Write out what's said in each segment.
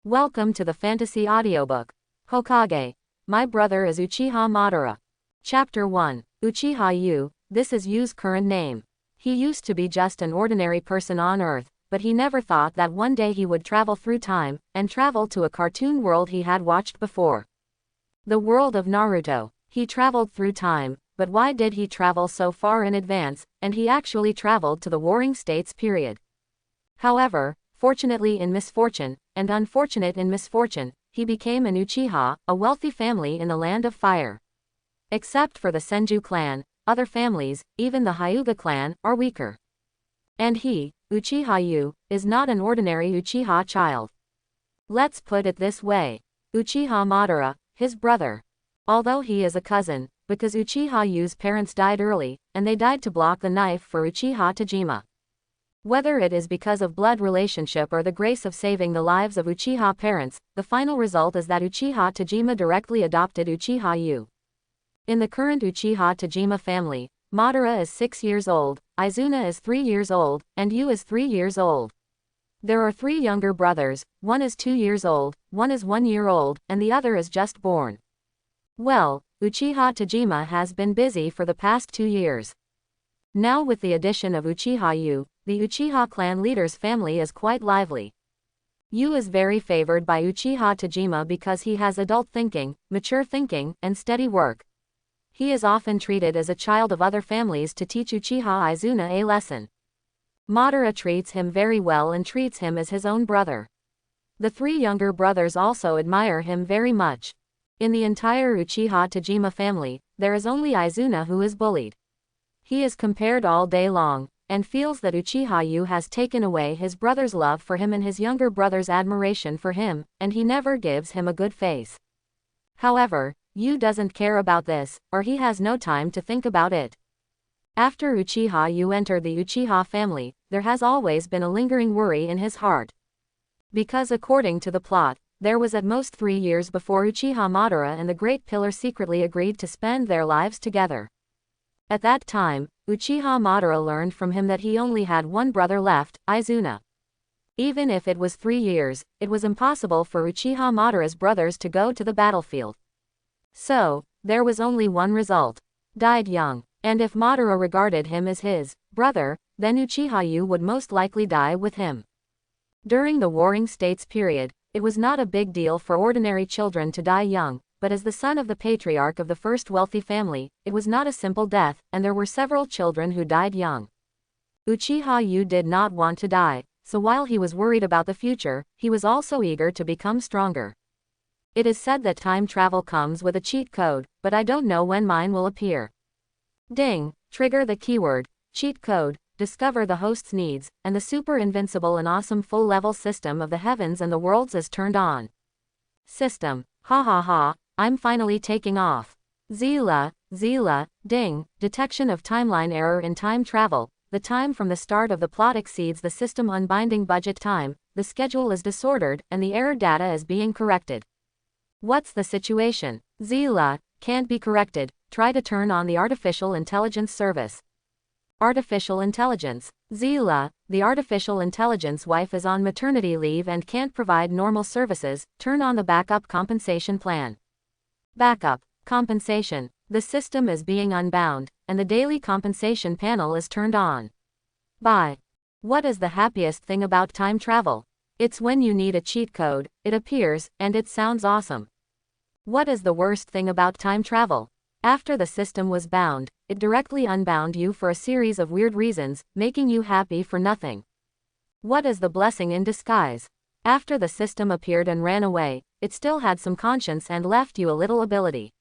Welcome to the fantasy audiobook. Hokage. My brother is Uchiha Madara. Chapter 1. Uchiha Yu. This is Yu's current name. He used to be just an ordinary person on Earth, but he never thought that one day he would travel through time, and travel to a cartoon world he had watched before. The world of Naruto. He traveled through time, but why did he travel so far in advance, and he actually traveled to the Warring States period. However, fortunately in misfortune, and unfortunate in misfortune, he became an Uchiha, a wealthy family in the Land of Fire. Except for the Senju clan, other families, even the Hyuga clan, are weaker. And he, Uchiha Yu, is not an ordinary Uchiha child. Let's put it this way. Uchiha Madara, his brother. Although he is a cousin, because Uchiha Yu's parents died early, and they died to block the knife for Uchiha Tajima. Whether it is because of blood relationship or the grace of saving the lives of Uchiha parents, the final result is that Uchiha Tajima directly adopted Uchiha Yu. In the current Uchiha Tajima family, Madara is 6 years old, Izuna is 3 years old, and Yu is 3 years old. There are 3 younger brothers, one is 2 years old, one is 1 year old, and the other is just born. Well, Uchiha Tajima has been busy for the past 2 years. Now with the addition of Uchiha Yu, the Uchiha clan leader's family is quite lively. Yu is very favored by Uchiha Tajima because he has adult thinking, mature thinking, and steady work. He is often treated as a child of other families to teach Uchiha Izuna a lesson. Madara treats him very well and treats him as his own brother. The 3 younger brothers also admire him very much. In the entire Uchiha Tajima family, there is only Izuna who is bullied. He is compared all day long, and feels that Uchiha Yu has taken away his brother's love for him and his younger brother's admiration for him, and he never gives him a good face. However, Yu doesn't care about this, or he has no time to think about it. After Uchiha Yu entered the Uchiha family, there has always been a lingering worry in his heart. Because according to the plot, there was at most 3 years before Uchiha Madara and the Great Pillar secretly agreed to spend their lives together. At that time, Uchiha Madara learned from him that he only had one brother left, Izuna. Even if it was 3 years, it was impossible for Uchiha Madara's brothers to go to the battlefield. So, there was only one result. Died young. And if Madara regarded him as his brother, then Uchiha Yu would most likely die with him. During the Warring States period, it was not a big deal for ordinary children to die young, but as the son of the patriarch of the first wealthy family, it was not a simple death, and there were several children who died young. Uchiha Yu did not want to die, so while he was worried about the future, he was also eager to become stronger. It is said that time travel comes with a cheat code, but I don't know when mine will appear. Ding, trigger the keyword, cheat code, discover the host's needs, and the super invincible and awesome full-level system of the heavens and the worlds is turned on. System, ha ha ha, I'm finally taking off. Zila, ding, detection of timeline error in time travel, the time from the start of the plot exceeds the system unbinding budget time, the schedule is disordered, and the error data is being corrected. What's the situation? Zila, can't be corrected, try to turn on the artificial intelligence service. Artificial intelligence. Zila, the artificial intelligence wife is on maternity leave and can't provide normal services, turn on the backup compensation plan. Backup compensation. The system is being unbound, and the daily compensation panel is turned on. Bye. What is the happiest thing about time travel? It's when you need a cheat code, it appears, and it sounds awesome. What is the worst thing about time travel? After the system was bound, it directly unbound you for a series of weird reasons, making you happy for nothing. What is the blessing in disguise? After the system appeared and ran away, it still had some conscience and left you a little ability.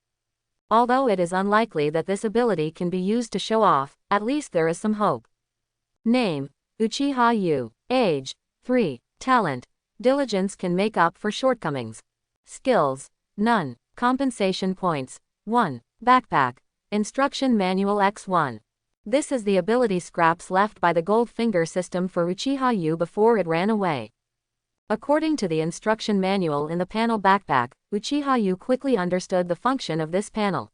Although it is unlikely that this ability can be used to show off, at least there is some hope. Name, Uchiha Yu. Age, 3. Talent, diligence can make up for shortcomings. Skills, none. Compensation points, 1. Backpack. Instruction Manual X1. This is the ability scraps left by the Gold Finger system for Uchiha Yu before it ran away. According to the instruction manual in the panel Backpack, Uchiha Yu quickly understood the function of this panel.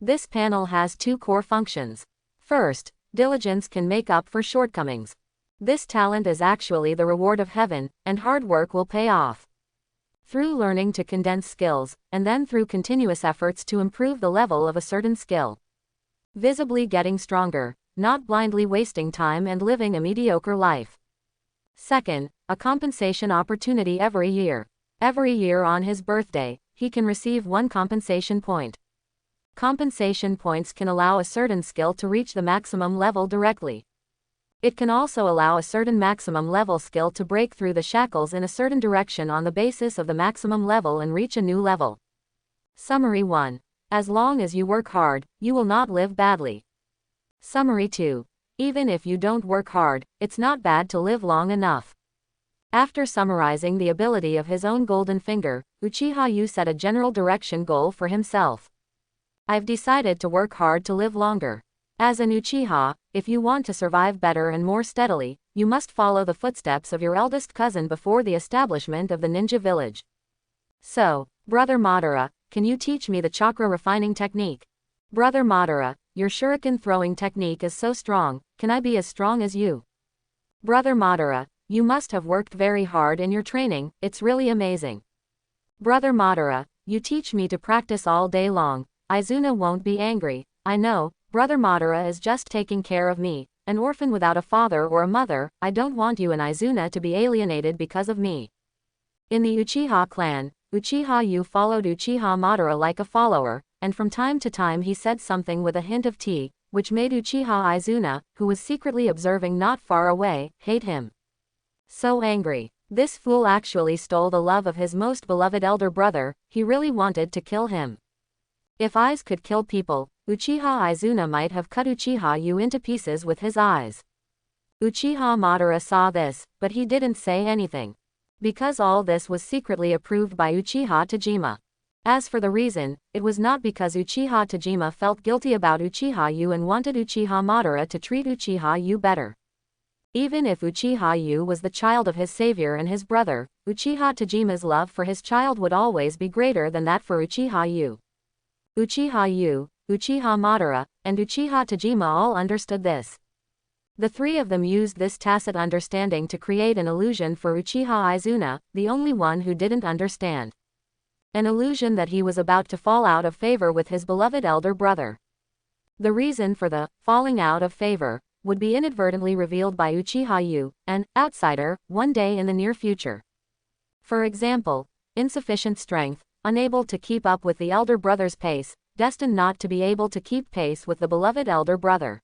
This panel has 2 core functions. First, diligence can make up for shortcomings. This talent is actually the reward of heaven, and hard work will pay off. through learning to condense skills, and then through continuous efforts to improve the level of a certain skill. Visibly getting stronger, not blindly wasting time and living a mediocre life. Second, a compensation opportunity every year. Every year on his birthday, he can receive 1 compensation point. Compensation points can allow a certain skill to reach the maximum level directly. It can also allow a certain maximum level skill to break through the shackles in a certain direction on the basis of the maximum level and reach a new level. Summary 1. As long as you work hard, you will not live badly. Summary 2. Even if you don't work hard, it's not bad to live long enough. After summarizing the ability of his own golden finger, Uchiha Yu set a general direction goal for himself. I've decided to work hard to live longer. As an Uchiha, if you want to survive better and more steadily, you must follow the footsteps of your eldest cousin before the establishment of the ninja village. So, Brother Madara, can you teach me the chakra refining technique? Brother Madara, your shuriken throwing technique is so strong, can I be as strong as you? Brother Madara, you must have worked very hard in your training, it's really amazing. Brother Madara, you teach me to practice all day long, Izuna won't be angry, I know. Brother Madara is just taking care of me, an orphan without a father or a mother. I don't want you and Izuna to be alienated because of me. In the Uchiha clan, Uchiha Yu followed Uchiha Madara like a follower, and from time to time he said something with a hint of tea, which made Uchiha Izuna, who was secretly observing not far away, hate him. So angry. This fool actually stole the love of his most beloved elder brother, he really wanted to kill him. If eyes could kill people, Uchiha Izuna might have cut Uchiha Yu into pieces with his eyes. Uchiha Madara saw this, but he didn't say anything. Because all this was secretly approved by Uchiha Tajima. As for the reason, it was not because Uchiha Tajima felt guilty about Uchiha Yu and wanted Uchiha Madara to treat Uchiha Yu better. Even if Uchiha Yu was the child of his savior and his brother, Uchiha Tajima's love for his child would always be greater than that for Uchiha Yu. Uchiha Yu, Uchiha Madara, and Uchiha Tajima all understood this. The three of them used this tacit understanding to create an illusion for Uchiha Izuna, the only one who didn't understand. An illusion that he was about to fall out of favor with his beloved elder brother. The reason for the falling out of favor would be inadvertently revealed by Uchiha Yu, an outsider, one day in the near future. For example, insufficient strength, unable to keep up with the elder brother's pace, destined not to be able to keep pace with the beloved elder brother.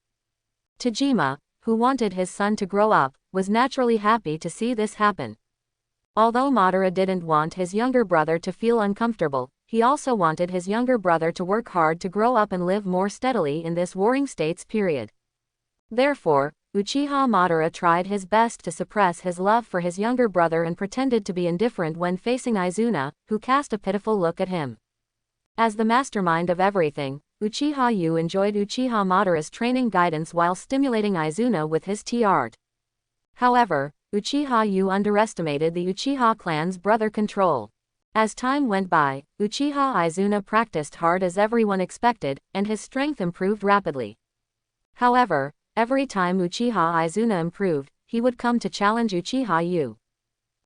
Tajima, who wanted his son to grow up, was naturally happy to see this happen. Although Madara didn't want his younger brother to feel uncomfortable, he also wanted his younger brother to work hard to grow up and live more steadily in this warring states period. Therefore, Uchiha Madara tried his best to suppress his love for his younger brother and pretended to be indifferent when facing Izuna, who cast a pitiful look at him. As the mastermind of everything, Uchiha Yu enjoyed Uchiha Madara's training guidance while stimulating Izuna with his tea art. However, Uchiha Yu underestimated the Uchiha clan's brother control. As time went by, Uchiha Izuna practiced hard as everyone expected, and his strength improved rapidly. However, every time Uchiha Izuna improved, he would come to challenge Uchiha Yu.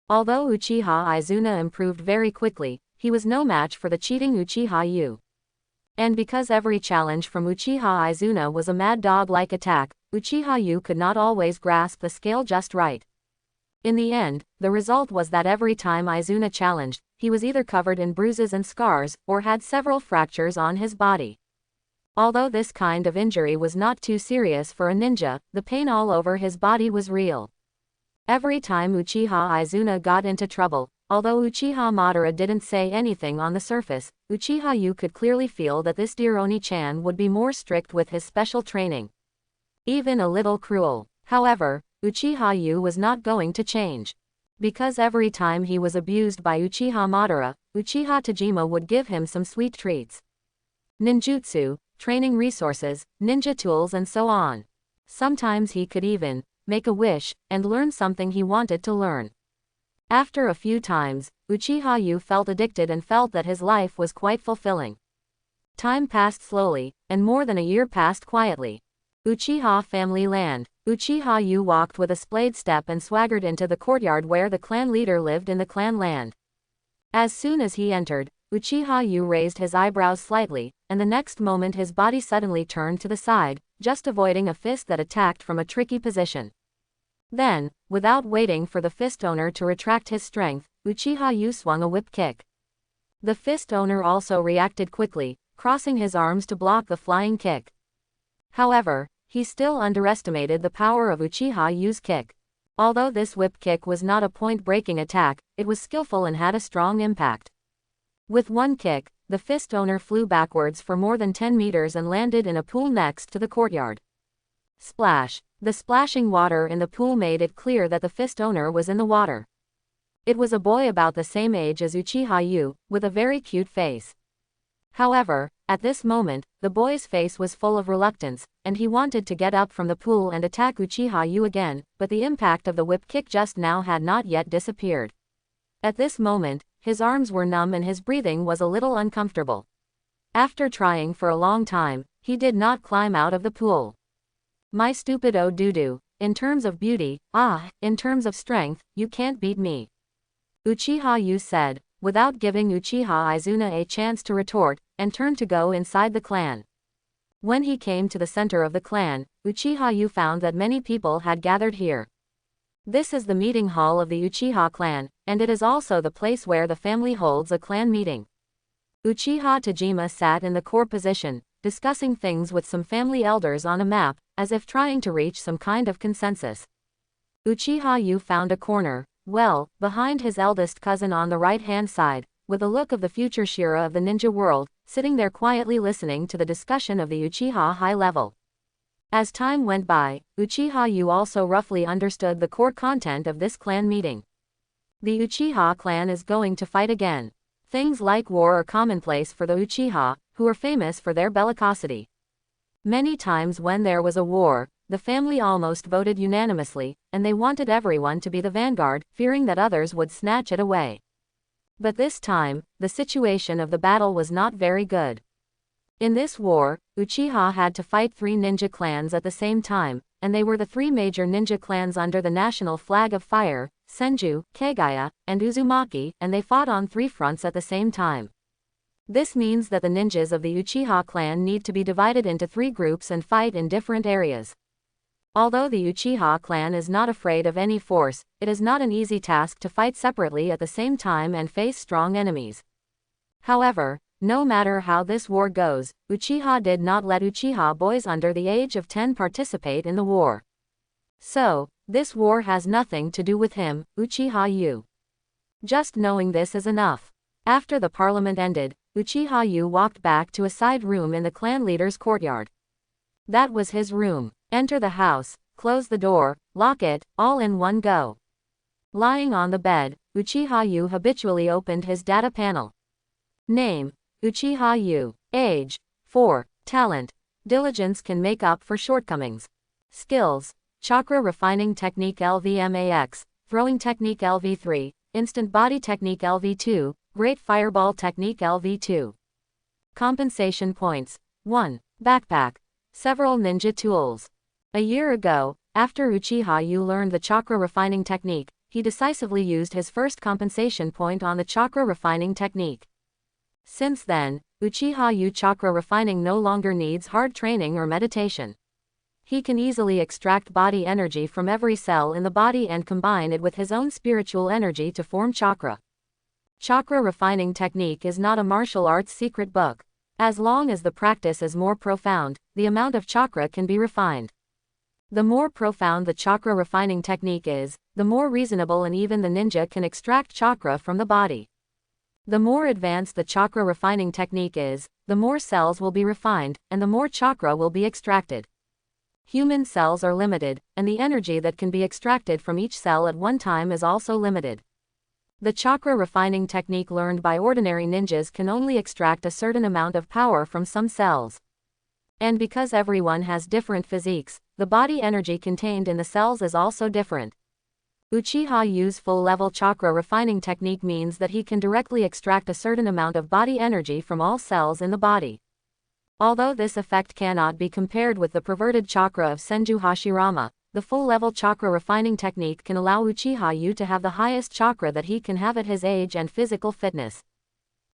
Although Uchiha Izuna improved very quickly, he was no match for the cheating Uchiha Yu. And because every challenge from Uchiha Izuna was a mad dog-like attack, Uchiha Yu could not always grasp the scale just right. In the end, the result was that every time Izuna challenged, he was either covered in bruises and scars, or had several fractures on his body. Although this kind of injury was not too serious for a ninja, the pain all over his body was real. Every time Uchiha Izuna got into trouble, although Uchiha Madara didn't say anything on the surface, Uchiha Yu could clearly feel that this dear Oni-chan would be more strict with his special training. Even a little cruel. However, Uchiha Yu was not going to change. Because every time he was abused by Uchiha Madara, Uchiha Tajima would give him some sweet treats. Ninjutsu, training resources, ninja tools and so on. Sometimes he could even make a wish and learn something he wanted to learn. After a few times, Uchiha Yu felt addicted and felt that his life was quite fulfilling. Time passed slowly, and more than a year passed quietly. Uchiha family land. Uchiha Yu walked with a splayed step and swaggered into the courtyard where the clan leader lived in the clan land. As soon as he entered, Uchiha Yu raised his eyebrows slightly, and the next moment his body suddenly turned to the side, just avoiding a fist that attacked from a tricky position. Then, without waiting for the fist owner to retract his strength, Uchiha Yu swung a whip kick. The fist owner also reacted quickly, crossing his arms to block the flying kick. However, he still underestimated the power of Uchiha Yu's kick. Although this whip kick was not a point-breaking attack, it was skillful and had a strong impact. With one kick, the fist owner flew backwards for more than 10 meters and landed in a pool next to the courtyard. Splash! The splashing water in the pool made it clear that the fist owner was in the water. It was a boy about the same age as Uchiha Yu, with a very cute face. However, at this moment, the boy's face was full of reluctance, and he wanted to get up from the pool and attack Uchiha Yu again, but the impact of the whip kick just now had not yet disappeared. At this moment, his arms were numb and his breathing was a little uncomfortable. After trying for a long time, he did not climb out of the pool. My stupid oh doo-doo, in terms of beauty, in terms of strength, you can't beat me. Uchiha Yu said, without giving Uchiha Izuna a chance to retort, and turned to go inside the clan. When he came to the center of the clan, Uchiha Yu found that many people had gathered here. This is the meeting hall of the Uchiha clan, and it is also the place where the family holds a clan meeting. Uchiha Tajima sat in the core position, discussing things with some family elders on a map, as if trying to reach some kind of consensus. Uchiha Yu found a corner, behind his eldest cousin on the right-hand side, with a look of the future Shira of the ninja world, sitting there quietly listening to the discussion of the Uchiha high level. As time went by, Uchiha Yu also roughly understood the core content of this clan meeting. The Uchiha clan is going to fight again. Things like war are commonplace for the Uchiha, who are famous for their bellicosity. Many times when there was a war, the family almost voted unanimously, and they wanted everyone to be the vanguard, fearing that others would snatch it away. But this time, the situation of the battle was not very good. In this war, Uchiha had to fight 3 ninja clans at the same time, and they were the 3 major ninja clans under the national flag of fire, Senju, Kagaya, and Uzumaki, and they fought on 3 fronts at the same time. This means that the ninjas of the Uchiha clan need to be divided into 3 groups and fight in different areas. Although the Uchiha clan is not afraid of any force, it is not an easy task to fight separately at the same time and face strong enemies. However, no matter how this war goes, Uchiha did not let Uchiha boys under the age of 10 participate in the war. So, this war has nothing to do with him, Uchiha Yu. Just knowing this is enough. After the parliament ended, Uchiha Yu walked back to a side room in the clan leader's courtyard. That was his room. Enter the house, close the door, lock it, all in one go. Lying on the bed, Uchiha Yu habitually opened his data panel. Name: Uchiha Yu. Age: 4. Talent: diligence can make up for shortcomings. Skills: Chakra Refining Technique LVMAX, Throwing Technique LV3, Instant Body Technique LV2, Great Fireball Technique LV2. Compensation points: 1. Backpack. Several ninja tools. A year ago, after Uchiha Yu learned the chakra refining technique, he decisively used his first compensation point on the chakra refining technique. Since then, Uchiha Yu chakra refining no longer needs hard training or meditation. He can easily extract body energy from every cell in the body and combine it with his own spiritual energy to form chakra. Chakra refining technique is not a martial arts secret book. As long as the practice is more profound, the amount of chakra can be refined. The more profound the chakra refining technique is, the more reasonable and even the ninja can extract chakra from the body. The more advanced the chakra refining technique is, the more cells will be refined, and the more chakra will be extracted. Human cells are limited, and the energy that can be extracted from each cell at one time is also limited. The chakra refining technique learned by ordinary ninjas can only extract a certain amount of power from some cells. And because everyone has different physiques, the body energy contained in the cells is also different. Uchiha Yu's full-level chakra refining technique means that he can directly extract a certain amount of body energy from all cells in the body. Although this effect cannot be compared with the perverted chakra of Senju Hashirama, the full-level chakra refining technique can allow Uchiha Yu to have the highest chakra that he can have at his age and physical fitness.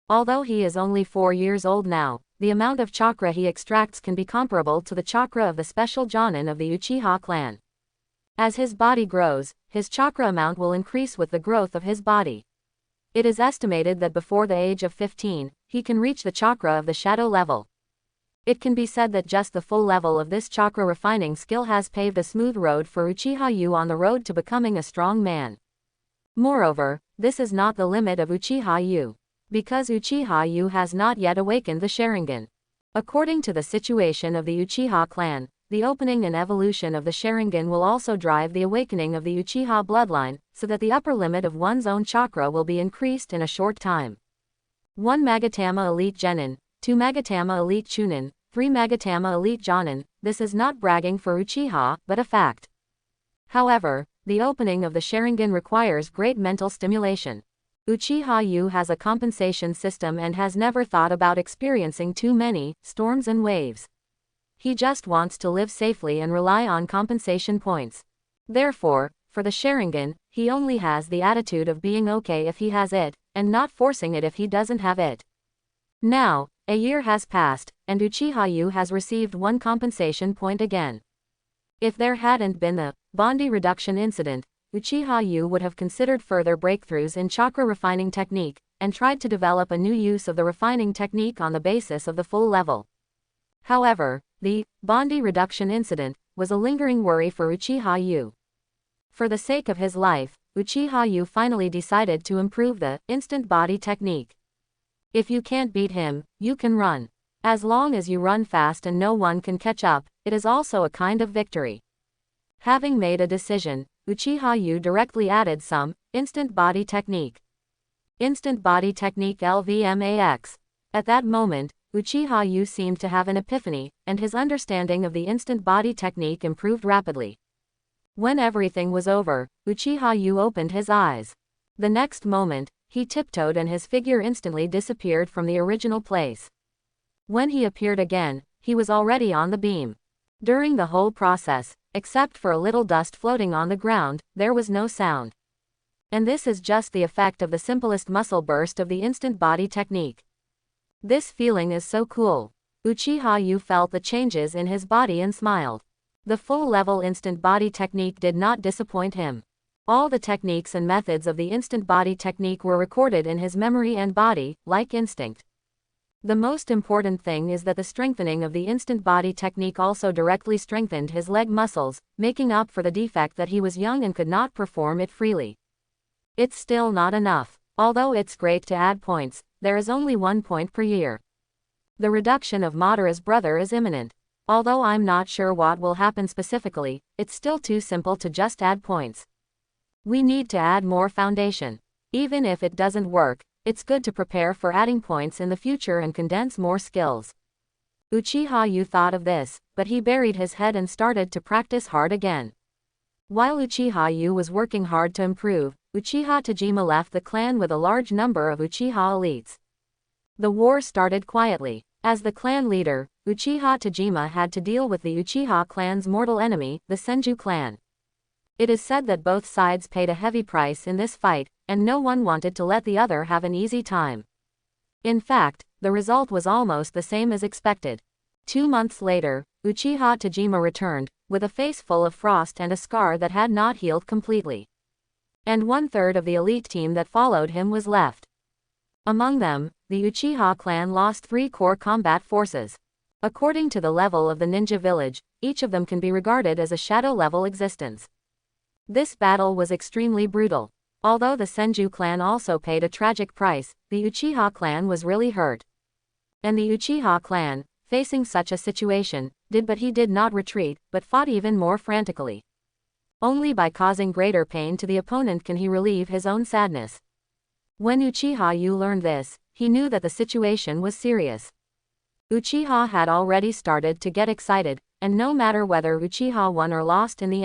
Although he is only 4 years old now, the amount of chakra he extracts can be comparable to the chakra of the special Jonin of the Uchiha clan. As his body grows, his chakra amount will increase with the growth of his body. It is estimated that before the age of 15, he can reach the chakra of the shadow level. It can be said that just the full level of this chakra refining skill has paved a smooth road for Uchiha Yu on the road to becoming a strong man. Moreover, this is not the limit of Uchiha Yu, because Uchiha Yu has not yet awakened the sharingan. According to the situation of the Uchiha clan, the opening and evolution of the sharingan will also drive the awakening of the Uchiha bloodline, so that the upper limit of one's own chakra will be increased in a short time. 1 Magatama Elite Genin, 2 Magatama Elite Chunin, 3 Magatama Elite Jonin. This is not bragging for Uchiha, but a fact. However, the opening of the sharingan requires great mental stimulation. Uchiha Yu has a compensation system and has never thought about experiencing too many storms and waves. He just wants to live safely and rely on compensation points. Therefore, for the sharingan, he only has the attitude of being okay if he has it, and not forcing it if he doesn't have it. Now, a year has passed, and Uchiha Yu has received 1 compensation point again. If there hadn't been the Bondi reduction incident, Uchiha Yu would have considered further breakthroughs in chakra refining technique, and tried to develop a new use of the refining technique on the basis of the full level. However, the Bondi reduction incident was a lingering worry for Uchiha Yu. For the sake of his life, Uchiha Yu finally decided to improve the instant body technique. If you can't beat him, you can run. As long as you run fast and no one can catch up, it is also a kind of victory. Having made a decision, Uchiha Yu directly added some instant body technique. Instant body technique LVMAX. At that moment, Uchiha Yu seemed to have an epiphany, and his understanding of the instant body technique improved rapidly. When everything was over, Uchiha Yu opened his eyes. The next moment, he tiptoed and his figure instantly disappeared from the original place. When he appeared again, he was already on the beam. During the whole process, except for a little dust floating on the ground, there was no sound. And this is just the effect of the simplest muscle burst of the instant body technique. This feeling is so cool. Uchiha Yu felt the changes in his body and smiled. The full-level instant body technique did not disappoint him. All the techniques and methods of the instant body technique were recorded in his memory and body, like instinct. The most important thing is that the strengthening of the instant body technique also directly strengthened his leg muscles, making up for the defect that he was young and could not perform it freely. It's still not enough. Although it's great to add points, there is only 1 point per year. The reduction of Madara's brother is imminent. Although I'm not sure what will happen specifically, it's still too simple to just add points. We need to add more foundation. Even if it doesn't work, it's good to prepare for adding points in the future and condense more skills. Uchiha Yu thought of this, but he buried his head and started to practice hard again. While Uchiha Yu was working hard to improve, Uchiha Tajima left the clan with a large number of Uchiha elites. The war started quietly. As the clan leader, Uchiha Tajima had to deal with the Uchiha clan's mortal enemy, the Senju clan. It is said that both sides paid a heavy price in this fight, and no one wanted to let the other have an easy time. In fact, the result was almost the same as expected. 2 months later, Uchiha Tajima returned, with a face full of frost and a scar that had not healed completely. And 1/3 of the elite team that followed him was left. Among them, the Uchiha clan lost 3 core combat forces. According to the level of the ninja village, each of them can be regarded as a shadow-level existence. This battle was extremely brutal. Although the Senju clan also paid a tragic price, the Uchiha clan was really hurt. And the Uchiha clan, facing such a situation, did not retreat, but fought even more frantically. Only by causing greater pain to the opponent can he relieve his own sadness. When Uchiha Yu learned this, he knew that the situation was serious. Uchiha had already started to get excited, and no matter whether Uchiha won or lost in the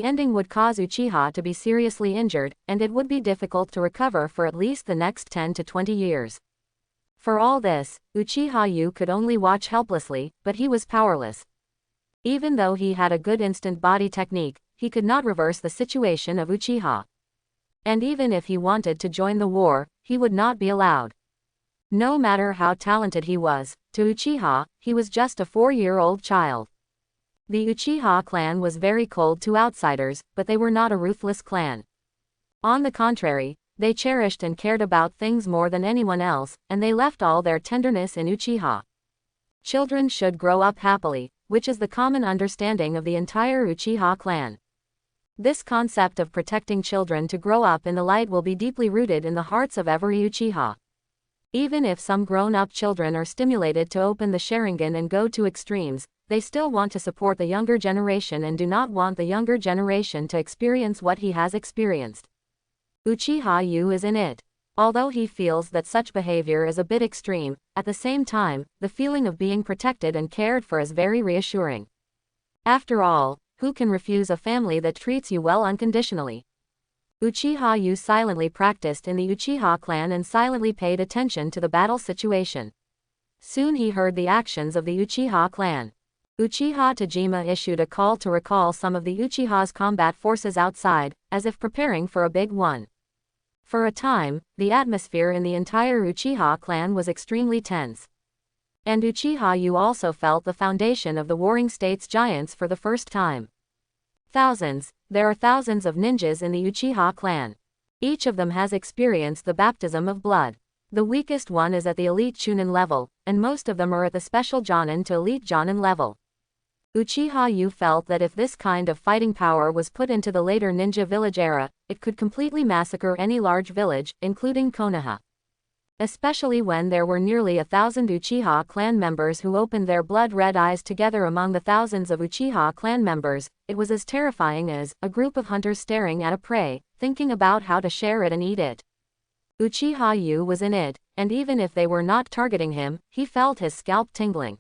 ending would cause Uchiha to be seriously injured, and it would be difficult to recover for at least the next 10 to 20 years. For all this, Uchiha Yu could only watch helplessly, but he was powerless. Even though he had a good instant body technique, he could not reverse the situation of Uchiha. And even if he wanted to join the war, he would not be allowed. No matter how talented he was, to Uchiha, he was just a 4-year-old child. The Uchiha clan was very cold to outsiders, but they were not a ruthless clan. On the contrary, they cherished and cared about things more than anyone else, and they left all their tenderness in Uchiha. Children should grow up happily, which is the common understanding of the entire Uchiha clan. This concept of protecting children to grow up in the light will be deeply rooted in the hearts of every Uchiha. Even if some grown-up children are stimulated to open the sharingan and go to extremes, they still want to support the younger generation and do not want the younger generation to experience what he has experienced. Uchiha Yu is in it. Although he feels that such behavior is a bit extreme, at the same time, the feeling of being protected and cared for is very reassuring. After all, who can refuse a family that treats you well unconditionally? Uchiha Yu silently practiced in the Uchiha clan and silently paid attention to the battle situation. Soon he heard the actions of the Uchiha clan. Uchiha Tajima issued a call to recall some of the Uchiha's combat forces outside, as if preparing for a big one. For a time, the atmosphere in the entire Uchiha clan was extremely tense. And Uchiha Yu also felt the foundation of the Warring States giants for the first time. There are thousands of ninjas in the Uchiha clan. Each of them has experienced the baptism of blood. The weakest one is at the elite Chunin level, and most of them are at the special Jonin to elite Jonin level. Uchiha Yu felt that if this kind of fighting power was put into the later ninja village era, it could completely massacre any large village, including Konoha. Especially when there were nearly 1,000 Uchiha clan members who opened their blood-red eyes together among the thousands of Uchiha clan members, it was as terrifying as a group of hunters staring at a prey, thinking about how to share it and eat it. Uchiha Yu was in it, and even if they were not targeting him, he felt his scalp tingling.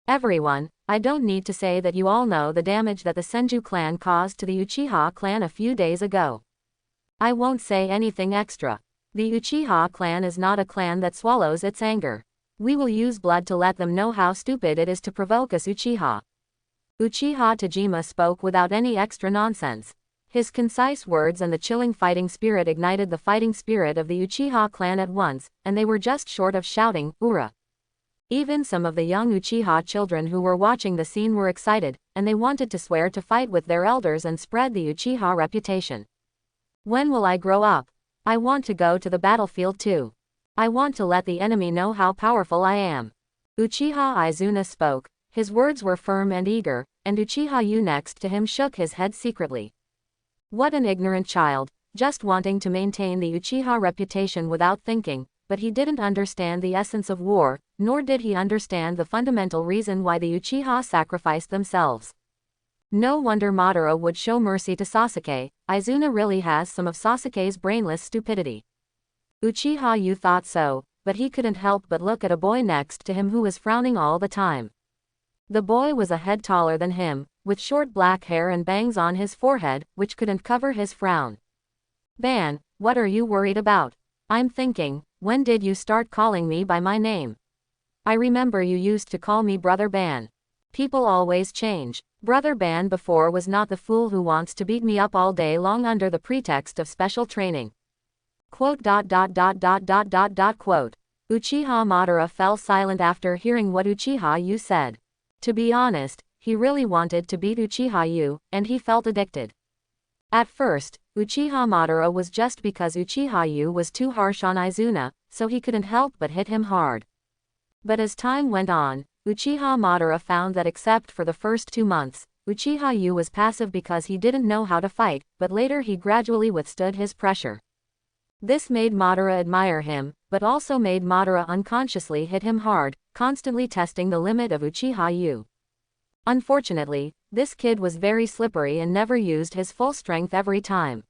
Everyone, I don't need to say that you all know the damage that the Senju clan caused to the Uchiha clan a few days ago. I won't say anything extra. The Uchiha clan is not a clan that swallows its anger. We will use blood to let them know how stupid it is to provoke us Uchiha. Uchiha Tajima spoke without any extra nonsense. His concise words and the chilling fighting spirit ignited the fighting spirit of the Uchiha clan at once, and they were just short of shouting, "Ura!" Even some of the young Uchiha children who were watching the scene were excited, and they wanted to swear to fight with their elders and spread the Uchiha reputation. When will I grow up? I want to go to the battlefield too. I want to let the enemy know how powerful I am. Uchiha Izuna spoke. His words were firm and eager, and Uchiha Yu next to him shook his head secretly. What an ignorant child, just wanting to maintain the Uchiha reputation without thinking, but he didn't understand the essence of war, nor did he understand the fundamental reason why the Uchiha sacrificed themselves. No wonder Madara would show mercy to Sasuke. Izuna really has some of Sasuke's brainless stupidity. Uchiha Yu thought so, but he couldn't help but look at a boy next to him who was frowning all the time. The boy was a head taller than him, with short black hair and bangs on his forehead, which couldn't cover his frown. "Ban, what are you worried about?" "I'm thinking, when did you start calling me by my name? I remember you used to call me Brother Ban. People always change. Brother Ban before was not the fool who wants to beat me up all day long under the pretext of special training." Quote. Uchiha Madara fell silent after hearing what Uchiha Yu said. To be honest, he really wanted to beat Uchiha Yu, and he felt addicted. At first, Uchiha Madara was just because Uchiha Yu was too harsh on Izuna, so he couldn't help but hit him hard. But as time went on, Uchiha Madara found that except for the first 2 months, Uchiha Yu was passive because he didn't know how to fight, but later he gradually withstood his pressure. This made Madara admire him, but also made Madara unconsciously hit him hard, constantly testing the limit of Uchiha Yu. Unfortunately, this kid was very slippery and never used his full strength every time.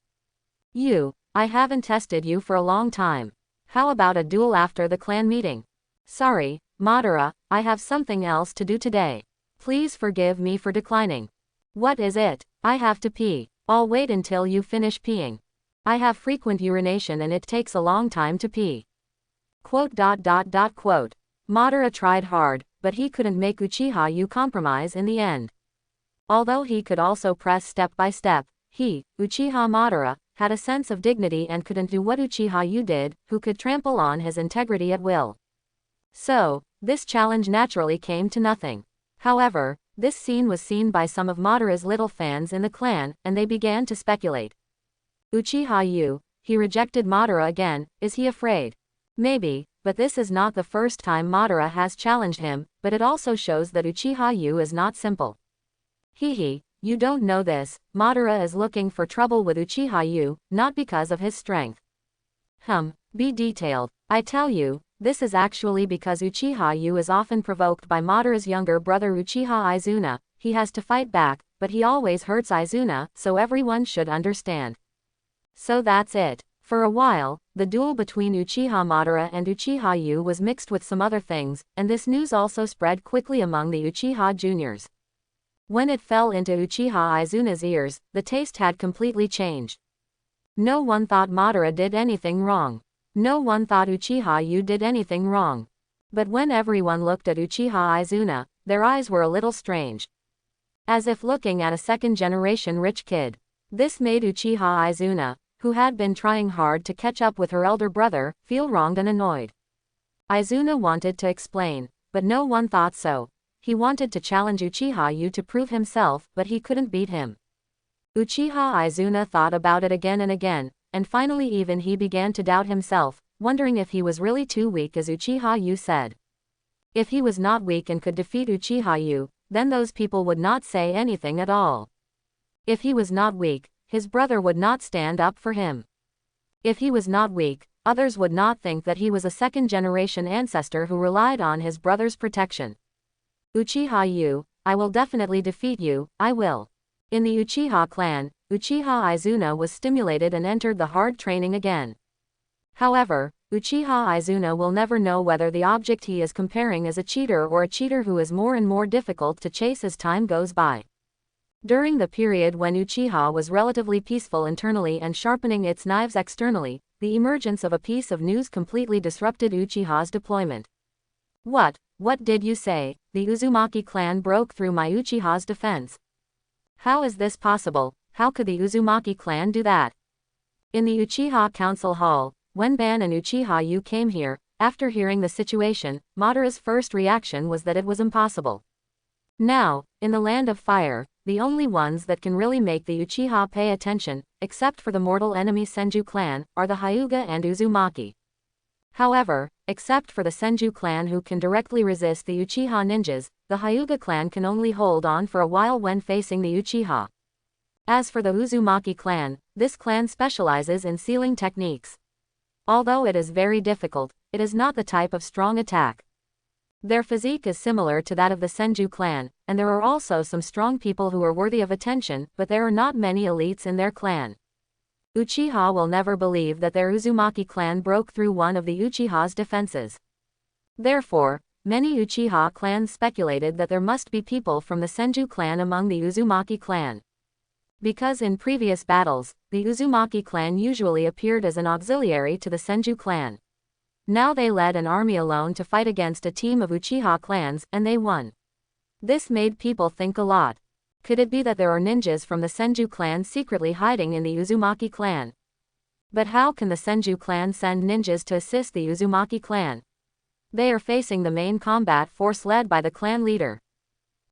"You, I haven't tested you for a long time. How about a duel after the clan meeting?" "Sorry, Madara, I have something else to do today. Please forgive me for declining." "What is it?" "I have to pee." "I'll wait until you finish peeing. I have frequent urination and it takes a long time to pee." Quote. Madara tried hard, but he couldn't make Uchiha Yu compromise in the end. Although he could also press step by step, he, Uchiha Madara, had a sense of dignity and couldn't do what Uchiha Yu did, who could trample on his integrity at will. So, this challenge naturally came to nothing. However, this scene was seen by some of Madara's little fans in the clan, and they began to speculate. Uchiha Yu, he rejected Madara again, is he afraid? Maybe, but this is not the first time Madara has challenged him, but it also shows that Uchiha Yu is not simple. Hehe, you don't know this, Madara is looking for trouble with Uchiha Yu, not because of his strength. Be detailed. I tell you, this is actually because Uchiha Yu is often provoked by Madara's younger brother Uchiha Izuna. He has to fight back, but he always hurts Izuna, so everyone should understand. So that's it. For a while, the duel between Uchiha Madara and Uchiha Yu was mixed with some other things, and this news also spread quickly among the Uchiha juniors. When it fell into Uchiha Izuna's ears, the taste had completely changed. No one thought Madara did anything wrong. No one thought Uchiha Yu did anything wrong. But when everyone looked at Uchiha Izuna, their eyes were a little strange. As if looking at a second-generation rich kid. This made Uchiha Izuna, who had been trying hard to catch up with her elder brother, feel wronged and annoyed. Izuna wanted to explain, but no one thought so. He wanted to challenge Uchiha Yu to prove himself, but he couldn't beat him. Uchiha Izuna thought about it again and again, and finally even he began to doubt himself, wondering if he was really too weak as Uchiha Yu said. If he was not weak and could defeat Uchiha Yu, then those people would not say anything at all. If he was not weak, his brother would not stand up for him. If he was not weak, others would not think that he was a second-generation ancestor who relied on his brother's protection. Uchiha Yu, I will definitely defeat you, I will. In the Uchiha clan, Uchiha Izuna was stimulated and entered the hard training again. However, Uchiha Izuna will never know whether the object he is comparing is a cheater or a cheater who is more and more difficult to chase as time goes by. During the period when Uchiha was relatively peaceful internally and sharpening its knives externally, the emergence of a piece of news completely disrupted Uchiha's deployment. What did you say? The Uzumaki clan broke through my Uchiha's defense. How is this possible? How could the Uzumaki clan do that? In the Uchiha Council Hall, when Ban and Uchiha Yu came here, after hearing the situation, Madara's first reaction was that it was impossible. Now, in the Land of Fire, the only ones that can really make the Uchiha pay attention, except for the mortal enemy Senju clan, are the Hyuga and Uzumaki. However, except for the Senju clan who can directly resist the Uchiha ninjas, the Hyuga clan can only hold on for a while when facing the Uchiha. As for the Uzumaki clan, this clan specializes in sealing techniques. Although it is very difficult, it is not the type of strong attack. Their physique is similar to that of the Senju clan, and there are also some strong people who are worthy of attention, but there are not many elites in their clan. Uchiha will never believe that their Uzumaki clan broke through one of the Uchiha's defenses. Therefore, many Uchiha clans speculated that there must be people from the Senju clan among the Uzumaki clan. Because in previous battles, the Uzumaki clan usually appeared as an auxiliary to the Senju clan. Now they led an army alone to fight against a team of Uchiha clans, and they won. This made people think a lot. Could it be that there are ninjas from the Senju clan secretly hiding in the Uzumaki clan? But how can the Senju clan send ninjas to assist the Uzumaki clan? They are facing the main combat force led by the clan leader.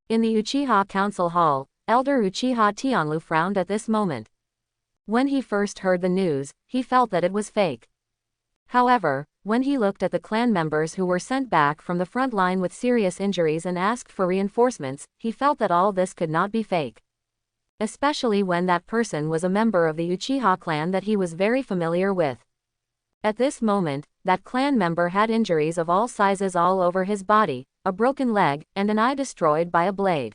In the Uchiha Council Hall, Elder Uchiha Tianlu frowned at this moment. When he first heard the news, he felt that it was fake. However, when he looked at the clan members who were sent back from the front line with serious injuries and asked for reinforcements, he felt that all this could not be fake. Especially when that person was a member of the Uchiha clan that he was very familiar with. At this moment, that clan member had injuries of all sizes all over his body, a broken leg, and an eye destroyed by a blade.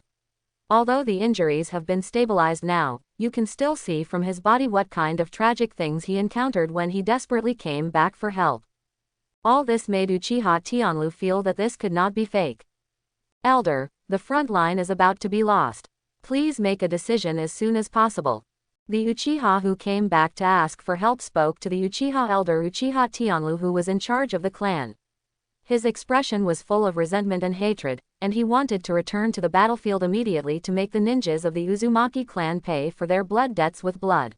Although the injuries have been stabilized now, you can still see from his body what kind of tragic things he encountered when he desperately came back for help. All this made Uchiha Tianlu feel that this could not be fake. Elder, the front line is about to be lost. Please make a decision as soon as possible. The Uchiha who came back to ask for help spoke to the Uchiha elder Uchiha Tianlu who was in charge of the clan. His expression was full of resentment and hatred, and he wanted to return to the battlefield immediately to make the ninjas of the Uzumaki clan pay for their blood debts with blood.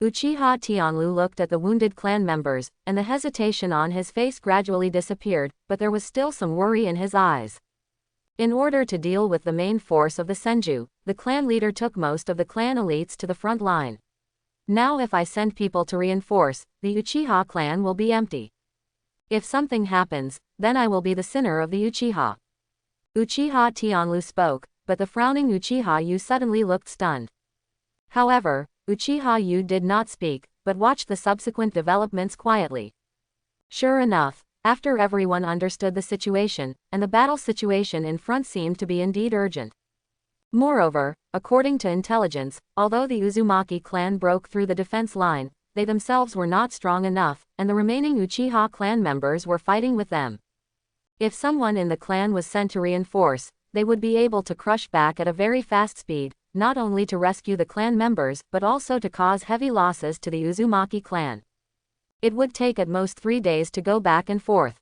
Uchiha Tianlu looked at the wounded clan members, and the hesitation on his face gradually disappeared, but there was still some worry in his eyes. In order to deal with the main force of the Senju, the clan leader took most of the clan elites to the front line. Now if I send people to reinforce, the Uchiha clan will be empty. If something happens, then I will be the sinner of the Uchiha. Uchiha Tianlu spoke, but the frowning Uchiha Yu suddenly looked stunned. However, Uchiha Yu did not speak, but watched the subsequent developments quietly. Sure enough, after everyone understood the situation, and the battle situation in front seemed to be indeed urgent. Moreover, according to intelligence, although the Uzumaki clan broke through the defense line, they themselves were not strong enough, and the remaining Uchiha clan members were fighting with them. If someone in the clan was sent to reinforce, they would be able to crush back at a very fast speed, not only to rescue the clan members but also to cause heavy losses to the Uzumaki clan. It would take at most 3 days to go back and forth.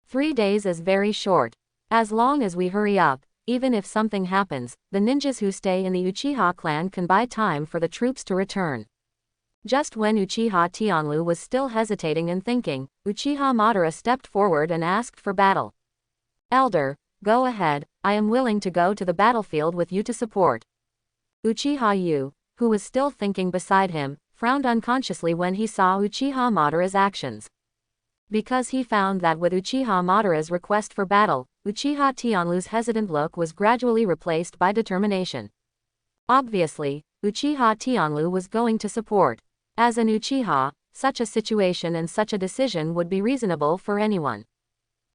3 days is very short. As long as we hurry up, even if something happens, the ninjas who stay in the Uchiha clan can buy time for the troops to return. Just when Uchiha Tianlu was still hesitating and thinking, Uchiha Madara stepped forward and asked for battle. Elder, go ahead, I am willing to go to the battlefield with you to support. Uchiha Yu, who was still thinking beside him, frowned unconsciously when he saw Uchiha Madara's actions. Because he found that with Uchiha Madara's request for battle, Uchiha Tianlu's hesitant look was gradually replaced by determination. Obviously, Uchiha Tianlu was going to support. As an Uchiha, such a situation and such a decision would be reasonable for anyone.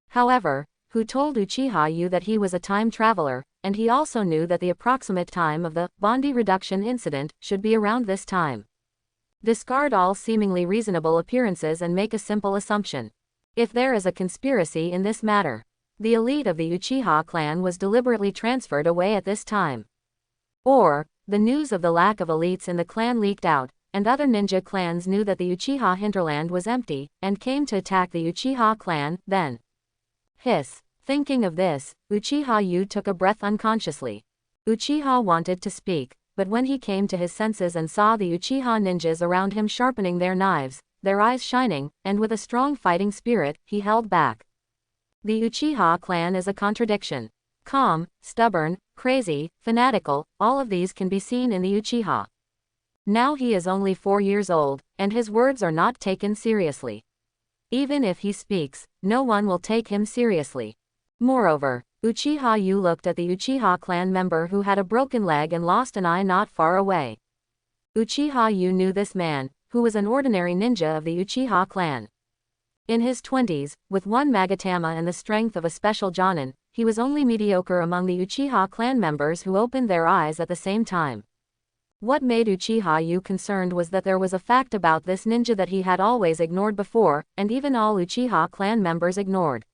However, who told Uchiha Yu that he was a time traveler, and he also knew that the approximate time of the Bondi reduction incident should be around this time. Discard all seemingly reasonable appearances and make a simple assumption. If there is a conspiracy in this matter, the elite of the Uchiha clan was deliberately transferred away at this time. Or, the news of the lack of elites in the clan leaked out, and other ninja clans knew that the Uchiha hinterland was empty, and came to attack the Uchiha clan, then. Hiss. Thinking of this, Uchiha Yu took a breath unconsciously. Uchiha wanted to speak, but when he came to his senses and saw the Uchiha ninjas around him sharpening their knives, their eyes shining, and with a strong fighting spirit, he held back. The Uchiha clan is a contradiction. Calm, stubborn, crazy, fanatical, all of these can be seen in the Uchiha. Now he is only 4 years old, and his words are not taken seriously. Even if he speaks, no one will take him seriously. Moreover, Uchiha Yu looked at the Uchiha clan member who had a broken leg and lost an eye not far away. Uchiha Yu knew this man, who was an ordinary ninja of the Uchiha clan. In his 20s, with one Magatama and the strength of a special Jonin, he was only mediocre among the Uchiha clan members who opened their eyes at the same time. What made Uchiha Yu concerned was that there was a fact about this ninja that he had always ignored before, and even all Uchiha clan members ignored.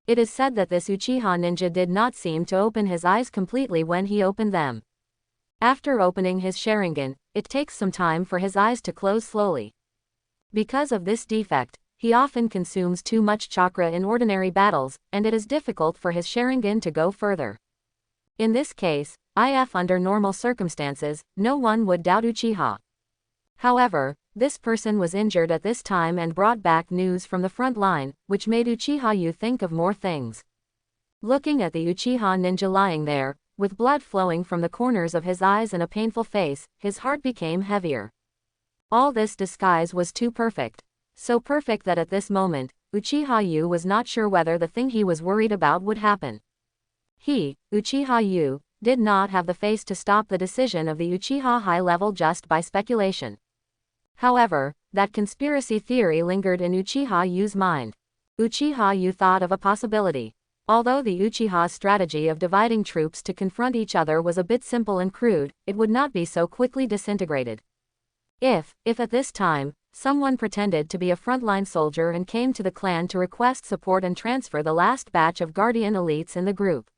It is said that this Uchiha ninja did not seem to open his eyes completely when he opened them. After opening his sharingan, it takes some time for his eyes to close slowly. Because of this defect, he often consumes too much chakra in ordinary battles, and it is difficult for his sharingan to go further. In this case, if under normal circumstances, no one would doubt Uchiha. However, this person was injured at this time and brought back news from the front line, which made Uchiha Yu think of more things. Looking at the Uchiha ninja lying there, with blood flowing from the corners of his eyes and a painful face, his heart became heavier. All this disguise was too perfect. So perfect that at this moment, Uchiha Yu was not sure whether the thing he was worried about would happen. He, Uchiha Yu, did not have the face to stop the decision of the Uchiha high level just by speculation. However, that conspiracy theory lingered in Uchiha Yu's mind. Uchiha Yu thought of a possibility. Although the Uchiha's strategy of dividing troops to confront each other was a bit simple and crude, it would not be so quickly disintegrated. If at this time, someone pretended to be a frontline soldier and came to the clan to request support and transfer the last batch of guardian elites in the group.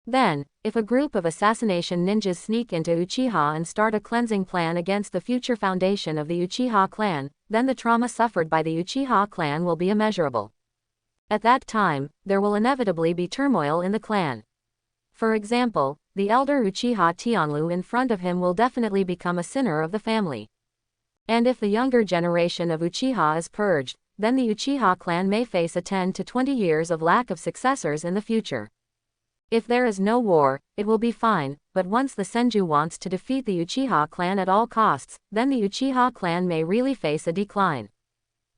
Then, if a group of assassination ninjas sneak into Uchiha and start a cleansing plan against the future foundation of the Uchiha clan, then the trauma suffered by the Uchiha clan will be immeasurable. At that time, there will inevitably be turmoil in the clan. For example, the elder Uchiha Tianlu in front of him will definitely become a sinner of the family. And if the younger generation of Uchiha is purged, then the Uchiha clan may face a 10 to 20 years of lack of successors in the future. If there is no war, it will be fine, but once the Senju wants to defeat the Uchiha clan at all costs, then the Uchiha clan may really face a decline.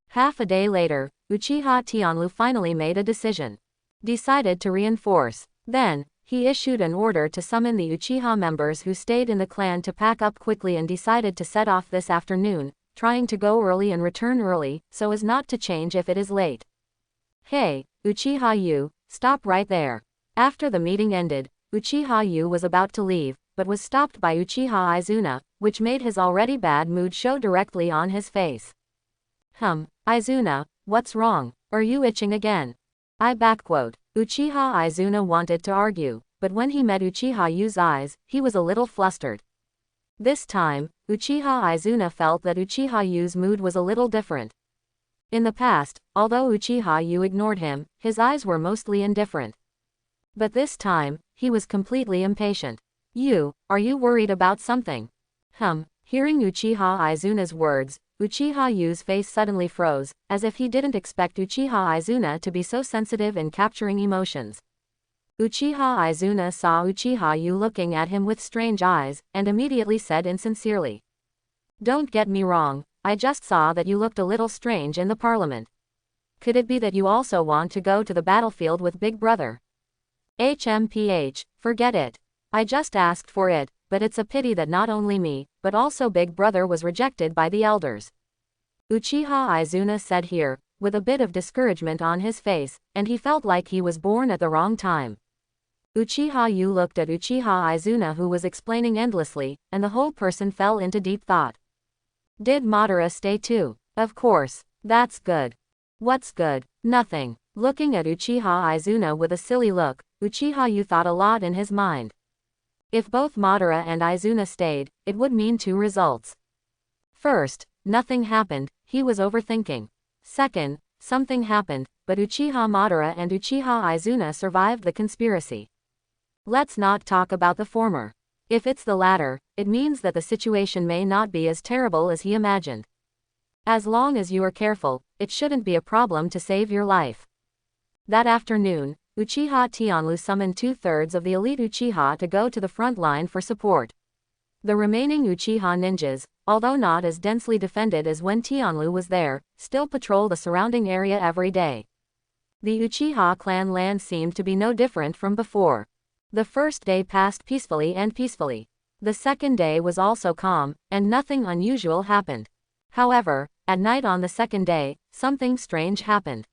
Half a day later, Uchiha Tianlu finally made a decision. Decided to reinforce. Then, he issued an order to summon the Uchiha members who stayed in the clan to pack up quickly and decided to set off this afternoon, trying to go early and return early, so as not to change if it is late. Hey, Uchiha Yu, stop right there. After the meeting ended, Uchiha Yu was about to leave, but was stopped by Uchiha Izuna, which made his already bad mood show directly on his face. Izuna, what's wrong? Are you itching again? Uchiha Izuna wanted to argue, but when he met Uchiha Yu's eyes, he was a little flustered. This time, Uchiha Izuna felt that Uchiha Yu's mood was a little different. In the past, although Uchiha Yu ignored him, his eyes were mostly indifferent. But this time, he was completely impatient. Are you worried about something? Hearing Uchiha Izuna's words, Uchiha Yu's face suddenly froze, as if he didn't expect Uchiha Izuna to be so sensitive in capturing emotions. Uchiha Izuna saw Uchiha Yu looking at him with strange eyes, and immediately said insincerely. Don't get me wrong, I just saw that you looked a little strange in the parliament. Could it be that you also want to go to the battlefield with Big Brother? Forget it. I just asked for it, but it's a pity that not only me, but also Big Brother was rejected by the elders. Uchiha Izuna said here, with a bit of discouragement on his face, and he felt like he was born at the wrong time. Uchiha Yu looked at Uchiha Izuna, who was explaining endlessly, and the whole person fell into deep thought. Did Madara stay too? Of course. That's good. What's good? Nothing. Looking at Uchiha Izuna with a silly look, Uchiha Yu thought a lot in his mind. If both Madara and Izuna stayed, it would mean two results. First, nothing happened, he was overthinking. Second, something happened, but Uchiha Madara and Uchiha Izuna survived the conspiracy. Let's not talk about the former. If it's the latter, it means that the situation may not be as terrible as he imagined. As long as you are careful, it shouldn't be a problem to save your life. That afternoon, Uchiha Tianlu summoned 2/3 of the elite Uchiha to go to the front line for support. The remaining Uchiha ninjas, although not as densely defended as when Tianlu was there, still patrol the surrounding area every day. The Uchiha clan land seemed to be no different from before. The first day passed peacefully. The second day was also calm, and nothing unusual happened. However, at night on the second day, something strange happened.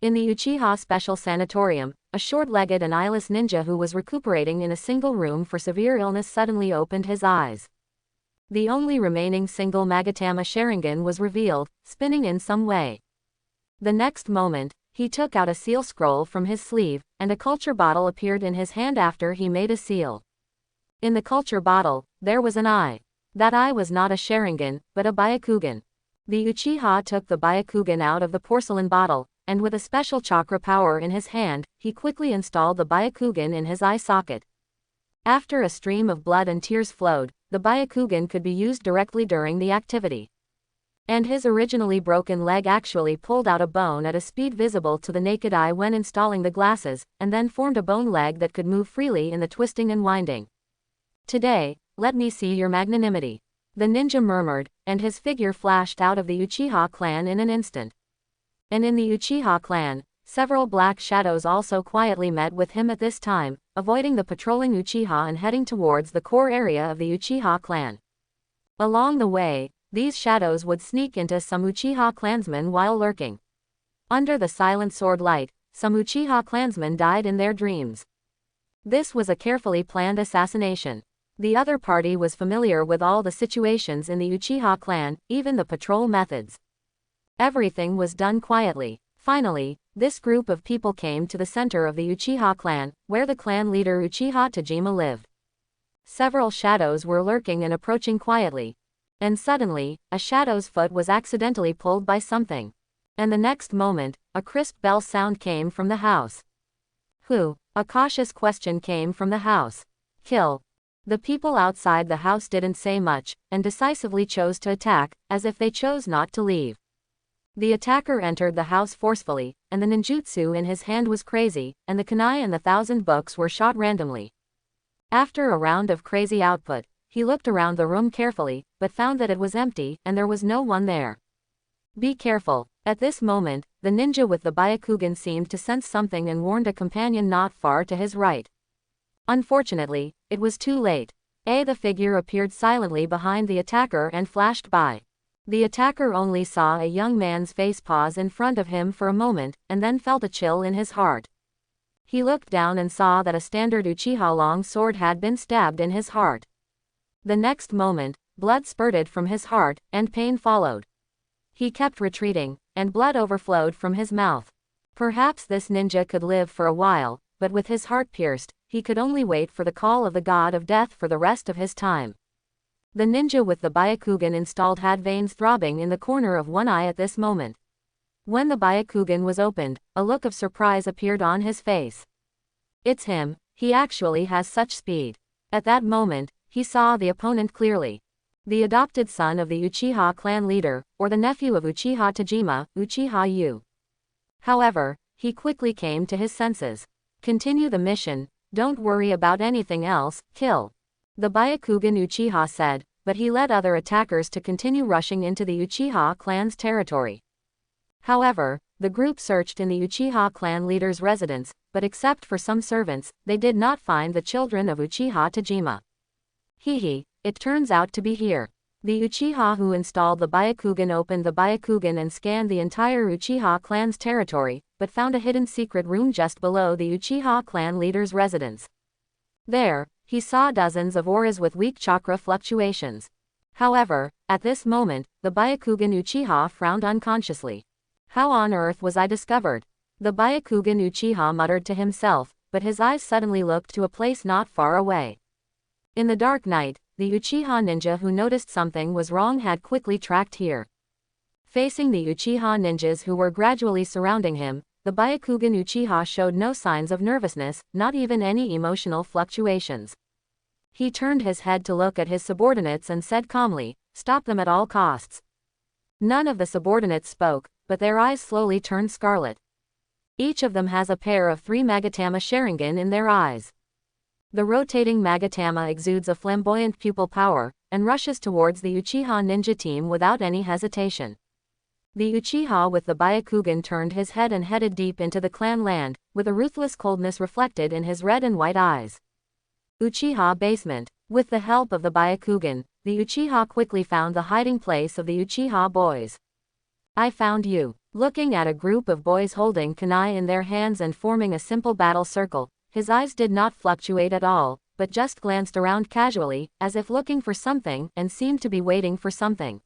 In the Uchiha Special Sanatorium, a short-legged and eyeless ninja who was recuperating in a single room for severe illness suddenly opened his eyes. The only remaining single Magatama sharingan was revealed, spinning in some way. The next moment, he took out a seal scroll from his sleeve, and a culture bottle appeared in his hand after he made a seal. In the culture bottle, there was an eye. That eye was not a sharingan, but a Byakugan. The Uchiha took the Byakugan out of the porcelain bottle, and with a special chakra power in his hand, he quickly installed the Byakugan in his eye socket. After a stream of blood and tears flowed, the Byakugan could be used directly during the activity. And his originally broken leg actually pulled out a bone at a speed visible to the naked eye when installing the glasses, and then formed a bone leg that could move freely in the twisting and winding. Today, let me see your magnanimity. The ninja murmured, and his figure flashed out of the Uchiha clan in an instant. And in the Uchiha clan, several black shadows also quietly met with him at this time, avoiding the patrolling Uchiha and heading towards the core area of the Uchiha clan. Along the way, these shadows would sneak into some Uchiha clansmen while lurking. Under the silent sword light, some Uchiha clansmen died in their dreams. This was a carefully planned assassination. The other party was familiar with all the situations in the Uchiha clan, even the patrol methods. Everything was done quietly. Finally, this group of people came to the center of the Uchiha clan, where the clan leader Uchiha Tajima lived. Several shadows were lurking and approaching quietly. And suddenly, a shadow's foot was accidentally pulled by something. And the next moment, a crisp bell sound came from the house. Who? A cautious question came from the house. Kill. The people outside the house didn't say much, and decisively chose to attack, as if they chose not to leave. The attacker entered the house forcefully, and the ninjutsu in his hand was crazy, and the kunai and the 1,000 books were shot randomly. After a round of crazy output, he looked around the room carefully, but found that it was empty, and there was no one there. Be careful. At this moment, the ninja with the Byakugan seemed to sense something and warned a companion not far to his right. Unfortunately, it was too late. The figure appeared silently behind the attacker and flashed by. The attacker only saw a young man's face pause in front of him for a moment, and then felt a chill in his heart. He looked down and saw that a standard Uchiha long sword had been stabbed in his heart. The next moment, blood spurted from his heart, and pain followed. He kept retreating, and blood overflowed from his mouth. Perhaps this ninja could live for a while, but with his heart pierced, he could only wait for the call of the god of death for the rest of his time. The ninja with the Byakugan installed had veins throbbing in the corner of one eye at this moment. When the Byakugan was opened, a look of surprise appeared on his face. It's him, he actually has such speed. At that moment, he saw the opponent clearly. The adopted son of the Uchiha clan leader, or the nephew of Uchiha Tajima, Uchiha Yu. However, he quickly came to his senses. Continue the mission, don't worry about anything else, kill. The Byakugan Uchiha said, but he led other attackers to continue rushing into the Uchiha clan's territory. However, the group searched in the Uchiha clan leader's residence, but except for some servants, they did not find the children of Uchiha Tajima. It turns out to be here. The Uchiha who installed the Byakugan opened the Byakugan and scanned the entire Uchiha clan's territory, but found a hidden secret room just below the Uchiha clan leader's residence. There, he saw dozens of auras with weak chakra fluctuations. However, at this moment, the Byakugan Uchiha frowned unconsciously. How on earth was I discovered? The Byakugan Uchiha muttered to himself, but his eyes suddenly looked to a place not far away. In the dark night, the Uchiha ninja who noticed something was wrong had quickly tracked here. Facing the Uchiha ninjas who were gradually surrounding him, the Byakugan Uchiha showed no signs of nervousness, not even any emotional fluctuations. He turned his head to look at his subordinates and said calmly, "Stop them at all costs." None of the subordinates spoke, but their eyes slowly turned scarlet. Each of them has a pair of 3 Magatama sharingan in their eyes. The rotating Magatama exudes a flamboyant pupil power, and rushes towards the Uchiha ninja team without any hesitation. The Uchiha with the Byakugan turned his head and headed deep into the clan land, with a ruthless coldness reflected in his red and white eyes. Uchiha basement. With the help of the Byakugan, the Uchiha quickly found the hiding place of the Uchiha boys. I found you. Looking at a group of boys holding kunai in their hands and forming a simple battle circle, his eyes did not fluctuate at all, but just glanced around casually, as if looking for something, and seemed to be waiting for something.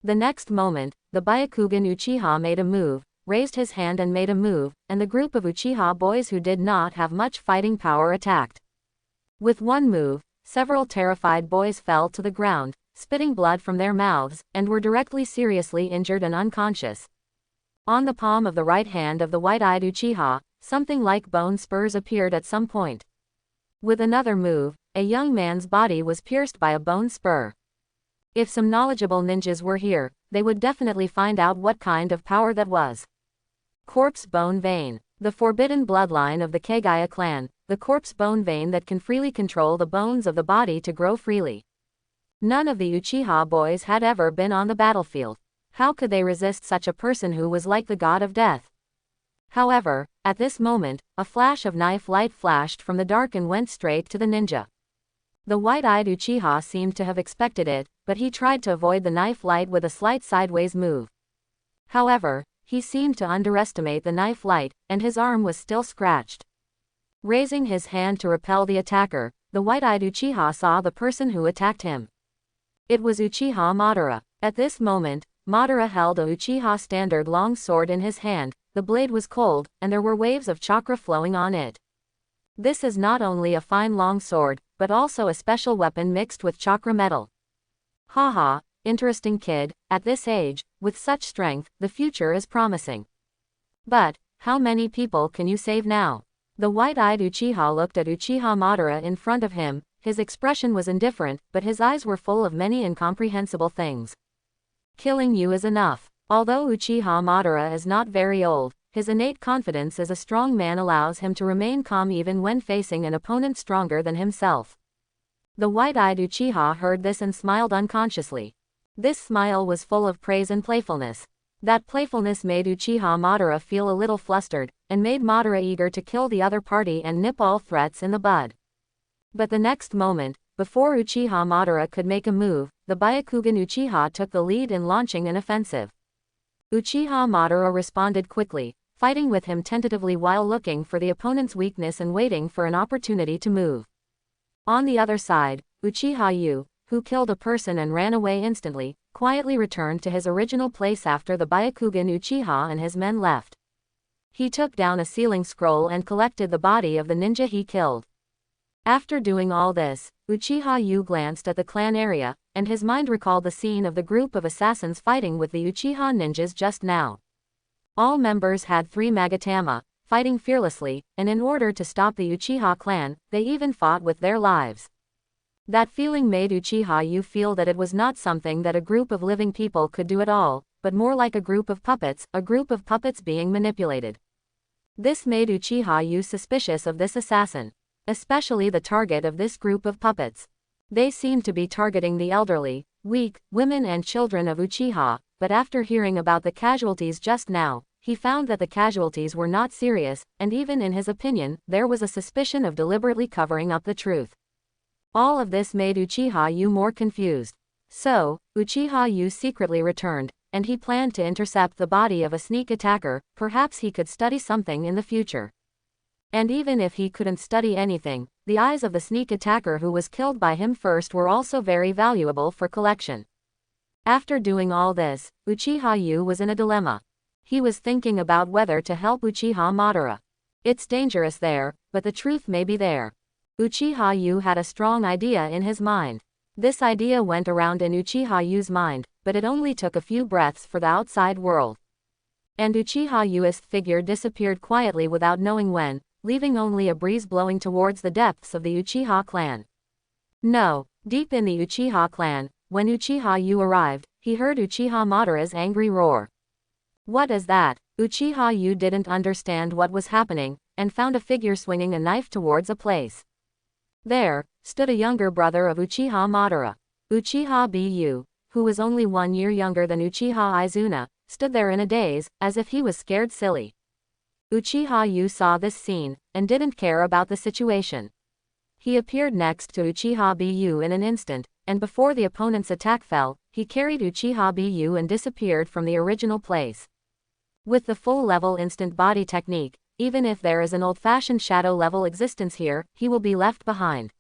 The next moment, the Byakugan Uchiha made a move, raised his hand and made a move, and the group of Uchiha boys who did not have much fighting power attacked. With one move, several terrified boys fell to the ground, spitting blood from their mouths, and were directly seriously injured and unconscious. On the palm of the right hand of the white-eyed Uchiha, something like bone spurs appeared at some point. With another move, a young man's body was pierced by a bone spur. If some knowledgeable ninjas were here, they would definitely find out what kind of power that was. Corpse bone vein. The forbidden bloodline of the Kagaya clan, the corpse bone vein that can freely control the bones of the body to grow freely. None of the Uchiha boys had ever been on the battlefield. How could they resist such a person who was like the god of death? However, at this moment, a flash of knife light flashed from the dark and went straight to the ninja. The white-eyed Uchiha seemed to have expected it, but he tried to avoid the knife light with a slight sideways move. However, he seemed to underestimate the knife light, and his arm was still scratched. Raising his hand to repel the attacker, the white-eyed Uchiha saw the person who attacked him. It was Uchiha Madara. At this moment, Madara held a Uchiha standard long sword in his hand. The blade was cold, and there were waves of chakra flowing on it. This is not only a fine long sword, but also a special weapon mixed with chakra metal. Haha, interesting kid, at this age, with such strength, the future is promising. But, how many people can you save now? The white-eyed Uchiha looked at Uchiha Madara in front of him. His expression was indifferent, but his eyes were full of many incomprehensible things. Killing you is enough. Although Uchiha Madara is not very old, his innate confidence as a strong man allows him to remain calm even when facing an opponent stronger than himself. The white-eyed Uchiha heard this and smiled unconsciously. This smile was full of praise and playfulness. That playfulness made Uchiha Madara feel a little flustered, and made Madara eager to kill the other party and nip all threats in the bud. But the next moment, before Uchiha Madara could make a move, the Byakugan Uchiha took the lead in launching an offensive. Uchiha Madara responded quickly, fighting with him tentatively while looking for the opponent's weakness and waiting for an opportunity to move. On the other side, Uchiha Yu, who killed a person and ran away instantly, quietly returned to his original place after the Byakugan Uchiha and his men left. He took down a sealing scroll and collected the body of the ninja he killed. After doing all this, Uchiha Yu glanced at the clan area, and his mind recalled the scene of the group of assassins fighting with the Uchiha ninjas just now. All members had 3 Magatama, fighting fearlessly, and in order to stop the Uchiha clan, they even fought with their lives. That feeling made Uchiha Yu feel that it was not something that a group of living people could do at all, but more like a group of puppets being manipulated. This made Uchiha Yu suspicious of this assassin, especially the target of this group of puppets. They seemed to be targeting the elderly, weak, women and children of Uchiha, but after hearing about the casualties just now, he found that the casualties were not serious, and even in his opinion, there was a suspicion of deliberately covering up the truth. All of this made Uchiha Yu more confused. So, Uchiha Yu secretly returned, and he planned to intercept the body of a sneak attacker. Perhaps he could study something in the future. And even if he couldn't study anything, the eyes of the sneak attacker who was killed by him first were also very valuable for collection. After doing all this, Uchiha Yu was in a dilemma. He was thinking about whether to help Uchiha Madara. It's dangerous there, but the truth may be there. Uchiha Yu had a strong idea in his mind. This idea went around in Uchiha Yu's mind, but it only took a few breaths for the outside world. And Uchiha Yu's figure disappeared quietly without knowing when, leaving only a breeze blowing towards the depths of the Uchiha clan. No, deep in the Uchiha clan, when Uchiha Yu arrived, he heard Uchiha Madara's angry roar. What is that? Uchiha Yu didn't understand what was happening, and found a figure swinging a knife towards a place. There stood a younger brother of Uchiha Madara. Uchiha Bu, who was only 1 year younger than Uchiha Izuna, stood there in a daze, as if he was scared silly. Uchiha Yu saw this scene, and didn't care about the situation. He appeared next to Uchiha Bu in an instant, and before the opponent's attack fell, he carried Uchiha Bu and disappeared from the original place. With the full-level instant body technique, even if there is an old-fashioned shadow-level existence here, he will be left behind.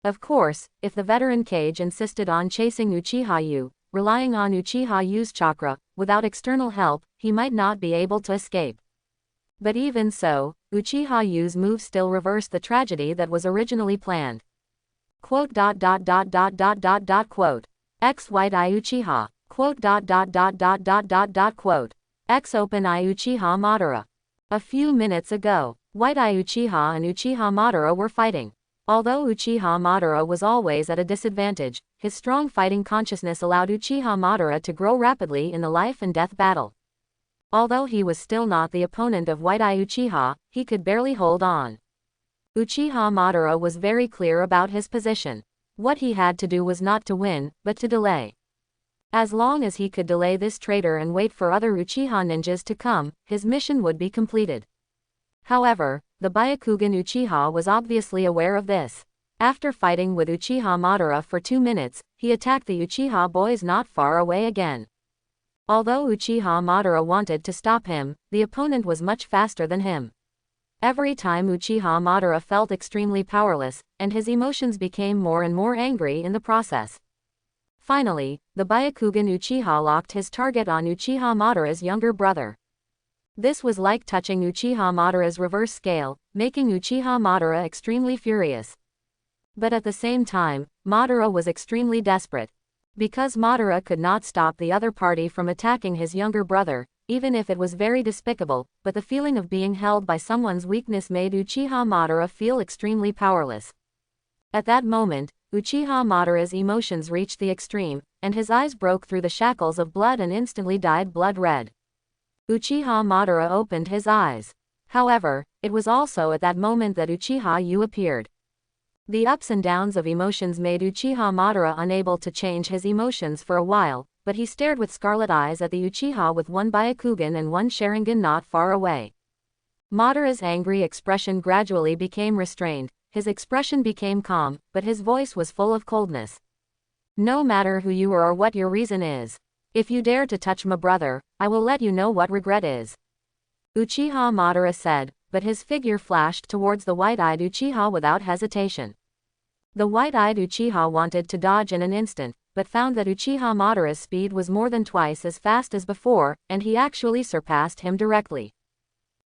Of course, if the veteran Kage insisted on chasing Uchiha Yu, relying on Uchiha Yu's chakra, without external help, he might not be able to escape. But even so, Uchiha Yu's move still reversed the tragedy that was originally planned. Quote. X white eye Uchiha. Quote. X open eye Uchiha Madara. A few minutes ago, White Eye Uchiha and Uchiha Madara were fighting. Although Uchiha Madara was always at a disadvantage, his strong fighting consciousness allowed Uchiha Madara to grow rapidly in the life and death battle. Although he was still not the opponent of White Eye Uchiha, he could barely hold on. Uchiha Madara was very clear about his position. What he had to do was not to win, but to delay. As long as he could delay this traitor and wait for other Uchiha ninjas to come, his mission would be completed. However, the Byakugan Uchiha was obviously aware of this. After fighting with Uchiha Madara for 2 minutes, he attacked the Uchiha boys not far away again. Although Uchiha Madara wanted to stop him, the opponent was much faster than him. Every time Uchiha Madara felt extremely powerless, and his emotions became more and more angry in the process. Finally, the Byakugan Uchiha locked his target on Uchiha Madara's younger brother. This was like touching Uchiha Madara's reverse scale, making Uchiha Madara extremely furious. But at the same time, Madara was extremely desperate. Because Madara could not stop the other party from attacking his younger brother, even if it was very despicable, but the feeling of being held by someone's weakness made Uchiha Madara feel extremely powerless. At that moment, Uchiha Madara's emotions reached the extreme, and his eyes broke through the shackles of blood and instantly dyed blood red. Uchiha Madara opened his eyes. However, it was also at that moment that Uchiha Yu appeared. The ups and downs of emotions made Uchiha Madara unable to change his emotions for a while, but he stared with scarlet eyes at the Uchiha with one Byakugan and one Sharingan not far away. Madara's angry expression gradually became restrained, his expression became calm, but his voice was full of coldness. No matter who you are or what your reason is. If you dare to touch my brother, I will let you know what regret is. Uchiha Madara said, but his figure flashed towards the white-eyed Uchiha without hesitation. The white-eyed Uchiha wanted to dodge in an instant, but found that Uchiha Madara's speed was more than twice as fast as before, and he actually surpassed him directly.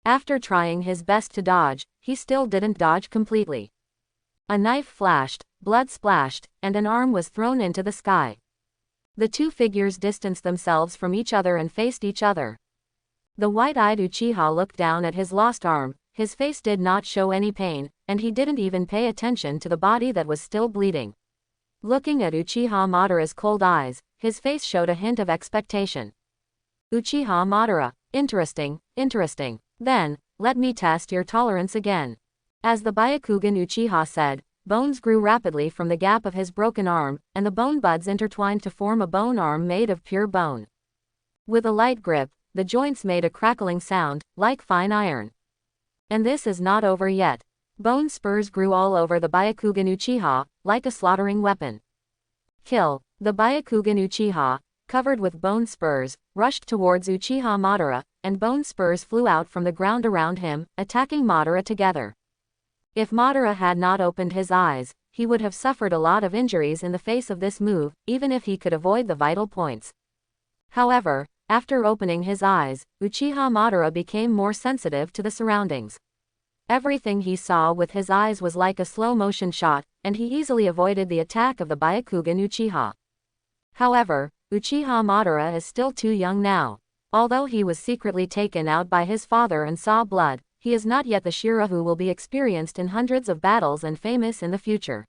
After trying his best to dodge, he still didn't dodge completely. A knife flashed, blood splashed, and an arm was thrown into the sky. The two figures distanced themselves from each other and faced each other. The white-eyed Uchiha looked down at his lost arm, his face did not show any pain, and he didn't even pay attention to the body that was still bleeding. Looking at Uchiha Madara's cold eyes, his face showed a hint of expectation. Uchiha Madara, interesting, interesting. Then, let me test your tolerance again. As the Byakugan Uchiha said, bones grew rapidly from the gap of his broken arm, and the bone buds intertwined to form a bone arm made of pure bone. With a light grip, the joints made a crackling sound, like fine iron. And this is not over yet. Bone spurs grew all over the Byakugan Uchiha, like a slaughtering weapon. Kill. The Byakugan Uchiha, covered with bone spurs, rushed towards Uchiha Madara, and bone spurs flew out from the ground around him, attacking Madara together. If Madara had not opened his eyes, he would have suffered a lot of injuries in the face of this move, even if he could avoid the vital points. However, after opening his eyes, Uchiha Madara became more sensitive to the surroundings. Everything he saw with his eyes was like a slow-motion shot, and he easily avoided the attack of the Byakugan Uchiha. However, Uchiha Madara is still too young now. Although he was secretly taken out by his father and saw blood, he is not yet the Shira who will be experienced in hundreds of battles and famous in the future.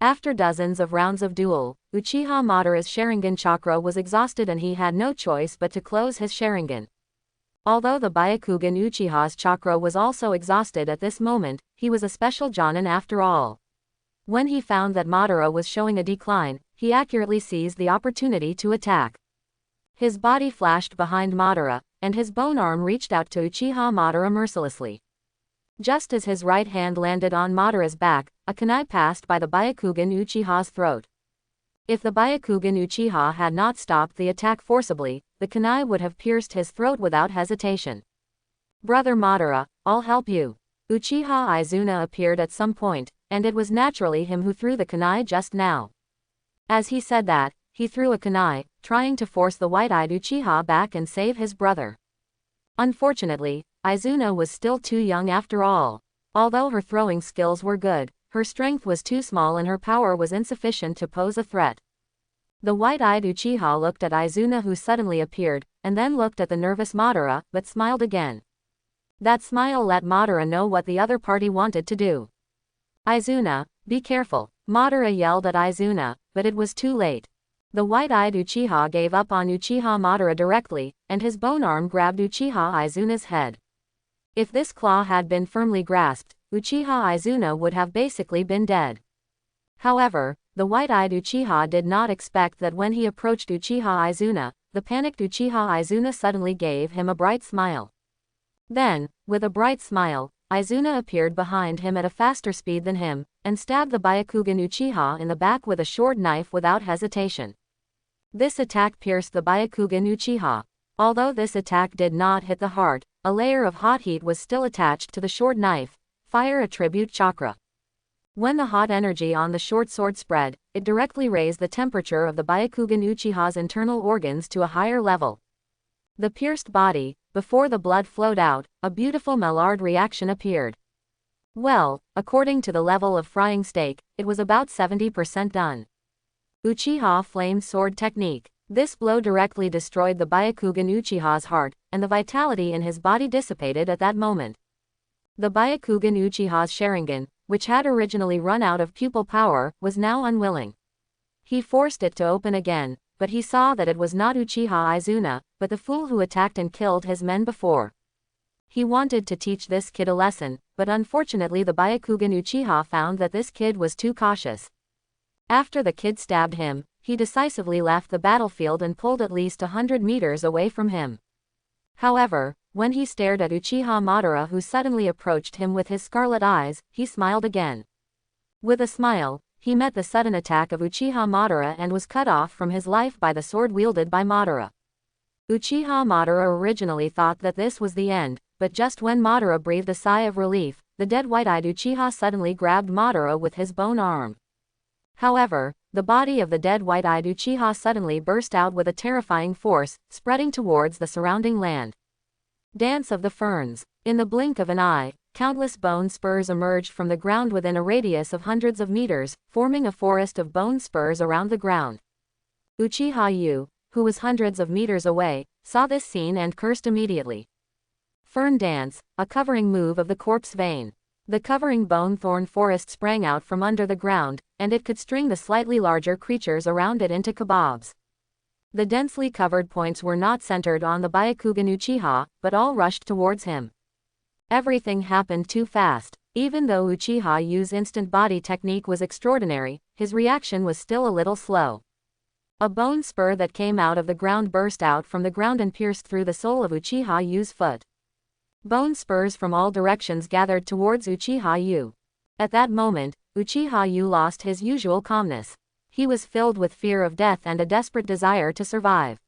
After dozens of rounds of duel, Uchiha Madara's Sharingan chakra was exhausted and he had no choice but to close his Sharingan. Although the Byakugan Uchiha's chakra was also exhausted at this moment, he was a special Jonin after all. When he found that Madara was showing a decline, he accurately seized the opportunity to attack. His body flashed behind Madara, and his bone arm reached out to Uchiha Madara mercilessly. Just as his right hand landed on Madara's back, a kunai passed by the Byakugan Uchiha's throat. If the Byakugan Uchiha had not stopped the attack forcibly, the kunai would have pierced his throat without hesitation. Brother Madara, I'll help you. Uchiha Izuna appeared at some point, and it was naturally him who threw the kunai just now. As he said that, he threw a kunai, trying to force the white-eyed Uchiha back and save his brother. Unfortunately, Izuna was still too young after all. Although her throwing skills were good, her strength was too small and her power was insufficient to pose a threat. The white-eyed Uchiha looked at Izuna who suddenly appeared, and then looked at the nervous Madara, but smiled again. That smile let Madara know what the other party wanted to do. Izuna, be careful. Madara yelled at Izuna, but it was too late. The white-eyed Uchiha gave up on Uchiha Madara directly, and his bone arm grabbed Uchiha Izuna's head. If this claw had been firmly grasped, Uchiha Izuna would have basically been dead. However, the white-eyed Uchiha did not expect that when he approached Uchiha Izuna, the panicked Uchiha Izuna suddenly gave him a bright smile. Then, with a bright smile, Izuna appeared behind him at a faster speed than him, and stabbed the Byakugan Uchiha in the back with a short knife without hesitation. This attack pierced the Byakugan Uchiha. Although this attack did not hit the heart, a layer of hot heat was still attached to the short knife, fire attribute chakra. When the hot energy on the short sword spread, it directly raised the temperature of the Byakugan Uchiha's internal organs to a higher level. The pierced body, before the blood flowed out, a beautiful Maillard reaction appeared. Well, according to the level of frying steak, it was about 70% done. Uchiha Flame Sword Technique. This blow directly destroyed the Byakugan Uchiha's heart, and the vitality in his body dissipated at that moment. The Byakugan Uchiha's sharingan, which had originally run out of pupil power, was now unwilling. He forced it to open again, but he saw that it was not Uchiha Izuna, but the fool who attacked and killed his men before. He wanted to teach this kid a lesson, but unfortunately the Byakugan Uchiha found that this kid was too cautious. After the kid stabbed him, he decisively left the battlefield and pulled at least 100 meters away from him. However, when he stared at Uchiha Madara, who suddenly approached him with his scarlet eyes, he smiled again. With a smile, he met the sudden attack of Uchiha Madara and was cut off from his life by the sword wielded by Madara. Uchiha Madara originally thought that this was the end, but just when Madara breathed a sigh of relief, the dead white-eyed Uchiha suddenly grabbed Madara with his bone arm. However, the body of the dead white-eyed Uchiha suddenly burst out with a terrifying force, spreading towards the surrounding land. Dance of the Ferns. In the blink of an eye, countless bone spurs emerged from the ground within a radius of hundreds of meters, forming a forest of bone spurs around the ground. Uchiha Yu, who was hundreds of meters away, saw this scene and cursed immediately. Fern Dance, a covering move of the corpse vein. The covering bone thorn forest sprang out from under the ground, and it could string the slightly larger creatures around it into kebabs. The densely covered points were not centered on the Byakugan Uchiha, but all rushed towards him. Everything happened too fast. Even though Uchiha Yu's instant body technique was extraordinary, his reaction was still a little slow. A bone spur that came out of the ground burst out from the ground and pierced through the sole of Uchiha Yu's foot. Bone spurs from all directions gathered towards Uchiha Yu. At that moment, Uchiha Yu lost his usual calmness. He was filled with fear of death and a desperate desire to survive.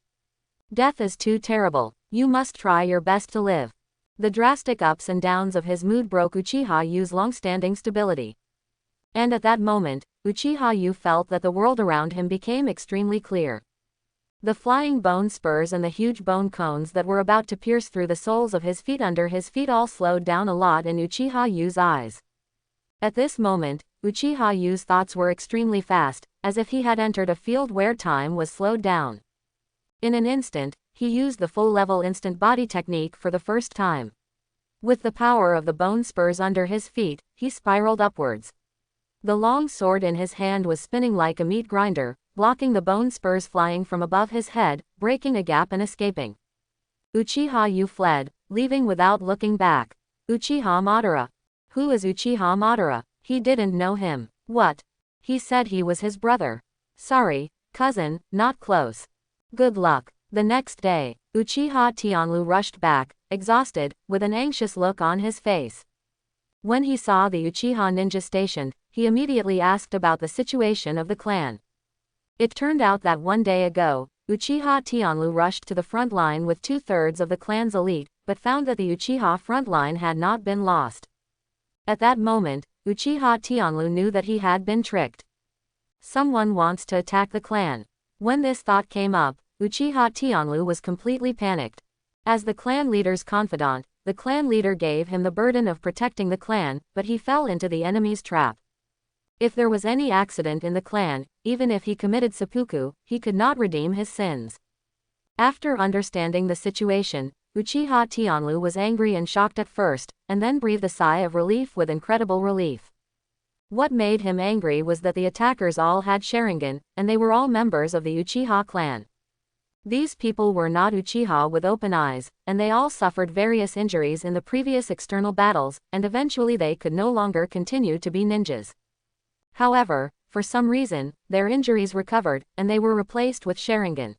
Death is too terrible. You must try your best to live. The drastic ups and downs of his mood broke Uchiha Yu's long-standing stability. And at that moment, Uchiha Yu felt that the world around him became extremely clear. The flying bone spurs and the huge bone cones that were about to pierce through the soles of his feet under his feet all slowed down a lot in Uchiha Yu's eyes. At this moment, Uchiha Yu's thoughts were extremely fast, as if he had entered a field where time was slowed down. In an instant, he used the full-level instant body technique for the first time. With the power of the bone spurs under his feet, he spiraled upwards. The long sword in his hand was spinning like a meat grinder, blocking the bone spurs flying from above his head, breaking a gap and escaping. Uchiha Yu fled, leaving without looking back. Uchiha Madara. Who is Uchiha Madara? He didn't know him. What? He said he was his brother. Sorry, cousin, not close. Good luck. The next day, Uchiha Tianlu rushed back, exhausted, with an anxious look on his face. When he saw the Uchiha ninja stationed, he immediately asked about the situation of the clan. It turned out that one day ago, Uchiha Tianlu rushed to the front line with 2/3 of the clan's elite, but found that the Uchiha front line had not been lost. At that moment, Uchiha Tianlu knew that he had been tricked. Someone wants to attack the clan. When this thought came up, Uchiha Tianlu was completely panicked. As the clan leader's confidant, the clan leader gave him the burden of protecting the clan, but he fell into the enemy's trap. If there was any accident in the clan, even if he committed seppuku, he could not redeem his sins. After understanding the situation, Uchiha Tianlu was angry and shocked at first, and then breathed a sigh of relief with incredible relief. What made him angry was that the attackers all had sharingan, and they were all members of the Uchiha clan. These people were not Uchiha with open eyes, and they all suffered various injuries in the previous external battles, and eventually they could no longer continue to be ninjas. However, for some reason, their injuries recovered, and they were replaced with sharingan.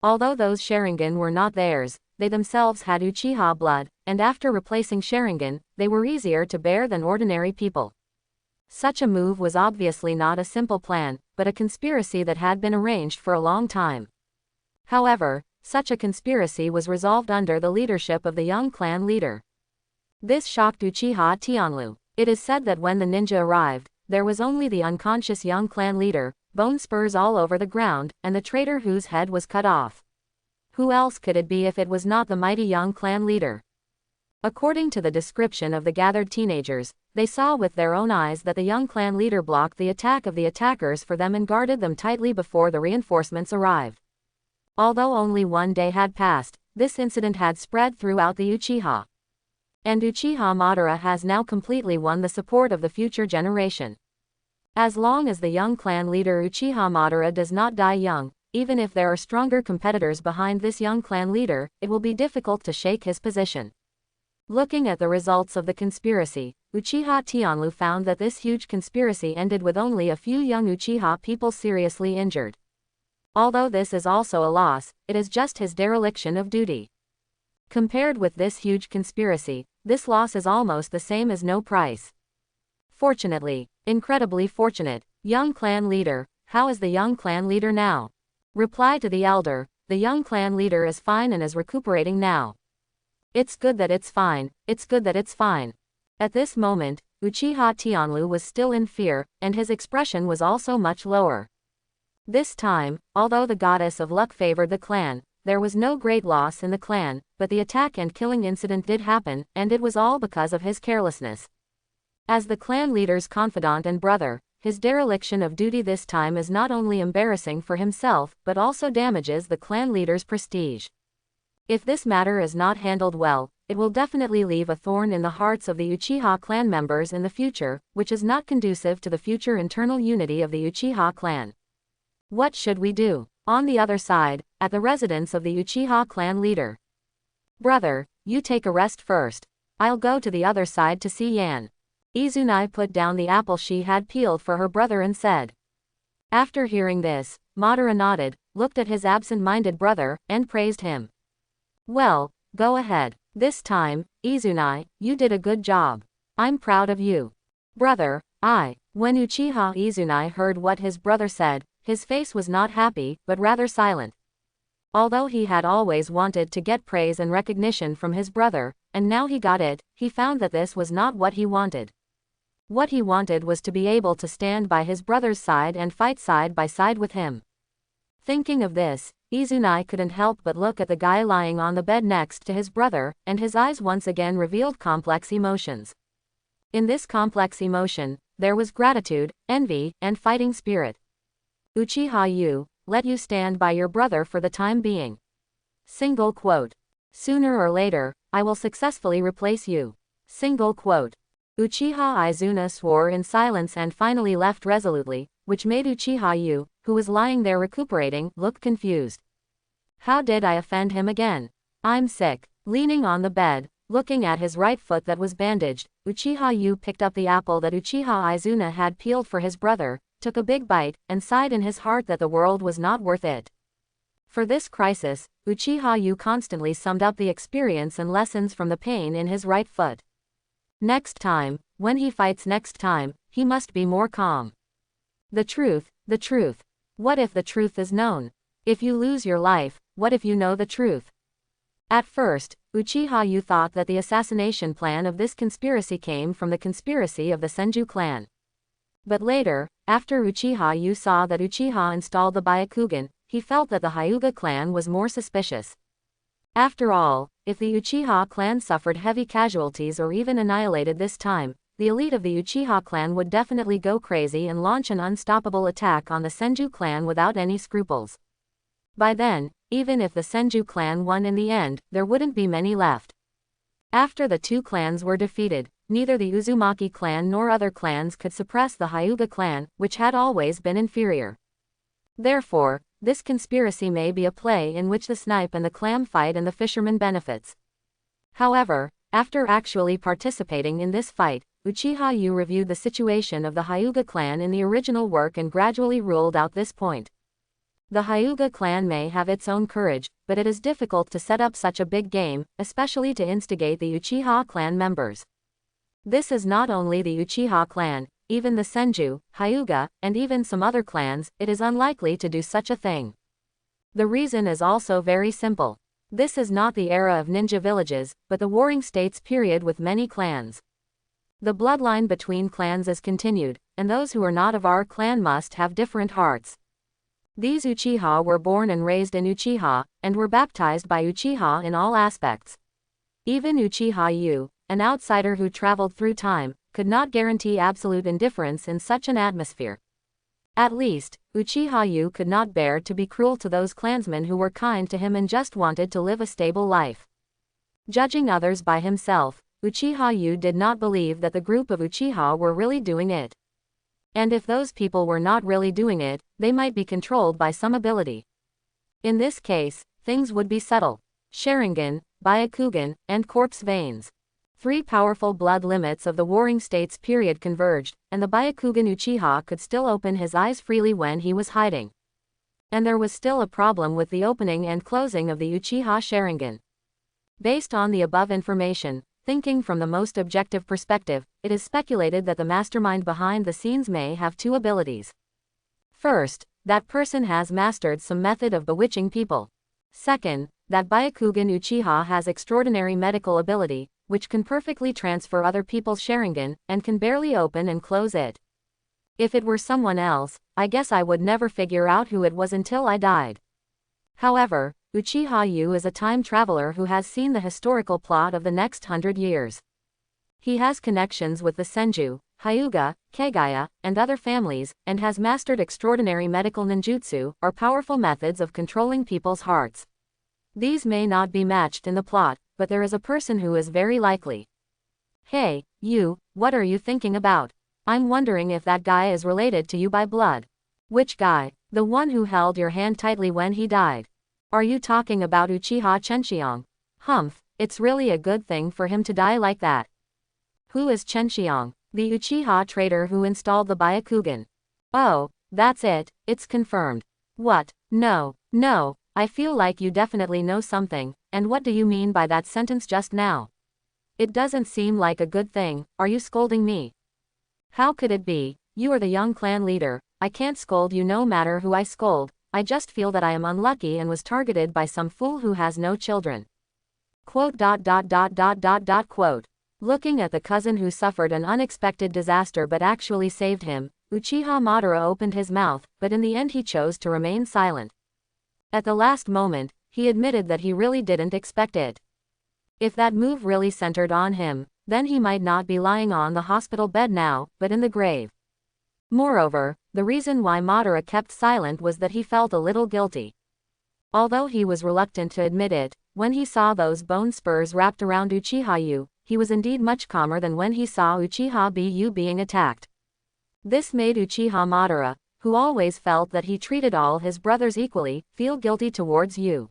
Although those sharingan were not theirs, they themselves had Uchiha blood, and after replacing sharingan, they were easier to bear than ordinary people. Such a move was obviously not a simple plan, but a conspiracy that had been arranged for a long time. However, such a conspiracy was resolved under the leadership of the young clan leader. This shocked Uchiha Tianlu. It is said that when the ninja arrived, there was only the unconscious young clan leader, bone spurs all over the ground, and the traitor whose head was cut off. Who else could it be if it was not the mighty young clan leader? According to the description of the gathered teenagers, they saw with their own eyes that the young clan leader blocked the attack of the attackers for them and guarded them tightly before the reinforcements arrived. Although only one day had passed, this incident had spread throughout the Uchiha. And Uchiha Madara has now completely won the support of the future generation. As long as the young clan leader Uchiha Madara does not die young, even if there are stronger competitors behind this young clan leader, it will be difficult to shake his position. Looking at the results of the conspiracy, Uchiha Tianlu found that this huge conspiracy ended with only a few young Uchiha people seriously injured. Although this is also a loss, it is just his dereliction of duty. Compared with this huge conspiracy, this loss is almost the same as no price. Fortunately, incredibly fortunate, young clan leader, how is the young clan leader now? Reply to the elder, the young clan leader is fine and is recuperating now. It's good that it's fine, it's good that it's fine. At this moment, Uchiha Tianlu was still in fear, and his expression was also much lower. This time, although the goddess of luck favored the clan, there was no great loss in the clan, but the attack and killing incident did happen, and it was all because of his carelessness. As the clan leader's confidant and brother, his dereliction of duty this time is not only embarrassing for himself, but also damages the clan leader's prestige. If this matter is not handled well, it will definitely leave a thorn in the hearts of the Uchiha clan members in the future, which is not conducive to the future internal unity of the Uchiha clan. What should we do? On the other side, at the residence of the Uchiha clan leader. Brother, you take a rest first. I'll go to the other side to see Yan. Izunai put down the apple she had peeled for her brother and said. After hearing this, Madara nodded, looked at his absent-minded brother, and praised him. Well, go ahead. This time, Izunai, you did a good job. I'm proud of you. Brother, When Uchiha Izunai heard what his brother said, his face was not happy, but rather silent. Although he had always wanted to get praise and recognition from his brother, and now he got it, he found that this was not what he wanted. What he wanted was to be able to stand by his brother's side and fight side by side with him. Thinking of this, Izunai couldn't help but look at the guy lying on the bed next to his brother, and his eyes once again revealed complex emotions. In this complex emotion, there was gratitude, envy, and fighting spirit. Uchiha Yu, let you stand by your brother for the time being. Single quote. Sooner or later, I will successfully replace you. Single quote. Uchiha Izuna swore in silence and finally left resolutely, which made Uchiha Yu, who was lying there recuperating, look confused. How did I offend him again? I'm sick. Leaning on the bed, looking at his right foot that was bandaged, Uchiha Yu picked up the apple that Uchiha Izuna had peeled for his brother, took a big bite, and sighed in his heart that the world was not worth it. For this crisis, Uchiha Yu constantly summed up the experience and lessons from the pain in his right foot. Next time, when he fights next time, he must be more calm. The truth. What if the truth is known? If you lose your life, what if you know the truth? At first, Uchiha Yu thought that the assassination plan of this conspiracy came from the conspiracy of the Senju clan. But later, after Uchiha Yu saw that Uchiha installed the Byakugan, he felt that the Hyuga clan was more suspicious. After all, if the Uchiha clan suffered heavy casualties or even annihilated this time, the elite of the Uchiha clan would definitely go crazy and launch an unstoppable attack on the Senju clan without any scruples. By then, even if the Senju clan won in the end, there wouldn't be many left. After the two clans were defeated, neither the Uzumaki clan nor other clans could suppress the Hyuga clan, which had always been inferior. Therefore, this conspiracy may be a play in which the snipe and the clam fight and the fisherman benefits. However, after actually participating in this fight, Uchiha Yu reviewed the situation of the Hyuga clan in the original work and gradually ruled out this point. The Hyuga clan may have its own courage, but it is difficult to set up such a big game, especially to instigate the Uchiha clan members. This is not only the Uchiha clan, even the Senju, Hyuga, and even some other clans, it is unlikely to do such a thing. The reason is also very simple. This is not the era of ninja villages, but the warring states period with many clans. The bloodline between clans is continued, and those who are not of our clan must have different hearts. These Uchiha were born and raised in Uchiha, and were baptized by Uchiha in all aspects. Even Uchiha Yu, an outsider who traveled through time, could not guarantee absolute indifference in such an atmosphere. At least, Uchiha Yu could not bear to be cruel to those clansmen who were kind to him and just wanted to live a stable life. Judging others by himself, Uchiha Yu did not believe that the group of Uchiha were really doing it. And if those people were not really doing it, they might be controlled by some ability. In this case, things would be subtle. Sharingan, Byakugan, and corpse veins. 3 powerful blood limits of the Warring States period converged, and the Byakugan Uchiha could still open his eyes freely when he was hiding. And there was still a problem with the opening and closing of the Uchiha Sharingan. Based on the above information, thinking from the most objective perspective, it is speculated that the mastermind behind the scenes may have 2 abilities. First, that person has mastered some method of bewitching people. Second, that Byakugan Uchiha has extraordinary medical ability, which can perfectly transfer other people's Sharingan, and can barely open and close it. If it were someone else, I guess I would never figure out who it was until I died. However, Uchiha Yu is a time traveler who has seen the historical plot of the next 100 years. He has connections with the Senju, Hyuga, Kagaya, and other families, and has mastered extraordinary medical ninjutsu, or powerful methods of controlling people's hearts. These may not be matched in the plot, but there is a person who is very likely. Hey, you, what are you thinking about? I'm wondering if that guy is related to you by blood. Which guy? The one who held your hand tightly when he died. Are you talking about Uchiha Chenxiang? Humph, it's really a good thing for him to die like that. Who is Chenxiang? The Uchiha traitor who installed the Byakugan. Oh, that's it, it's confirmed. What? No, I feel like you definitely know something, and what do you mean by that sentence just now? It doesn't seem like a good thing, are you scolding me? How could it be? You are the young clan leader, I can't scold you no matter who I scold, I just feel that I am unlucky and was targeted by some fool who has no children. Quote. Looking at the cousin who suffered an unexpected disaster but actually saved him, Uchiha Madara opened his mouth, but in the end he chose to remain silent. At the last moment, he admitted that he really didn't expect it. If that move really centered on him, then he might not be lying on the hospital bed now, but in the grave. Moreover, the reason why Madara kept silent was that he felt a little guilty. Although he was reluctant to admit it, when he saw those bone spurs wrapped around Uchiha Yu, he was indeed much calmer than when he saw Uchiha Bu being attacked. This made Uchiha Madara, who always felt that he treated all his brothers equally, feel guilty towards Yu.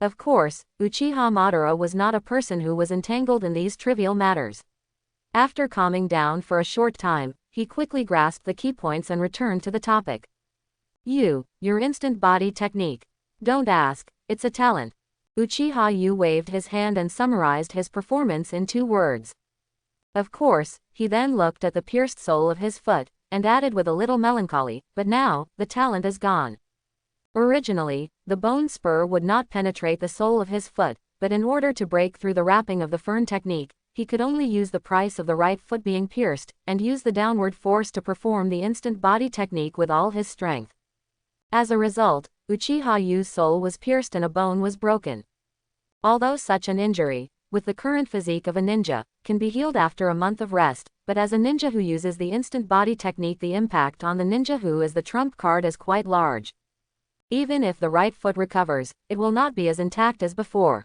Of course, Uchiha Madara was not a person who was entangled in these trivial matters. After calming down for a short time, he quickly grasped the key points and returned to the topic. Your instant body technique. Don't ask, it's a talent. Uchiha Yu waved his hand and summarized his performance in 2 words. Of course, he then looked at the pierced sole of his foot, and added with a little melancholy, but now, the talent is gone. Originally, the bone spur would not penetrate the sole of his foot, but in order to break through the wrapping of the fern technique, he could only use the price of the right foot being pierced, and use the downward force to perform the instant body technique with all his strength. As a result, Uchiha Yu's sole was pierced and a bone was broken. Although such an injury, with the current physique of a ninja, can be healed after a month of rest, but as a ninja who uses the instant body technique, the impact on the ninja who is the trump card is quite large. Even if the right foot recovers, it will not be as intact as before.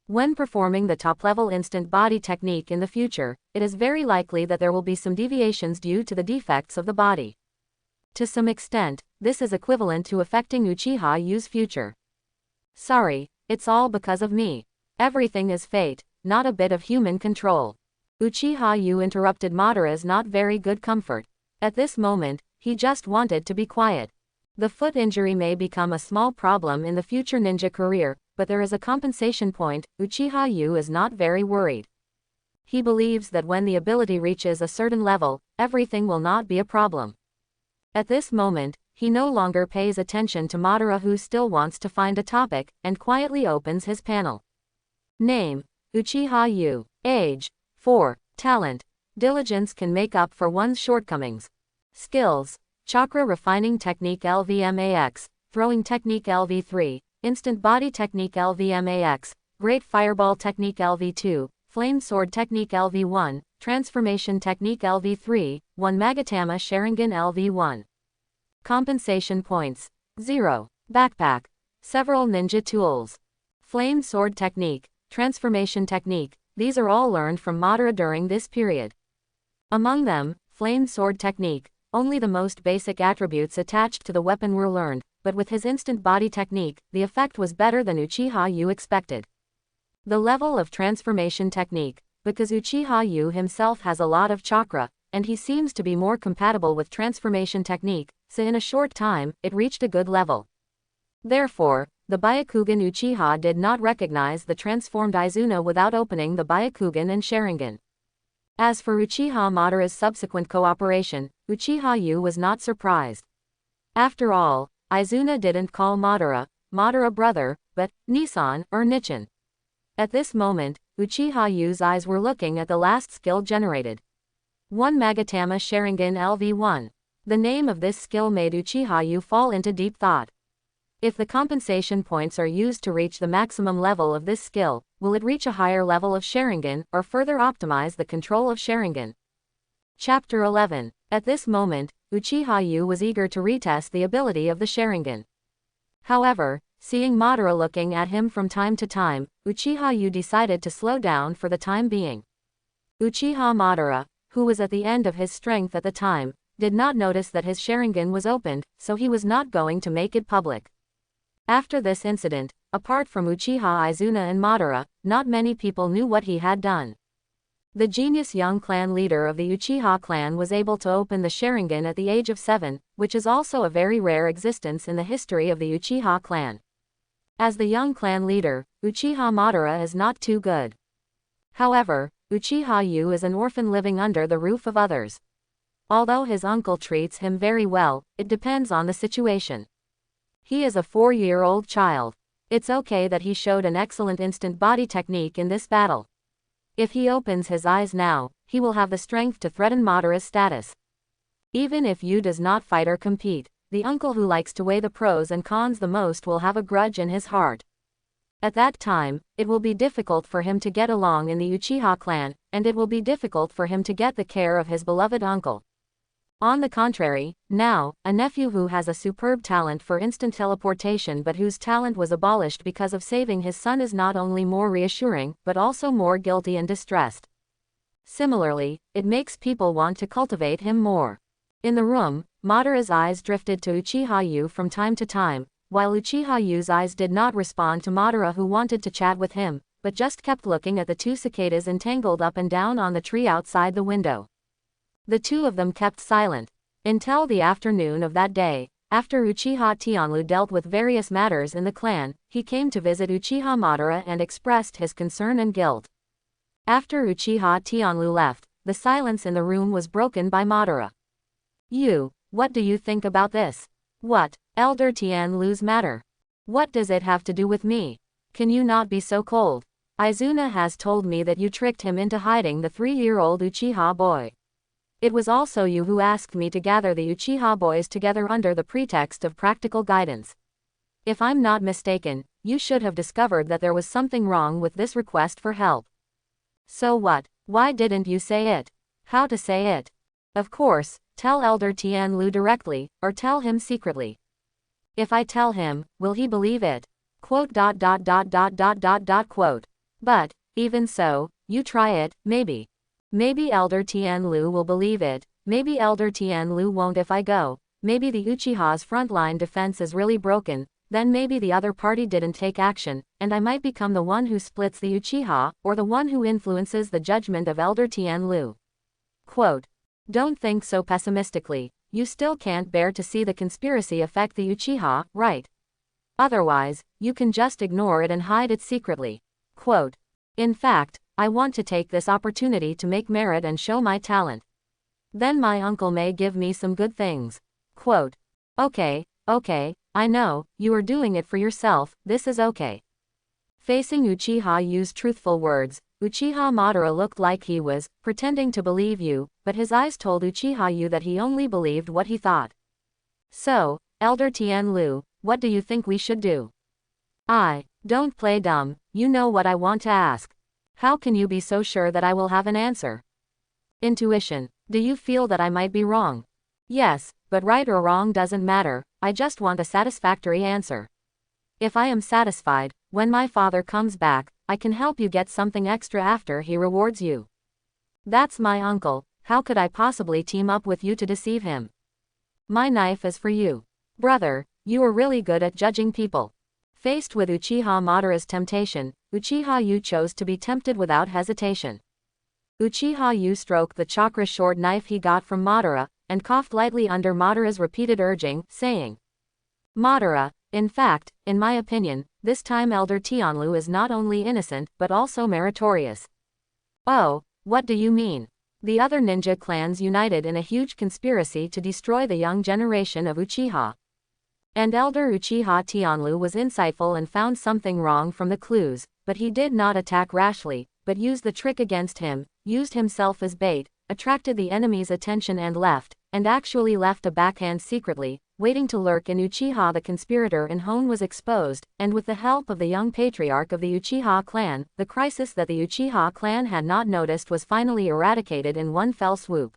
When performing the top-level instant body technique in the future, it is very likely that there will be some deviations due to the defects of the body. To some extent, this is equivalent to affecting Uchiha Yu's future. Sorry, it's all because of me. Everything is fate, not a bit of human control. Uchiha Yu interrupted Madara's not very good comfort. At this moment, he just wanted to be quiet. The foot injury may become a small problem in the future ninja career, but there is a compensation point. Uchiha Yu is not very worried. He believes that when the ability reaches a certain level, everything will not be a problem. At this moment, he no longer pays attention to Madara, who still wants to find a topic, and quietly opens his panel. Name: Uchiha Yu. Age: 4. Talent: diligence can make up for one's shortcomings. Skills: chakra refining technique LVMAX, throwing technique LV3, instant body technique LVMAX, great fireball technique LV2, flame sword technique LV1, transformation technique LV3, 1 Magatama Sharingan LV1. Compensation points. 0. Backpack. Several ninja tools. Flame sword technique. Transformation technique. These are all learned from Madara during this period. Among them, flame sword technique. Only the most basic attributes attached to the weapon were learned, but with his instant body technique, the effect was better than Uchiha Yu expected. The level of transformation technique. Because Uchiha Yu himself has a lot of chakra, and he seems to be more compatible with transformation technique, so in a short time, it reached a good level. Therefore, the Byakugan Uchiha did not recognize the transformed Izuna without opening the Byakugan and sharingan. As for Uchiha Madara's subsequent cooperation, Uchiha Yu was not surprised. After all, Izuna didn't call Madara brother, but Nisan or Nichan. At this moment, Uchiha Yu's eyes were looking at the last skill generated. 1 Magatama Sharingan LV1. The name of this skill made Uchiha Yu fall into deep thought. If the compensation points are used to reach the maximum level of this skill, will it reach a higher level of Sharingan or further optimize the control of Sharingan? Chapter 11. At this moment, Uchiha Yu was eager to retest the ability of the Sharingan. However, seeing Madara looking at him from time to time, Uchiha Yu decided to slow down for the time being. Uchiha Madara, who was at the end of his strength at the time, did not notice that his Sharingan was opened, so he was not going to make it public. After this incident, apart from Uchiha Izuna and Madara, not many people knew what he had done. The genius young clan leader of the Uchiha clan was able to open the Sharingan at the age of 7, which is also a very rare existence in the history of the Uchiha clan. As the young clan leader, Uchiha Madara is not too good. However, Uchiha Yu is an orphan living under the roof of others. Although his uncle treats him very well, it depends on the situation. He is a 4-year-old child. It's okay that he showed an excellent instant body technique in this battle. If he opens his eyes now, he will have the strength to threaten Madara's status. Even if Yu does not fight or compete, the uncle who likes to weigh the pros and cons the most will have a grudge in his heart. At that time, it will be difficult for him to get along in the Uchiha clan, and it will be difficult for him to get the care of his beloved uncle. On the contrary, now, a nephew who has a superb talent for instant teleportation but whose talent was abolished because of saving his son is not only more reassuring, but also more guilty and distressed. Similarly, it makes people want to cultivate him more. In the room, Madara's eyes drifted to Uchiha Yu from time to time, while Uchiha Yu's eyes did not respond to Madara who wanted to chat with him, but just kept looking at the 2 cicadas entangled up and down on the tree outside the window. The 2 of them kept silent. Until the afternoon of that day, after Uchiha Tianlu dealt with various matters in the clan, he came to visit Uchiha Madara and expressed his concern and guilt. After Uchiha Tianlu left, the silence in the room was broken by Madara. "You, what do you think about this? What, Elder Tianlu's matter? What does it have to do with me? Can you not be so cold? Izuna has told me that you tricked him into hiding the 3-year-old Uchiha boy. It was also you who asked me to gather the Uchiha boys together under the pretext of practical guidance. If I'm not mistaken, you should have discovered that there was something wrong with this request for help. So what? Why didn't you say it? How to say it? Of course, tell Elder Tianlu directly, or tell him secretly. If I tell him, will he believe it? Quote. But, even so, you try it, maybe. Maybe Elder Tianlu will believe it, maybe Elder Tianlu won't if I go, maybe the Uchiha's frontline defense is really broken, then maybe the other party didn't take action, and I might become the one who splits the Uchiha, or the one who influences the judgment of Elder Tianlu. Quote. Don't think so pessimistically, you still can't bear to see the conspiracy affect the Uchiha, right? Otherwise, you can just ignore it and hide it secretly. Quote. In fact, I want to take this opportunity to make merit and show my talent. Then my uncle may give me some good things. Quote. Okay, I know, you are doing it for yourself, this is okay. Facing Uchiha Yu's truthful words, Uchiha Madara looked like he was pretending to believe you, but his eyes told Uchiha Yu that he only believed what he thought. So, Elder Tianlu, what do you think we should do? Don't play dumb, you know what I want to ask. How can you be so sure that I will have an answer? Intuition. Do you feel that I might be wrong? Yes, but right or wrong doesn't matter, I just want a satisfactory answer. If I am satisfied, when my father comes back, I can help you get something extra after he rewards you. That's my uncle, how could I possibly team up with you to deceive him? My knife is for you. Brother, you are really good at judging people. Faced with Uchiha Madara's temptation, Uchiha Yu chose to be tempted without hesitation. Uchiha Yu stroked the chakra short knife he got from Madara, and coughed lightly under Madara's repeated urging, saying, Madara, in fact, in my opinion, this time Elder Tianlu is not only innocent but also meritorious. Oh, what do you mean? The other ninja clans united in a huge conspiracy to destroy the young generation of Uchiha. And Elder Uchiha Tianlu was insightful and found something wrong from the clues, but he did not attack rashly, but used the trick against him, used himself as bait, attracted the enemy's attention and actually left a backhand secretly, waiting to lurk in Uchiha. The conspirator in Hone was exposed, and with the help of the young patriarch of the Uchiha clan, the crisis that the Uchiha clan had not noticed was finally eradicated in one fell swoop.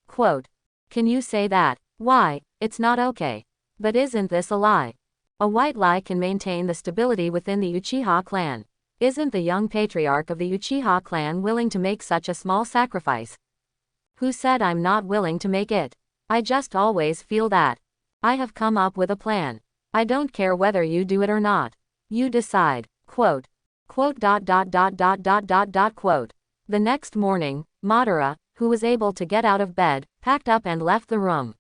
Quote, can you say that? Why, it's not okay. But isn't this a lie? A white lie can maintain the stability within the Uchiha clan. Isn't the young patriarch of the Uchiha clan willing to make such a small sacrifice? Who said I'm not willing to make it? I just always feel that. I have come up with a plan. I don't care whether you do it or not. You decide. Quote. Quote. Quote. The next morning, Madara, who was able to get out of bed, packed up and left the room.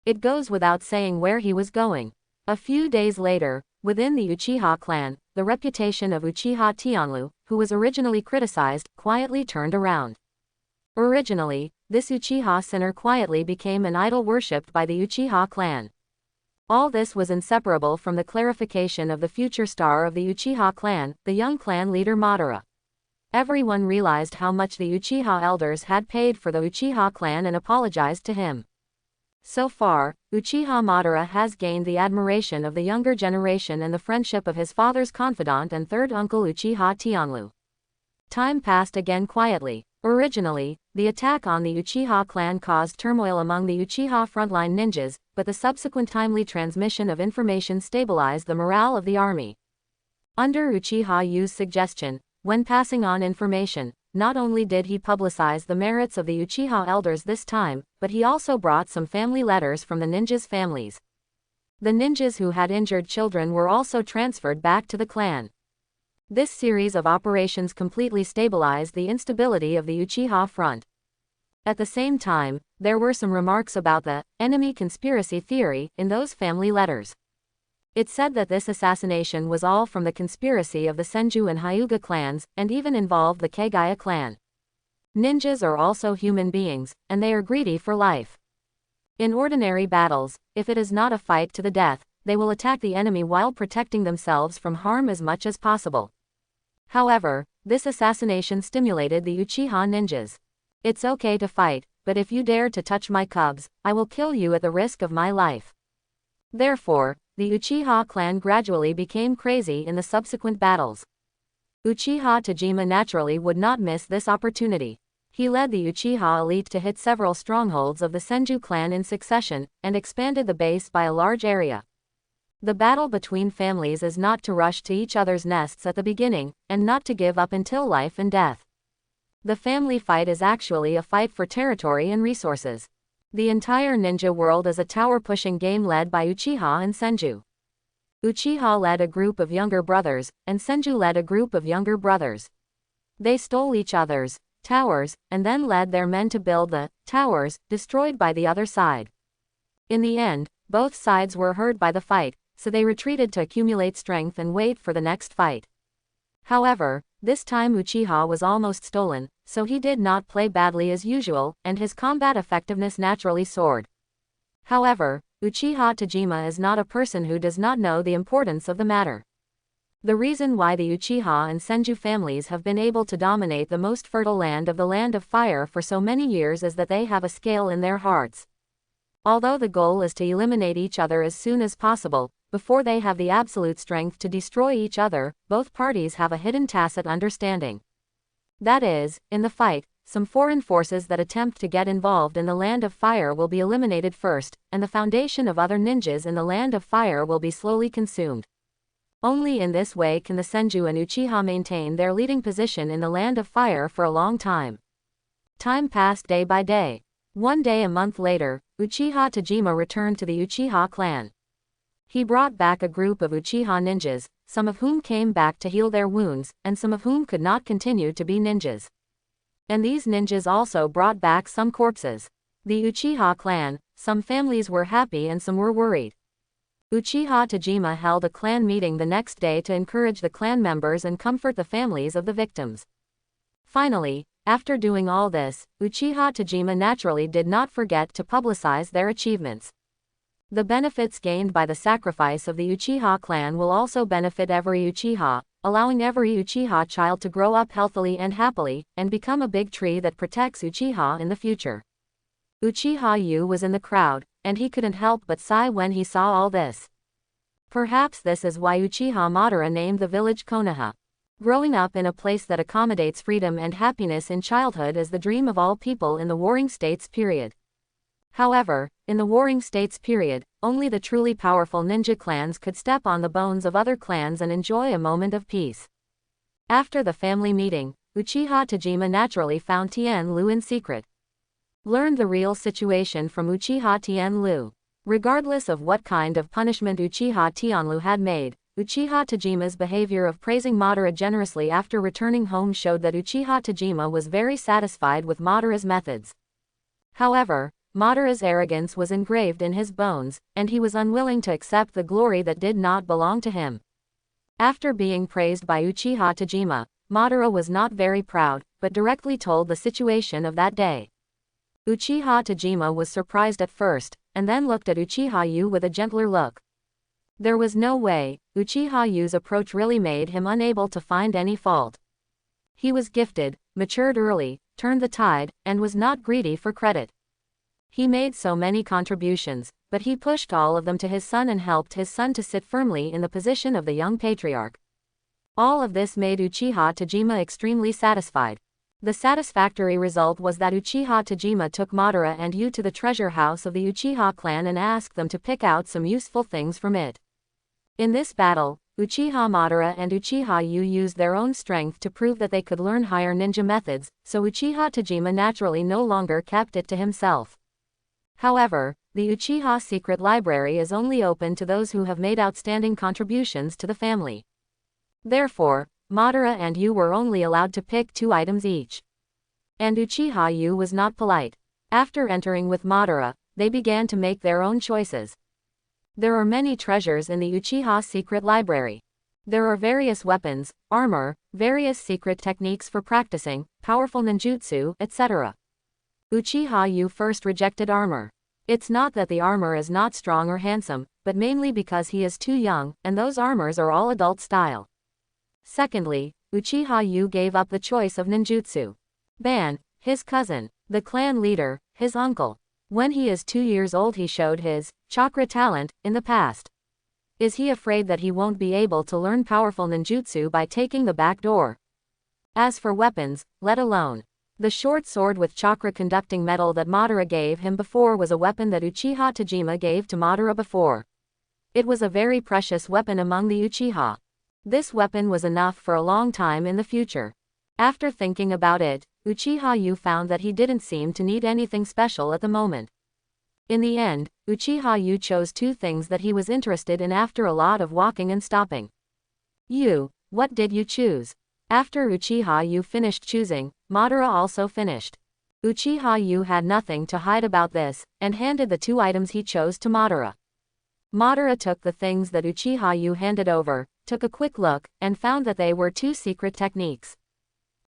It goes without saying where he was going. A few days later, within the Uchiha clan, the reputation of Uchiha Tianlu, who was originally criticized, quietly turned around. Originally, this Uchiha sinner quietly became an idol worshipped by the Uchiha clan. All this was inseparable from the clarification of the future star of the Uchiha clan, the young clan leader Madara. Everyone realized how much the Uchiha elders had paid for the Uchiha clan and apologized to him. So far, Uchiha Madara has gained the admiration of the younger generation and the friendship of his father's confidant and third uncle Uchiha Tianlu. Time passed again quietly. Originally, the attack on the Uchiha clan caused turmoil among the Uchiha frontline ninjas, but the subsequent timely transmission of information stabilized the morale of the army. Under Uchiha Yu's suggestion, when passing on information, not only did he publicize the merits of the Uchiha elders this time, but he also brought some family letters from the ninjas' families. The ninjas who had injured children were also transferred back to the clan. This series of operations completely stabilized the instability of the Uchiha front. At the same time, there were some remarks about the enemy conspiracy theory in those family letters. It said that this assassination was all from the conspiracy of the Senju and Hyuga clans, and even involved the Kagaya clan. Ninjas are also human beings, and they are greedy for life. In ordinary battles, if it is not a fight to the death, they will attack the enemy while protecting themselves from harm as much as possible. However, this assassination stimulated the Uchiha ninjas. It's okay to fight, but if you dare to touch my cubs, I will kill you at the risk of my life. Therefore, the Uchiha clan gradually became crazy in the subsequent battles. Uchiha Tajima naturally would not miss this opportunity. He led the Uchiha elite to hit several strongholds of the Senju clan in succession, and expanded the base by a large area. The battle between families is not to rush to each other's nests at the beginning, and not to give up until life and death. The family fight is actually a fight for territory and resources. The entire ninja world is a tower-pushing game led by Uchiha and Senju. Uchiha led a group of younger brothers, and Senju led a group of younger brothers. They stole each other's towers, and then led their men to build the towers destroyed by the other side. In the end, both sides were hurt by the fight, so they retreated to accumulate strength and wait for the next fight. However, this time Uchiha was almost stolen, so he did not play badly as usual, and his combat effectiveness naturally soared. However, Uchiha Tajima is not a person who does not know the importance of the matter. The reason why the Uchiha and Senju families have been able to dominate the most fertile land of the Land of Fire for so many years is that they have a scale in their hearts. Although the goal is to eliminate each other as soon as possible, before they have the absolute strength to destroy each other, both parties have a hidden tacit understanding. That is, in the fight, some foreign forces that attempt to get involved in the Land of Fire will be eliminated first, and the foundation of other ninjas in the Land of Fire will be slowly consumed. Only in this way can the Senju and Uchiha maintain their leading position in the Land of Fire for a long time. Time passed day by day. One day a month later, Uchiha Tajima returned to the Uchiha clan. He brought back a group of Uchiha ninjas, some of whom came back to heal their wounds, and some of whom could not continue to be ninjas. And these ninjas also brought back some corpses. The Uchiha clan, some families were happy and some were worried. Uchiha Tajima held a clan meeting the next day to encourage the clan members and comfort the families of the victims. Finally, after doing all this, Uchiha Tajima naturally did not forget to publicize their achievements. The benefits gained by the sacrifice of the Uchiha clan will also benefit every Uchiha, allowing every Uchiha child to grow up healthily and happily, and become a big tree that protects Uchiha in the future. Uchiha Yu was in the crowd, and he couldn't help but sigh when he saw all this. Perhaps this is why Uchiha Madara named the village Konoha. Growing up in a place that accommodates freedom and happiness in childhood is the dream of all people in the Warring States period. However, in the Warring States period, only the truly powerful ninja clans could step on the bones of other clans and enjoy a moment of peace. After the family meeting, Uchiha Tajima naturally found Tien Lu in secret. Learned the real situation from Uchiha Tianlu. Regardless of what kind of punishment Uchiha Tianlu had made, Uchiha Tajima's behavior of praising Madara generously after returning home showed that Uchiha Tajima was very satisfied with Madara's methods. However, Madara's arrogance was engraved in his bones, and he was unwilling to accept the glory that did not belong to him. After being praised by Uchiha Tajima, Madara was not very proud, but directly told the situation of that day. Uchiha Tajima was surprised at first, and then looked at Uchiha Yu with a gentler look. There was no way. Uchiha Yu's approach really made him unable to find any fault. He was gifted, matured early, turned the tide, and was not greedy for credit. He made so many contributions, but he pushed all of them to his son and helped his son to sit firmly in the position of the young patriarch. All of this made Uchiha Tajima extremely satisfied. The satisfactory result was that Uchiha Tajima took Madara and Yu to the treasure house of the Uchiha clan and asked them to pick out some useful things from it. In this battle, Uchiha Madara and Uchiha Yu used their own strength to prove that they could learn higher ninja methods, so Uchiha Tajima naturally no longer kept it to himself. However, the Uchiha Secret Library is only open to those who have made outstanding contributions to the family. Therefore, Madara and Yu were only allowed to pick 2 items each. And Uchiha Yu was not polite. After entering with Madara, they began to make their own choices. There are many treasures in the Uchiha Secret Library. There are various weapons, armor, various secret techniques for practicing, powerful ninjutsu, etc. Uchiha Yu first rejected armor. It's not that the armor is not strong or handsome, but mainly because he is too young, and those armors are all adult style. Secondly, Uchiha Yu gave up the choice of ninjutsu. Ban, his cousin, the clan leader, his uncle. When he is 2 years old he showed his chakra talent in the past. Is he afraid that he won't be able to learn powerful ninjutsu by taking the back door? As for weapons, let alone. The short sword with chakra conducting metal that Madara gave him before was a weapon that Uchiha Tajima gave to Madara before. It was a very precious weapon among the Uchiha. This weapon was enough for a long time in the future. After thinking about it, Uchiha Yu found that he didn't seem to need anything special at the moment. In the end, Uchiha Yu chose 2 things that he was interested in after a lot of walking and stopping. Yu, what did you choose? After Uchiha Yu finished choosing, Madara also finished. Uchiha Yu had nothing to hide about this, and handed the 2 items he chose to Madara. Madara took the things that Uchiha Yu handed over, took a quick look, and found that they were 2 secret techniques.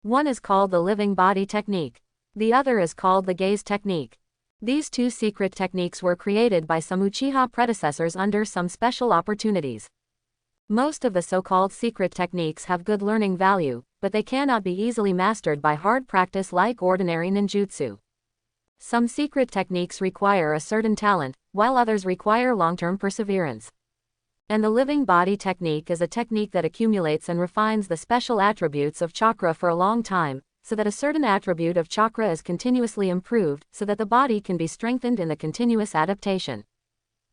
One is called the living body technique. The other is called the gaze technique. These 2 secret techniques were created by some Uchiha predecessors under some special opportunities. Most of the so-called secret techniques have good learning value, but they cannot be easily mastered by hard practice like ordinary ninjutsu. Some secret techniques require a certain talent, while others require long-term perseverance. And the living body technique is a technique that accumulates and refines the special attributes of chakra for a long time, so that a certain attribute of chakra is continuously improved, so that the body can be strengthened in the continuous adaptation.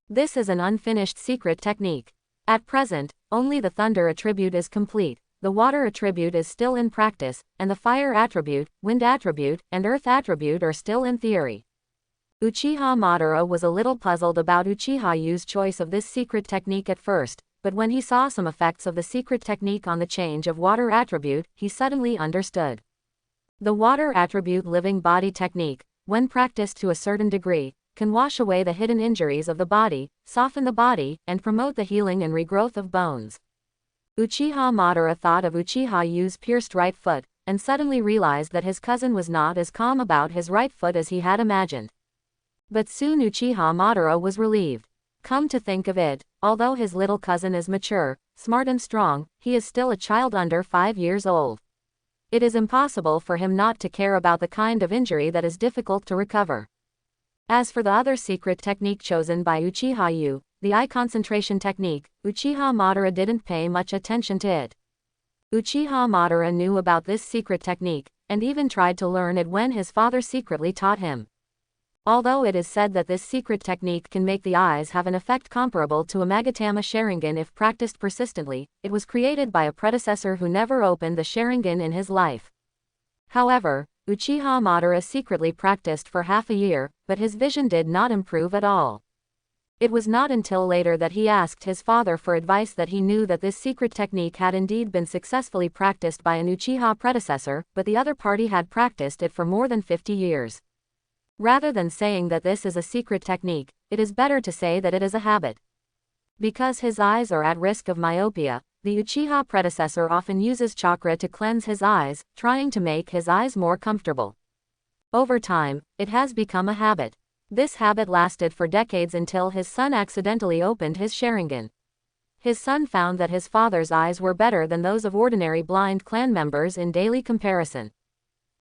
This is an unfinished secret technique. At present, only the thunder attribute is complete, the water attribute is still in practice, and the fire attribute, wind attribute, and earth attribute are still in theory. Uchiha Madara was a little puzzled about Uchiha Yu's choice of this secret technique at first, but when he saw some effects of the secret technique on the change of water attribute, he suddenly understood. The water attribute living body technique, when practiced to a certain degree, can wash away the hidden injuries of the body, soften the body, and promote the healing and regrowth of bones. Uchiha Madara thought of Uchiha Yu's pierced right foot, and suddenly realized that his cousin was not as calm about his right foot as he had imagined. But soon Uchiha Madara was relieved. Come to think of it, although his little cousin is mature, smart and strong, he is still a child under 5 years old. It is impossible for him not to care about the kind of injury that is difficult to recover. As for the other secret technique chosen by Uchiha Yu, the eye concentration technique, Uchiha Madara didn't pay much attention to it. Uchiha Madara knew about this secret technique, and even tried to learn it when his father secretly taught him. Although it is said that this secret technique can make the eyes have an effect comparable to a Magatama sharingan if practiced persistently, it was created by a predecessor who never opened the sharingan in his life. However, Uchiha Madara secretly practiced for half a year, but his vision did not improve at all. It was not until later that he asked his father for advice that he knew that this secret technique had indeed been successfully practiced by an Uchiha predecessor, but the other party had practiced it for more than 50 years. Rather than saying that this is a secret technique, it is better to say that it is a habit. Because his eyes are at risk of myopia, the Uchiha predecessor often uses chakra to cleanse his eyes, trying to make his eyes more comfortable. Over time, it has become a habit. This habit lasted for decades until his son accidentally opened his sharingan. His son found that his father's eyes were better than those of ordinary blind clan members in daily comparison.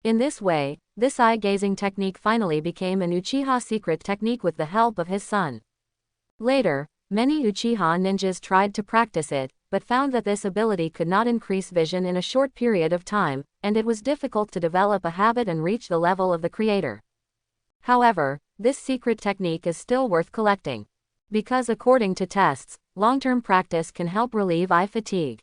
In this way, this eye-gazing technique finally became an Uchiha secret technique with the help of his son. Later, many Uchiha ninjas tried to practice it, but found that this ability could not increase vision in a short period of time, and it was difficult to develop a habit and reach the level of the creator. However, this secret technique is still worth collecting. Because according to tests, long-term practice can help relieve eye fatigue.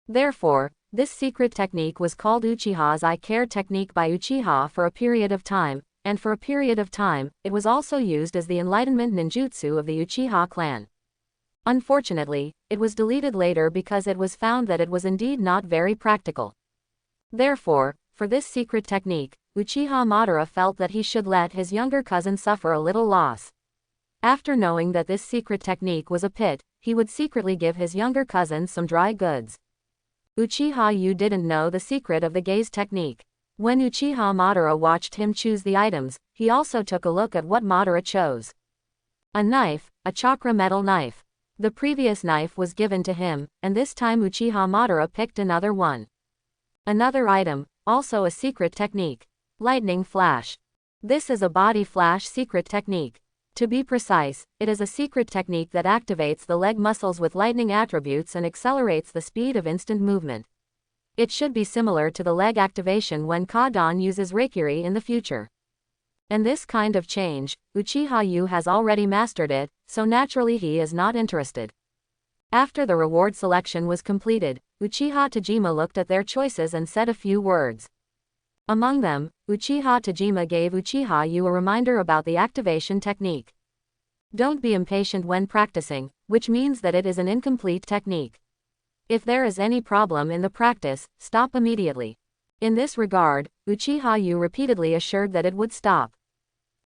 Therefore, this secret technique was called Uchiha's Eye Care Technique by Uchiha for a period of time, and for a period of time, it was also used as the Enlightenment ninjutsu of the Uchiha clan. Unfortunately, it was deleted later because it was found that it was indeed not very practical. Therefore, for this secret technique, Uchiha Madara felt that he should let his younger cousin suffer a little loss. After knowing that this secret technique was a pit, he would secretly give his younger cousin some dry goods. Uchiha Yu didn't know the secret of the gaze technique. When Uchiha Madara watched him choose the items, he also took a look at what Madara chose. A knife, a chakra metal knife. The previous knife was given to him, and this time Uchiha Madara picked another one. Another item, also a secret technique. Lightning flash. This is a body flash secret technique. To be precise, it is a secret technique that activates the leg muscles with lightning attributes and accelerates the speed of instant movement. It should be similar to the leg activation when Kadan uses Reikiri in the future. And this kind of change, Uchiha Yu has already mastered it, so naturally he is not interested. After the reward selection was completed, Uchiha Tajima looked at their choices and said a few words. Among them, Uchiha Tajima gave Uchiha Yu a reminder about the activation technique. Don't be impatient when practicing, which means that it is an incomplete technique. If there is any problem in the practice, stop immediately. In this regard, Uchiha Yu repeatedly assured that it would stop.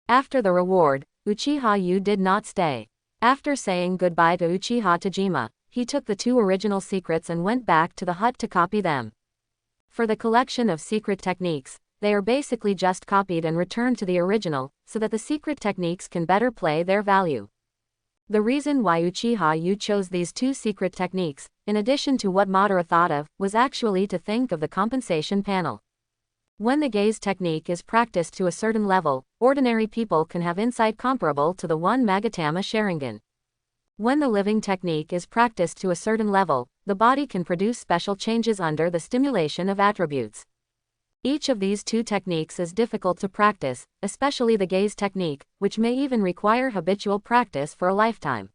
After the reward, Uchiha Yu did not stay. After saying goodbye to Uchiha Tajima, he took the 2 original secrets and went back to the hut to copy them. For the collection of secret techniques, they are basically just copied and returned to the original, so that the secret techniques can better play their value. The reason why Uchiha Yu chose these 2 secret techniques, in addition to what Madara thought of, was actually to think of the compensation panel. When the gaze technique is practiced to a certain level, ordinary people can have insight comparable to the one Magatama sharingan. When the living technique is practiced to a certain level, the body can produce special changes under the stimulation of attributes. Each of these two techniques is difficult to practice, especially the gaze technique, which may even require habitual practice for a lifetime.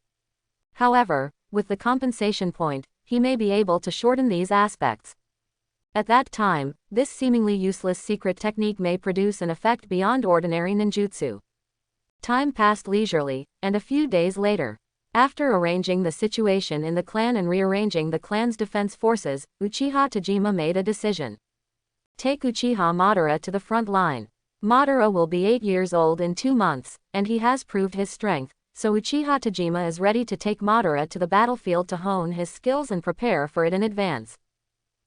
However, with the compensation point, he may be able to shorten these aspects. At that time, this seemingly useless secret technique may produce an effect beyond ordinary ninjutsu. Time passed leisurely, and a few days later, after arranging the situation in the clan and rearranging the clan's defense forces, Uchiha Tajima made a decision. Take Uchiha Madara to the front line. Madara will be 8 years old in 2 months, and he has proved his strength, so Uchiha Tajima is ready to take Madara to the battlefield to hone his skills and prepare for it in advance.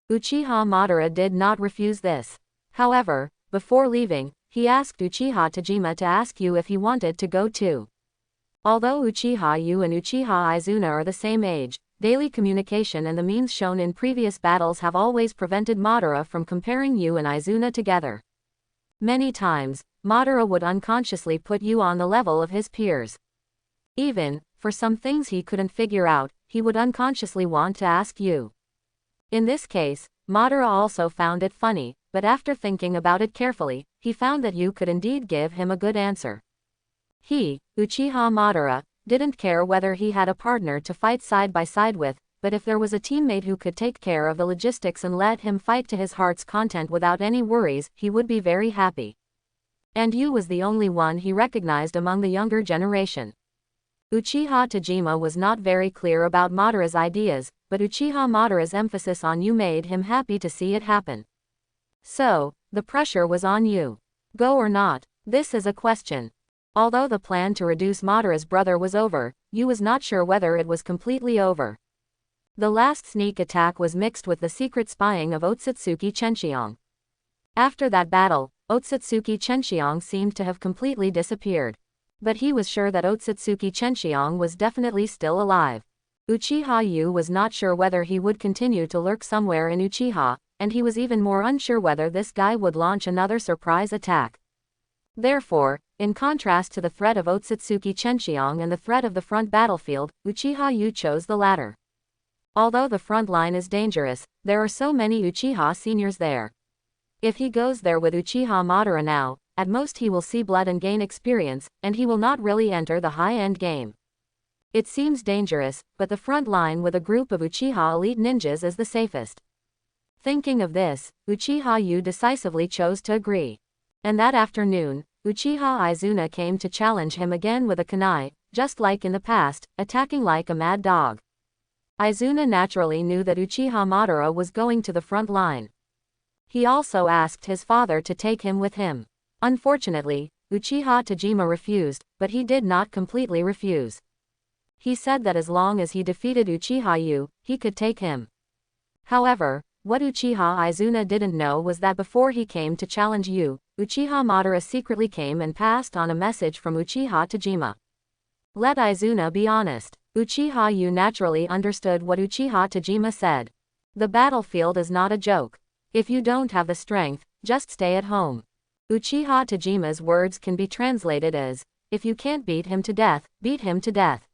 Uchiha Madara did not refuse this. However, before leaving, he asked Uchiha Tajima to ask you if he wanted to go too. Although Uchiha Yu and Uchiha Izuna are the same age, daily communication and the means shown in previous battles have always prevented Madara from comparing Yu and Izuna together. Many times, Madara would unconsciously put Yu on the level of his peers. Even, for some things he couldn't figure out, he would unconsciously want to ask Yu. In this case, Madara also found it funny, but after thinking about it carefully, he found that Yu could indeed give him a good answer. He, Uchiha Madara, didn't care whether he had a partner to fight side by side with, but if there was a teammate who could take care of the logistics and let him fight to his heart's content without any worries, he would be very happy. And Yu was the only one he recognized among the younger generation. Uchiha Tajima was not very clear about Madara's ideas, but Uchiha Madara's emphasis on Yu made him happy to see it happen. So, the pressure was on Yu. Go or not? This is a question. Although the plan to reduce Madara's brother was over, Yu was not sure whether it was completely over. The last sneak attack was mixed with the secret spying of Otsutsuki Chenxiang. After that battle, Otsutsuki Chenxiang seemed to have completely disappeared. But he was sure that Otsutsuki Chenxiang was definitely still alive. Uchiha Yu was not sure whether he would continue to lurk somewhere in Uchiha, and he was even more unsure whether this guy would launch another surprise attack. Therefore, in contrast to the threat of Otsutsuki Chenxiang and the threat of the front battlefield, Uchiha Yu chose the latter. Although the front line is dangerous, there are so many Uchiha seniors there. If he goes there with Uchiha Madara now, at most he will see blood and gain experience, and he will not really enter the high-end game. It seems dangerous, but the front line with a group of Uchiha elite ninjas is the safest. Thinking of this, Uchiha Yu decisively chose to agree. And that afternoon, Uchiha Izuna came to challenge him again with a kunai, just like in the past, attacking like a mad dog. Izuna naturally knew that Uchiha Madara was going to the front line. He also asked his father to take him with him. Unfortunately, Uchiha Tajima refused, but he did not completely refuse. He said that as long as he defeated Uchiha Yu, he could take him. However, what Uchiha Izuna didn't know was that before he came to challenge Yu, Uchiha Madara secretly came and passed on a message from Uchiha Tajima. Let Izuna be honest. Uchiha Yu naturally understood what Uchiha Tajima said. The battlefield is not a joke. If you don't have the strength, just stay at home. Uchiha Tajima's words can be translated as, if you can't beat him to death, beat him to death.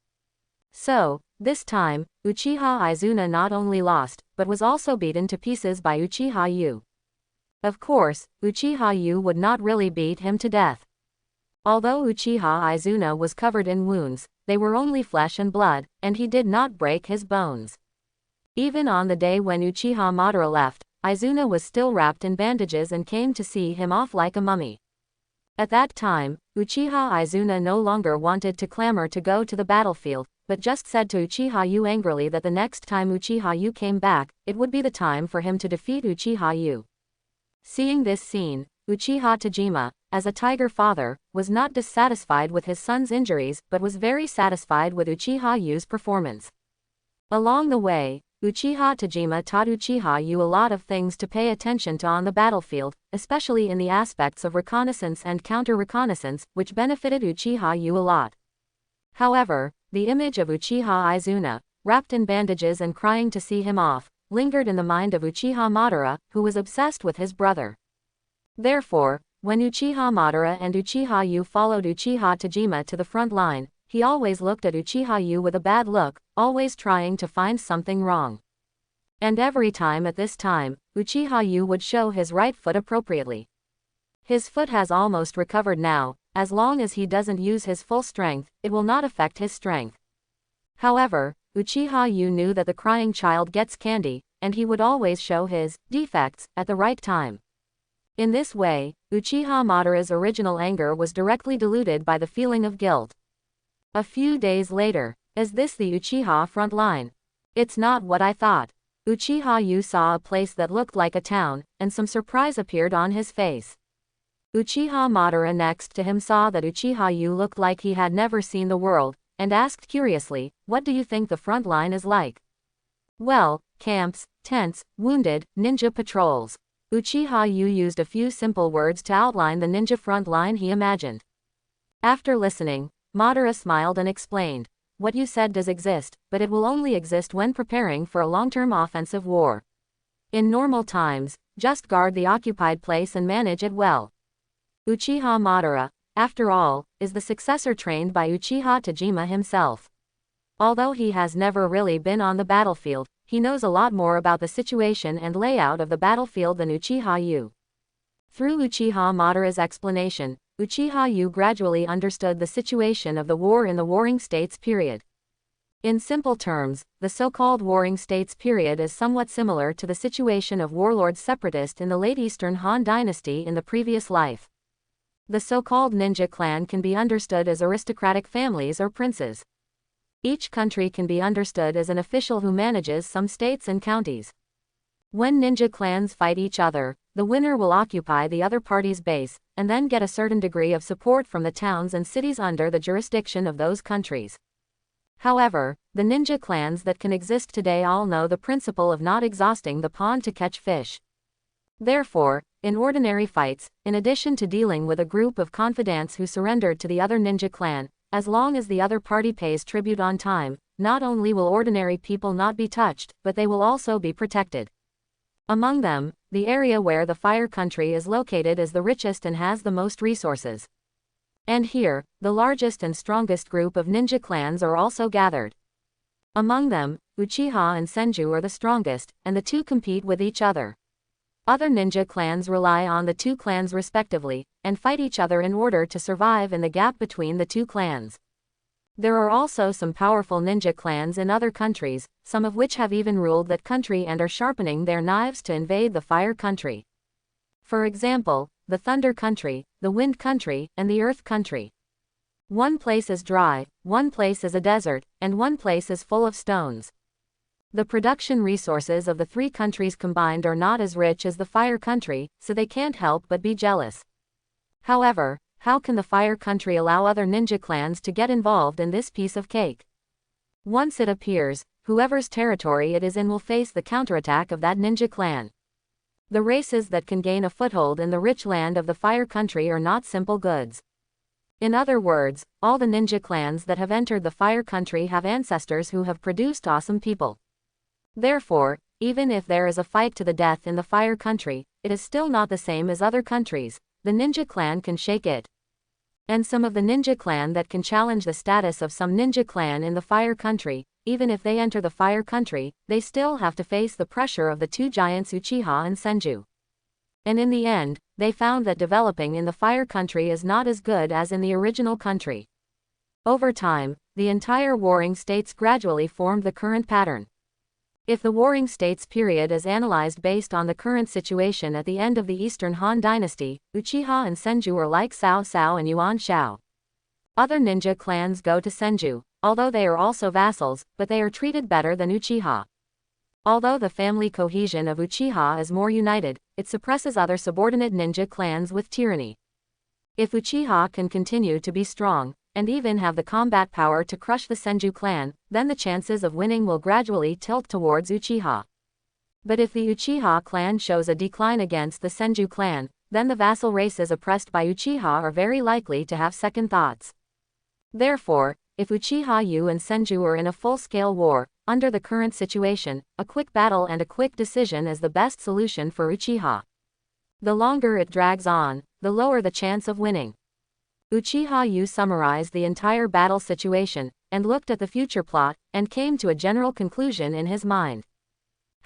So, this time, Uchiha Izuna not only lost, but was also beaten to pieces by Uchiha Yu. Of course, Uchiha Yu would not really beat him to death. Although Uchiha Izuna was covered in wounds, they were only flesh and blood, and he did not break his bones. Even on the day when Uchiha Madara left, Izuna was still wrapped in bandages and came to see him off like a mummy. At that time, Uchiha Izuna no longer wanted to clamor to go to the battlefield, but just said to Uchiha Yu angrily that the next time Uchiha Yu came back, it would be the time for him to defeat Uchiha Yu. Seeing this scene, Uchiha Tajima, as a tiger father, was not dissatisfied with his son's injuries but was very satisfied with Uchiha Yu's performance. Along the way, Uchiha Tajima taught Uchiha Yu a lot of things to pay attention to on the battlefield, especially in the aspects of reconnaissance and counter-reconnaissance, which benefited Uchiha Yu a lot. However, the image of Uchiha Izuna, wrapped in bandages and crying to see him off, lingered in the mind of Uchiha Madara, who was obsessed with his brother. Therefore, when Uchiha Madara and Uchiha Yu followed Uchiha Tajima to the front line, he always looked at Uchiha Yu with a bad look, always trying to find something wrong. And every time at this time, Uchiha Yu would show his right foot appropriately. His foot has almost recovered now. As long as he doesn't use his full strength, it will not affect his strength. However, Uchiha Yu knew that the crying child gets candy, and he would always show his defects at the right time. In this way, Uchiha Madara's original anger was directly diluted by the feeling of guilt. A few days later, is this the Uchiha Frontline? It's not what I thought. Uchiha Yu saw a place that looked like a town, and some surprise appeared on his face. Uchiha Madara next to him saw that Uchiha Yu looked like he had never seen the world, and asked curiously, "What do you think the front line is like?" "Well, camps, tents, wounded, ninja patrols." Uchiha Yu used a few simple words to outline the ninja front line he imagined. After listening, Madara smiled and explained, "What you said does exist, but it will only exist when preparing for a long-term offensive war. In normal times, just guard the occupied place and manage it well." Uchiha Madara, after all, is the successor trained by Uchiha Tajima himself. Although he has never really been on the battlefield, he knows a lot more about the situation and layout of the battlefield than Uchiha Yu. Through Uchiha Madara's explanation, Uchiha Yu gradually understood the situation of the war in the Warring States period. In simple terms, the so-called Warring States period is somewhat similar to the situation of warlord separatist in the late Eastern Han Dynasty in the previous life. The so-called ninja clan can be understood as aristocratic families or princes. Each country can be understood as an official who manages some states and counties. When ninja clans fight each other, the winner will occupy the other party's base, and then get a certain degree of support from the towns and cities under the jurisdiction of those countries. However, the ninja clans that can exist today all know the principle of not exhausting the pond to catch fish. Therefore, in ordinary fights, in addition to dealing with a group of confidants who surrendered to the other ninja clan, as long as the other party pays tribute on time, not only will ordinary people not be touched, but they will also be protected. Among them, the area where the Fire Country is located is the richest and has the most resources. And here, the largest and strongest group of ninja clans are also gathered. Among them, Uchiha and Senju are the strongest, and the two compete with each other. Other ninja clans rely on the two clans respectively, and fight each other in order to survive in the gap between the two clans. There are also some powerful ninja clans in other countries, some of which have even ruled that country and are sharpening their knives to invade the Fire Country. For example, the Thunder Country, the Wind Country, and the Earth Country. One place is dry, one place is a desert, and one place is full of stones. The production resources of the three countries combined are not as rich as the Fire Country, so they can't help but be jealous. However, how can the Fire Country allow other ninja clans to get involved in this piece of cake? Once it appears, whoever's territory it is in will face the counterattack of that ninja clan. The races that can gain a foothold in the rich land of the Fire Country are not simple goods. In other words, all the ninja clans that have entered the Fire Country have ancestors who have produced awesome people. Therefore, even if there is a fight to the death in the Fire Country, it is still not the same as other countries. The ninja clan can shake it. And some of the ninja clan that can challenge the status of some ninja clan in the Fire Country, even if they enter the Fire Country, they still have to face the pressure of the two giants Uchiha and Senju. And in the end, they found that developing in the Fire Country is not as good as in the original country. Over time, the entire Warring States gradually formed the current pattern. If the Warring States period is analyzed based on the current situation at the end of the Eastern Han Dynasty, Uchiha and Senju are like Cao Cao and Yuan Shao. Other ninja clans go to Senju, although they are also vassals, but they are treated better than Uchiha. Although the family cohesion of Uchiha is more united, it suppresses other subordinate ninja clans with tyranny. If Uchiha can continue to be strong, and even have the combat power to crush the Senju clan, then the chances of winning will gradually tilt towards Uchiha. But if the Uchiha clan shows a decline against the Senju clan, then the vassal races oppressed by Uchiha are very likely to have second thoughts. Therefore, if Uchiha Yu and Senju are in a full-scale war, under the current situation, a quick battle and a quick decision is the best solution for Uchiha. The longer it drags on, the lower the chance of winning. Uchiha Yu summarized the entire battle situation, and looked at the future plot, and came to a general conclusion in his mind.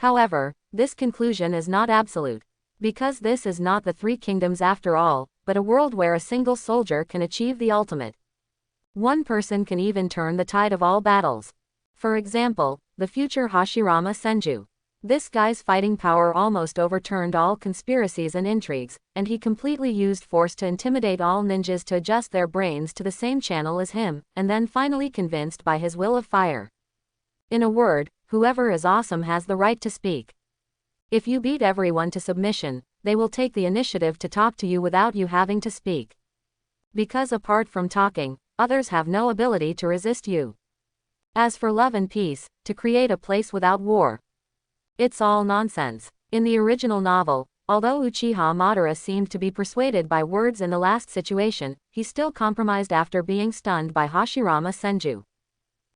However, this conclusion is not absolute. Because this is not the Three Kingdoms after all, but a world where a single soldier can achieve the ultimate. One person can even turn the tide of all battles. For example, the future Hashirama Senju. This guy's fighting power almost overturned all conspiracies and intrigues, and he completely used force to intimidate all ninjas to adjust their brains to the same channel as him, and then finally convinced by his will of fire. In a word, whoever is awesome has the right to speak. If you beat everyone to submission, they will take the initiative to talk to you without you having to speak. Because apart from talking, others have no ability to resist you. As for love and peace, to create a place without war, it's all nonsense. In the original novel, although Uchiha Madara seemed to be persuaded by words in the last situation, he still compromised after being stunned by Hashirama Senju.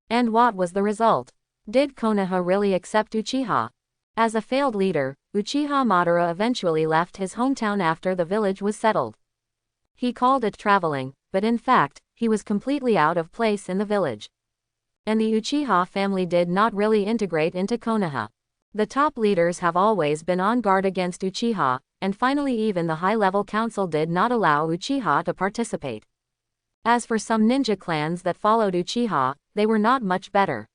And what was the result? Did Konoha really accept Uchiha? As a failed leader, Uchiha Madara eventually left his hometown after the village was settled. He called it traveling, but in fact, he was completely out of place in the village. And the Uchiha family did not really integrate into Konoha. The top leaders have always been on guard against Uchiha, and finally even the high-level council did not allow Uchiha to participate. As for some ninja clans that followed Uchiha, they were not much better.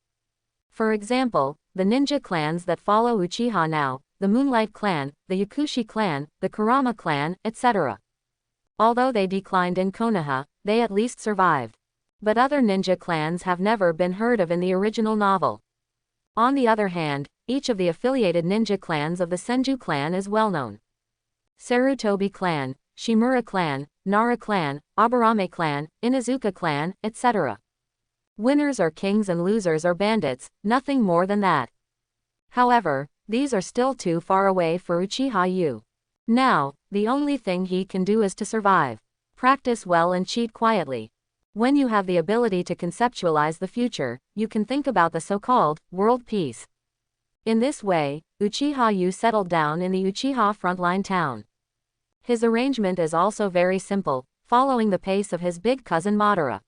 For example, the ninja clans that follow Uchiha now, the Moonlight Clan, the Yakushi Clan, the Kurama Clan, etc. Although they declined in Konoha, they at least survived. But other ninja clans have never been heard of in the original novel. On the other hand, each of the affiliated ninja clans of the Senju clan is well known. Sarutobi Clan, Shimura Clan, Nara Clan, Aburame Clan, Inazuka Clan, etc. Winners are kings and losers are bandits, nothing more than that. However, these are still too far away for Uchiha Yu. Now, the only thing he can do is to survive. Practice well and cheat quietly. When you have the ability to conceptualize the future, you can think about the so-called world peace. In this way, Uchiha Yu settled down in the Uchiha Frontline town. His arrangement is also very simple, following the pace of his big cousin Madara.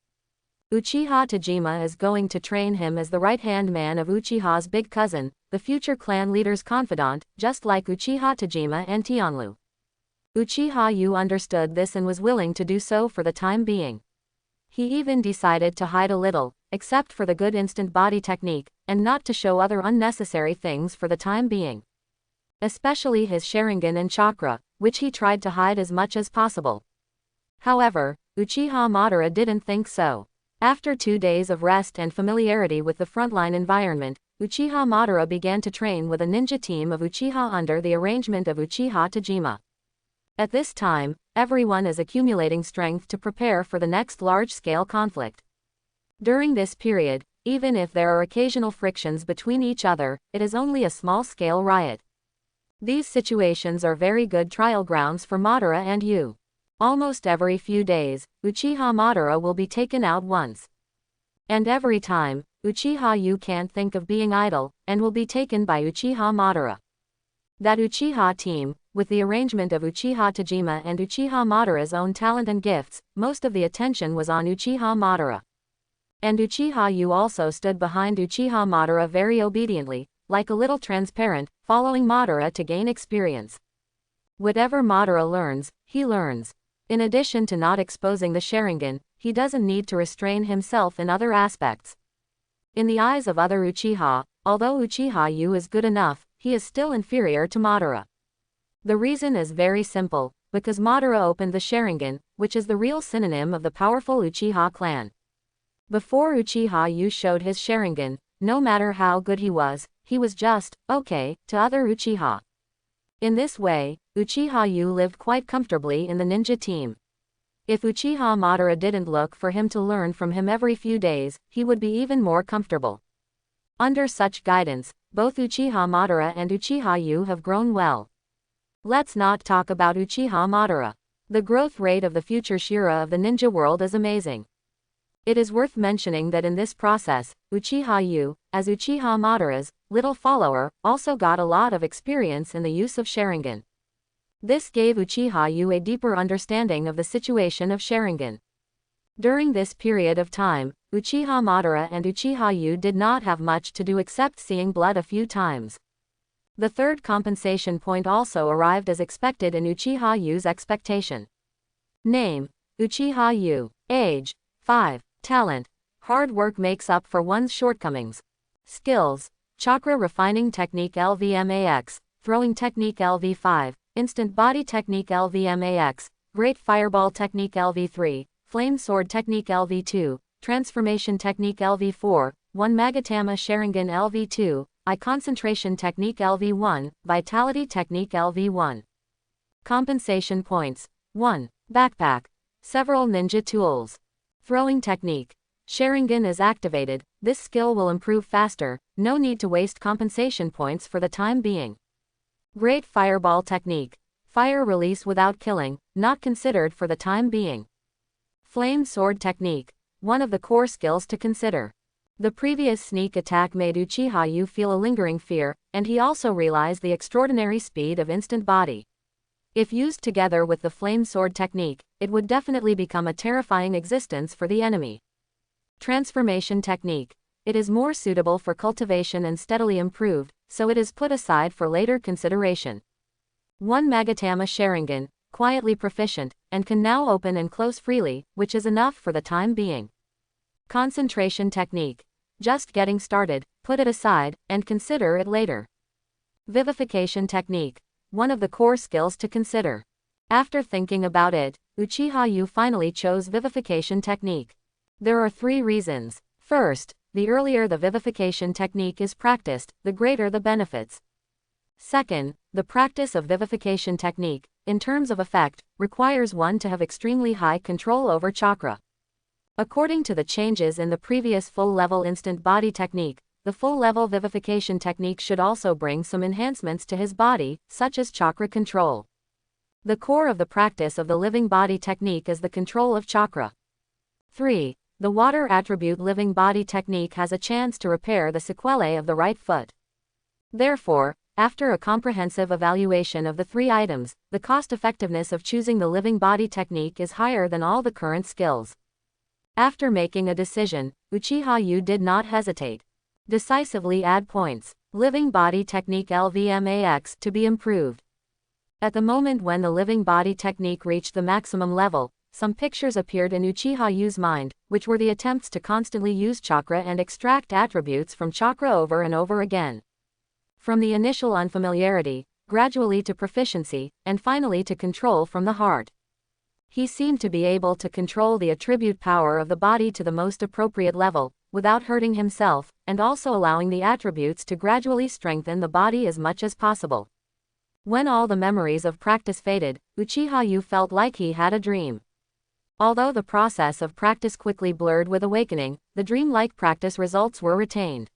Uchiha Tajima is going to train him as the right-hand man of Uchiha's big cousin, the future clan leader's confidant, just like Uchiha Tajima and Tianlu. Uchiha Yu understood this and was willing to do so for the time being. He even decided to hide a little, except for the good instant body technique, and not to show other unnecessary things for the time being. Especially his sharingan and chakra, which he tried to hide as much as possible. However, Uchiha Madara didn't think so. After 2 days of rest and familiarity with the frontline environment, Uchiha Madara began to train with a ninja team of Uchiha under the arrangement of Uchiha Tajima. At this time, everyone is accumulating strength to prepare for the next large-scale conflict. During this period, even if there are occasional frictions between each other, it is only a small-scale riot. These situations are very good trial grounds for Madara and Yu. Almost every few days, Uchiha Madara will be taken out once. And every time, Uchiha Yu can't think of being idle, and will be taken by Uchiha Madara. That Uchiha team, with the arrangement of Uchiha Tajima and Uchiha Madara's own talent and gifts, most of the attention was on Uchiha Madara. And Uchiha Yu also stood behind Uchiha Madara very obediently, like a little transparent, following Madara to gain experience. Whatever Madara learns, he learns. In addition to not exposing the sharingan, he doesn't need to restrain himself in other aspects. In the eyes of other Uchiha, although Uchiha Yu is good enough, he is still inferior to Madara. The reason is very simple, because Madara opened the sharingan, which is the real synonym of the powerful Uchiha clan. Before Uchiha Yu showed his sharingan, no matter how good he was just, okay, to other Uchiha. In this way, Uchiha Yu lived quite comfortably in the ninja team. If Uchiha Madara didn't look for him to learn from him every few days, he would be even more comfortable. Under such guidance, both Uchiha Madara and Uchiha Yu have grown well. Let's not talk about Uchiha Madara. The growth rate of the future Shira of the ninja world is amazing. It is worth mentioning that in this process, Uchiha Yu, as Uchiha Madara's little follower, also got a lot of experience in the use of sharingan. This gave Uchiha Yu a deeper understanding of the situation of sharingan. During this period of time, Uchiha Madara and Uchiha Yu did not have much to do except seeing blood a few times. The third compensation point also arrived as expected in Uchiha Yu's expectation. Name: Uchiha Yu. Age: 5. Talent: hard work makes up for one's shortcomings. Skills: Chakra Refining Technique LVMAX, Throwing Technique LV5, Instant Body Technique LVMAX, Great Fireball Technique LV3, Flame Sword Technique LV2, Transformation Technique LV4, One Magatama Sharingan LV2, Eye Concentration Technique LV1, Vitality Technique LV1. Compensation points: 1. Backpack. Several ninja tools. Throwing Technique. Sharingan is activated, this skill will improve faster, no need to waste compensation points for the time being. Great Fireball Technique. Fire release without killing, not considered for the time being. Flame Sword Technique. One of the core skills to consider. The previous sneak attack made Uchiha Yu feel a lingering fear, and he also realized the extraordinary speed of Instant Body. If used together with the Flame Sword Technique, it would definitely become a terrifying existence for the enemy. Transformation Technique. It is more suitable for cultivation and steadily improved, so it is put aside for later consideration. One Magatama Sharingan, quietly proficient, and can now open and close freely, which is enough for the time being. Concentration Technique. Just getting started, put it aside, and consider it later. Vivification Technique. One of the core skills to consider. After thinking about it, Uchiha Yu finally chose Vivification Technique. There are 3 reasons. First, the earlier the vivification technique is practiced, the greater the benefits. Second, the practice of vivification technique, in terms of effect, requires one to have extremely high control over chakra. According to the changes in the previous full-level instant body technique, the full-level vivification technique should also bring some enhancements to his body, such as chakra control. The core of the practice of the living body technique is the control of chakra. 3. The water attribute living body technique has a chance to repair the sequelae of the right foot. Therefore, after a comprehensive evaluation of the 3 items, the cost-effectiveness of choosing the living body technique is higher than all the current skills. After making a decision, Uchiha Yu did not hesitate. Decisively add points. Living body technique LVMAX to be improved. At the moment when the living body technique reached the maximum level, some pictures appeared in Uchiha Yu's mind, which were the attempts to constantly use chakra and extract attributes from chakra over and over again. From the initial unfamiliarity, gradually to proficiency, and finally to control from the heart. He seemed to be able to control the attribute power of the body to the most appropriate level, without hurting himself, and also allowing the attributes to gradually strengthen the body as much as possible. When all the memories of practice faded, Uchiha Yu felt like he had a dream. Although the process of practice quickly blurred with awakening, the dream-like practice results were retained.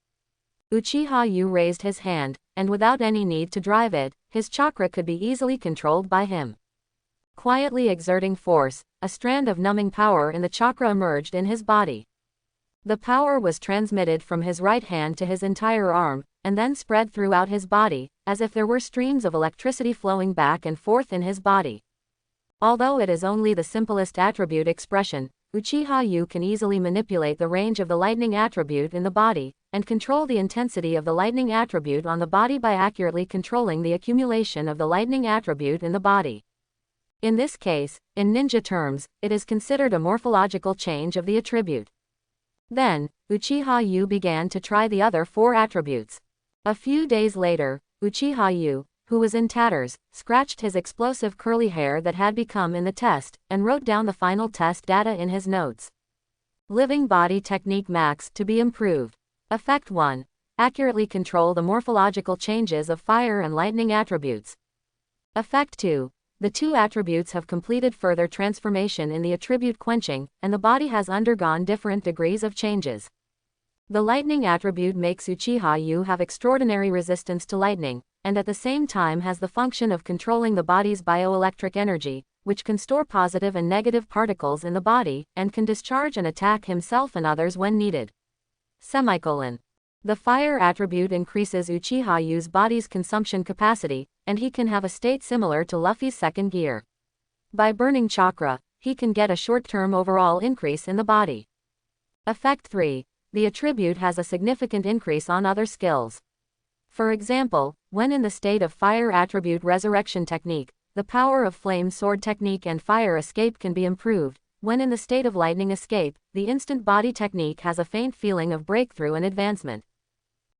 Uchiha Yu raised his hand, and without any need to drive it, his chakra could be easily controlled by him. Quietly exerting force, a strand of numbing power in the chakra emerged in his body. The power was transmitted from his right hand to his entire arm, and then spread throughout his body, as if there were streams of electricity flowing back and forth in his body. Although it is only the simplest attribute expression, Uchiha Yu can easily manipulate the range of the lightning attribute in the body, and control the intensity of the lightning attribute on the body by accurately controlling the accumulation of the lightning attribute in the body. In this case, in ninja terms, it is considered a morphological change of the attribute. Then, Uchiha Yu began to try the other 4 attributes. A few days later, Uchiha Yu, who was in tatters, scratched his explosive curly hair that had become in the test, and wrote down the final test data in his notes. Living Body Technique Max to be improved. Effect 1. Accurately control the morphological changes of fire and lightning attributes. Effect 2. The 2 attributes have completed further transformation in the attribute quenching, and the body has undergone different degrees of changes. The lightning attribute makes Uchiha Yu have extraordinary resistance to lightning, and at the same time has the function of controlling the body's bioelectric energy, which can store positive and negative particles in the body, and can discharge and attack himself and others when needed. The fire attribute increases Uchiha Yu's body's consumption capacity, and he can have a state similar to Luffy's second gear. By burning chakra, he can get a short-term overall increase in the body. Effect 3. The attribute has a significant increase on other skills. For example, when in the state of fire attribute resurrection technique, the power of flame sword technique and fire escape can be improved. When in the state of lightning escape, the instant body technique has a faint feeling of breakthrough and advancement.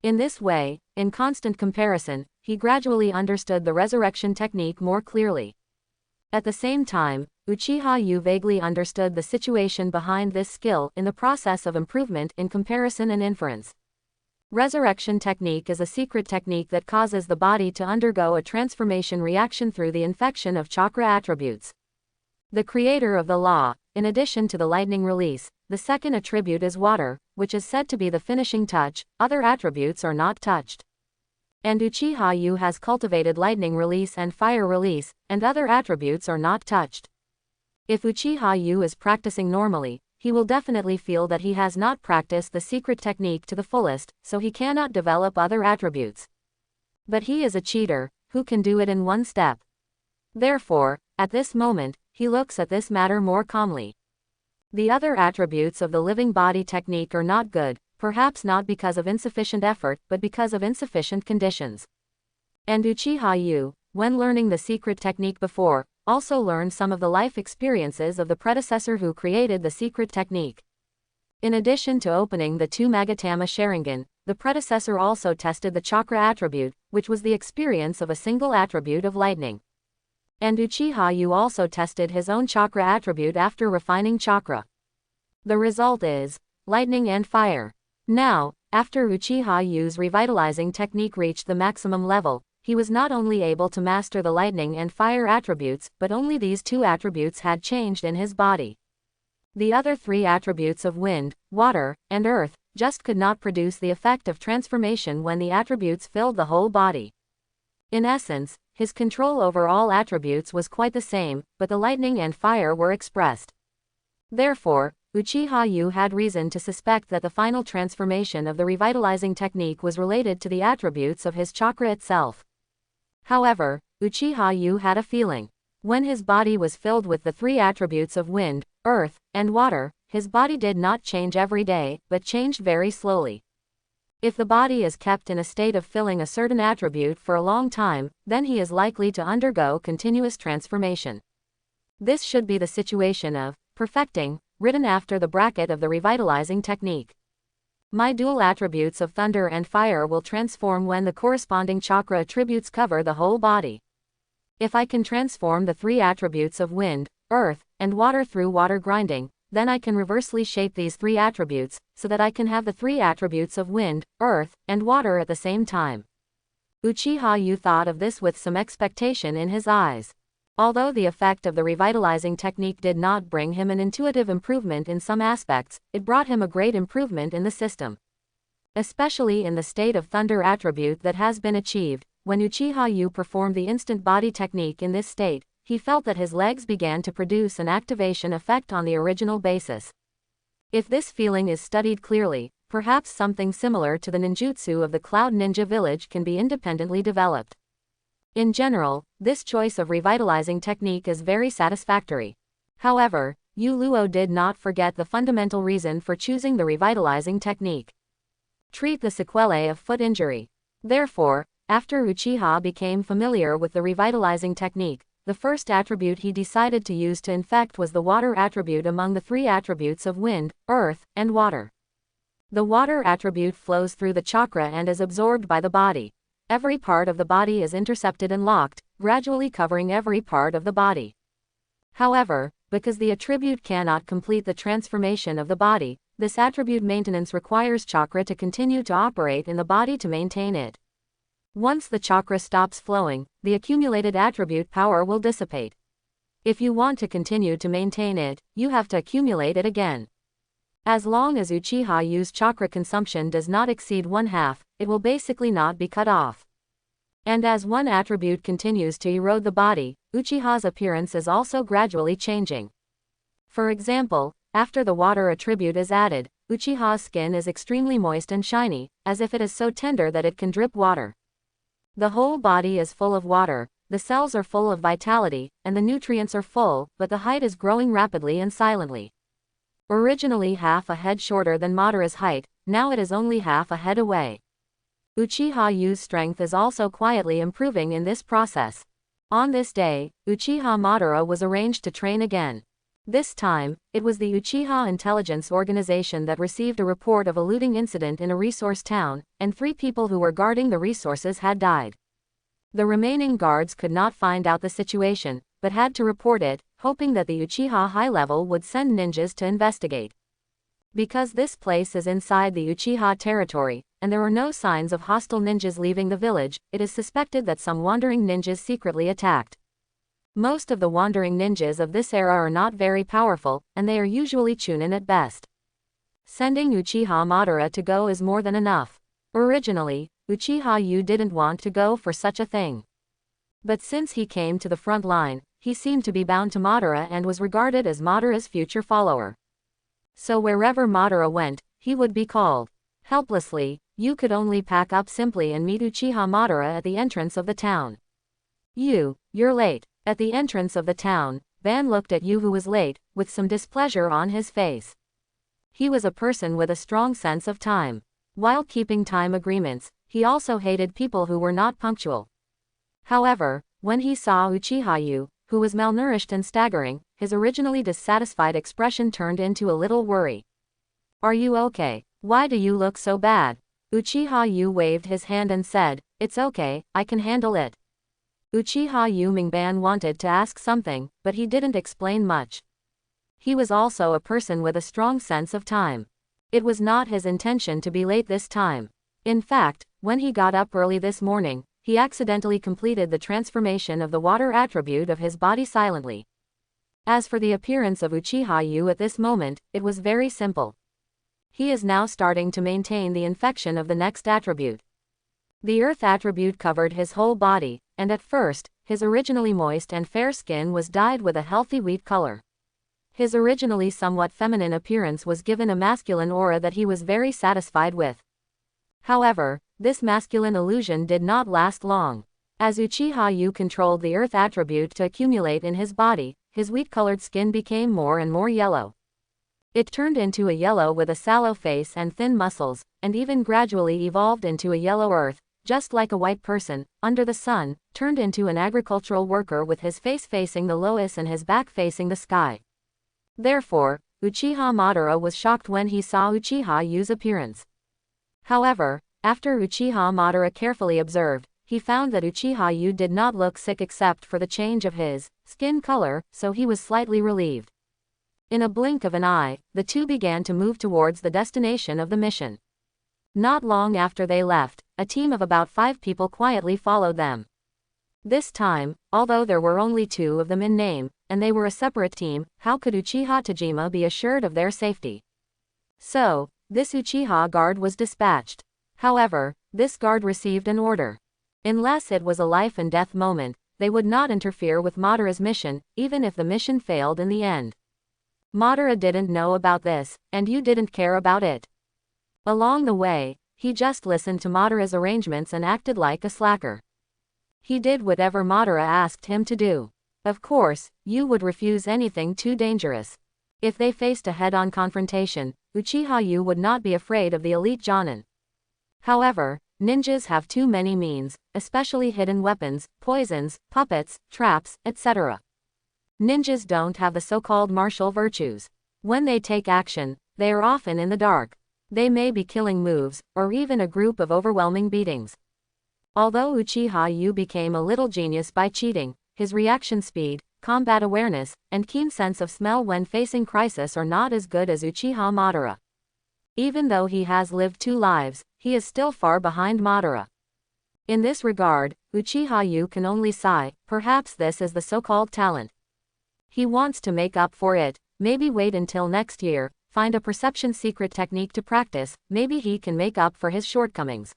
In this way, in constant comparison, he gradually understood the resurrection technique more clearly. At the same time, Uchiha Yu vaguely understood the situation behind this skill in the process of improvement in comparison and inference. Resurrection technique is a secret technique that causes the body to undergo a transformation reaction through the infection of chakra attributes. The creator of the law, in addition to the lightning release, the second attribute is water, which is said to be the finishing touch. Other attributes are not touched. And Uchiha Yu has cultivated lightning release and fire release, and other attributes are not touched. If Uchiha Yu is practicing normally, he will definitely feel that he has not practiced the secret technique to the fullest, so he cannot develop other attributes. But he is a cheater, who can do it in one step. Therefore, at this moment, he looks at this matter more calmly. The other attributes of the living body technique are not good, perhaps not because of insufficient effort, but because of insufficient conditions. And Uchiha Yu, when learning the secret technique before, also learned some of the life experiences of the predecessor who created the secret technique. In addition to opening the two Magatama sharingan, the predecessor also tested the chakra attribute, which was the experience of a single attribute of lightning. And Uchiha Yu also tested his own chakra attribute after refining chakra. The result is lightning and fire. Now, after Uchiha Yu's revitalizing technique reached the maximum level, he was not only able to master the lightning and fire attributes, but only these two attributes had changed in his body. The other three attributes of wind, water, and earth just could not produce the effect of transformation when the attributes filled the whole body. In essence, his control over all attributes was quite the same, but the lightning and fire were expressed. Therefore, Uchiha Yu had reason to suspect that the final transformation of the revitalizing technique was related to the attributes of his chakra itself. However, Uchiha Yu had a feeling. When his body was filled with the three attributes of wind, earth, and water, his body did not change every day, but changed very slowly. If the body is kept in a state of filling a certain attribute for a long time, then he is likely to undergo continuous transformation. This should be the situation of perfecting, written after the bracket of the revitalizing technique. My dual attributes of thunder and fire will transform when the corresponding chakra attributes cover the whole body. If I can transform the three attributes of wind, earth, and water through water grinding, then I can reversely shape these three attributes, so that I can have the three attributes of wind, earth, and water at the same time. Uchiha Yu thought of this with some expectation in his eyes. Although the effect of the revitalizing technique did not bring him an intuitive improvement in some aspects, it brought him a great improvement in the system. Especially in the state of thunder attribute that has been achieved, when Uchiha Yu performed the instant body technique in this state, he felt that his legs began to produce an activation effect on the original basis. If this feeling is studied clearly, perhaps something similar to the ninjutsu of the Cloud Ninja Village can be independently developed. In general, this choice of revitalizing technique is very satisfactory. However, Yu Luo did not forget the fundamental reason for choosing the revitalizing technique. Treat the sequelae of foot injury. Therefore, after Uchiha became familiar with the revitalizing technique, the first attribute he decided to use to infect was the water attribute among the three attributes of wind, earth, and water. The water attribute flows through the chakra and is absorbed by the body. Every part of the body is intercepted and locked, gradually covering every part of the body. However, because the attribute cannot complete the transformation of the body, this attribute maintenance requires chakra to continue to operate in the body to maintain it. Once the chakra stops flowing, the accumulated attribute power will dissipate. If you want to continue to maintain it, you have to accumulate it again. As long as Uchiha Yu's chakra consumption does not exceed 1/2, it will basically not be cut off. And as one attribute continues to erode the body, Uchiha's appearance is also gradually changing. For example, after the water attribute is added, Uchiha's skin is extremely moist and shiny, as if it is so tender that it can drip water. The whole body is full of water, the cells are full of vitality, and the nutrients are full, but the height is growing rapidly and silently. Originally half a head shorter than Madara's height, now it is only half a head away. Uchiha Yu's strength is also quietly improving in this process. On this day, Uchiha Madara was arranged to train again. This time, it was the Uchiha Intelligence Organization that received a report of a looting incident in a resource town, and 3 people who were guarding the resources had died. The remaining guards could not find out the situation, but had to report it, hoping that the Uchiha high level would send ninjas to investigate. Because this place is inside the Uchiha territory, and there are no signs of hostile ninjas leaving the village, it is suspected that some wandering ninjas secretly attacked. Most of the wandering ninjas of this era are not very powerful, and they are usually chunin at best. Sending Uchiha Madara to go is more than enough. Originally, Uchiha Yu didn't want to go for such a thing. But since he came to the front line, he seemed to be bound to Madara and was regarded as Madara's future follower. So wherever Madara went, he would be called. Helplessly, Yu could only pack up simply and meet Uchiha Madara at the entrance of the town. You're late. At the entrance of the town, Ban looked at Yu, who was late, with some displeasure on his face. He was a person with a strong sense of time. While keeping time agreements, he also hated people who were not punctual. However, when he saw Uchiha Yu, who was malnourished and staggering, his originally dissatisfied expression turned into a little worry. "Are you okay? Why do you look so bad?" Uchiha Yu waved his hand and said, "It's okay, I can handle it." Uchiha Yu Mingban wanted to ask something, but he didn't explain much. He was also a person with a strong sense of time. It was not his intention to be late this time. In fact, when he got up early this morning, he accidentally completed the transformation of the water attribute of his body silently. As for the appearance of Uchiha Yu at this moment, it was very simple. He is now starting to maintain the infection of the next attribute. The earth attribute covered his whole body, and at first, his originally moist and fair skin was dyed with a healthy wheat color. His originally somewhat feminine appearance was given a masculine aura that he was very satisfied with. However, this masculine illusion did not last long. As Uchiha Yu controlled the earth attribute to accumulate in his body, his wheat-colored skin became more and more yellow. It turned into a yellow with a sallow face and thin muscles, and even gradually evolved into a yellow earth, just like a white person, under the sun, turned into an agricultural worker with his face facing the lotus and his back facing the sky. Therefore, Uchiha Madara was shocked when he saw Uchiha Yu's appearance. However, after Uchiha Madara carefully observed, he found that Uchiha Yu did not look sick except for the change of his skin color, so he was slightly relieved. In a blink of an eye, the two began to move towards the destination of the mission. Not long after they left, a team of about 5 people quietly followed them. This time, although there were only 2 of them in name, and they were a separate team, how could Uchiha Tajima be assured of their safety? So, this Uchiha guard was dispatched. However, this guard received an order. Unless it was a life and death moment, they would not interfere with Madara's mission, even if the mission failed in the end. Madara didn't know about this, and you didn't care about it. Along the way, he just listened to Madara's arrangements and acted like a slacker. He did whatever Madara asked him to do. Of course, Yu would refuse anything too dangerous. If they faced a head-on confrontation, Uchiha Yu would not be afraid of the elite Jonin. However, ninjas have too many means, especially hidden weapons, poisons, puppets, traps, etc. Ninjas don't have the so-called martial virtues. When they take action, they are often in the dark. They may be killing moves, or even a group of overwhelming beatings. Although Uchiha Yu became a little genius by cheating, his reaction speed, combat awareness, and keen sense of smell when facing crisis are not as good as Uchiha Madara. Even though he has lived 2 lives, he is still far behind Madara. In this regard, Uchiha Yu can only sigh, perhaps this is the so-called talent. He wants to make up for it, maybe wait until next year, find a perception secret technique to practice, maybe he can make up for his shortcomings.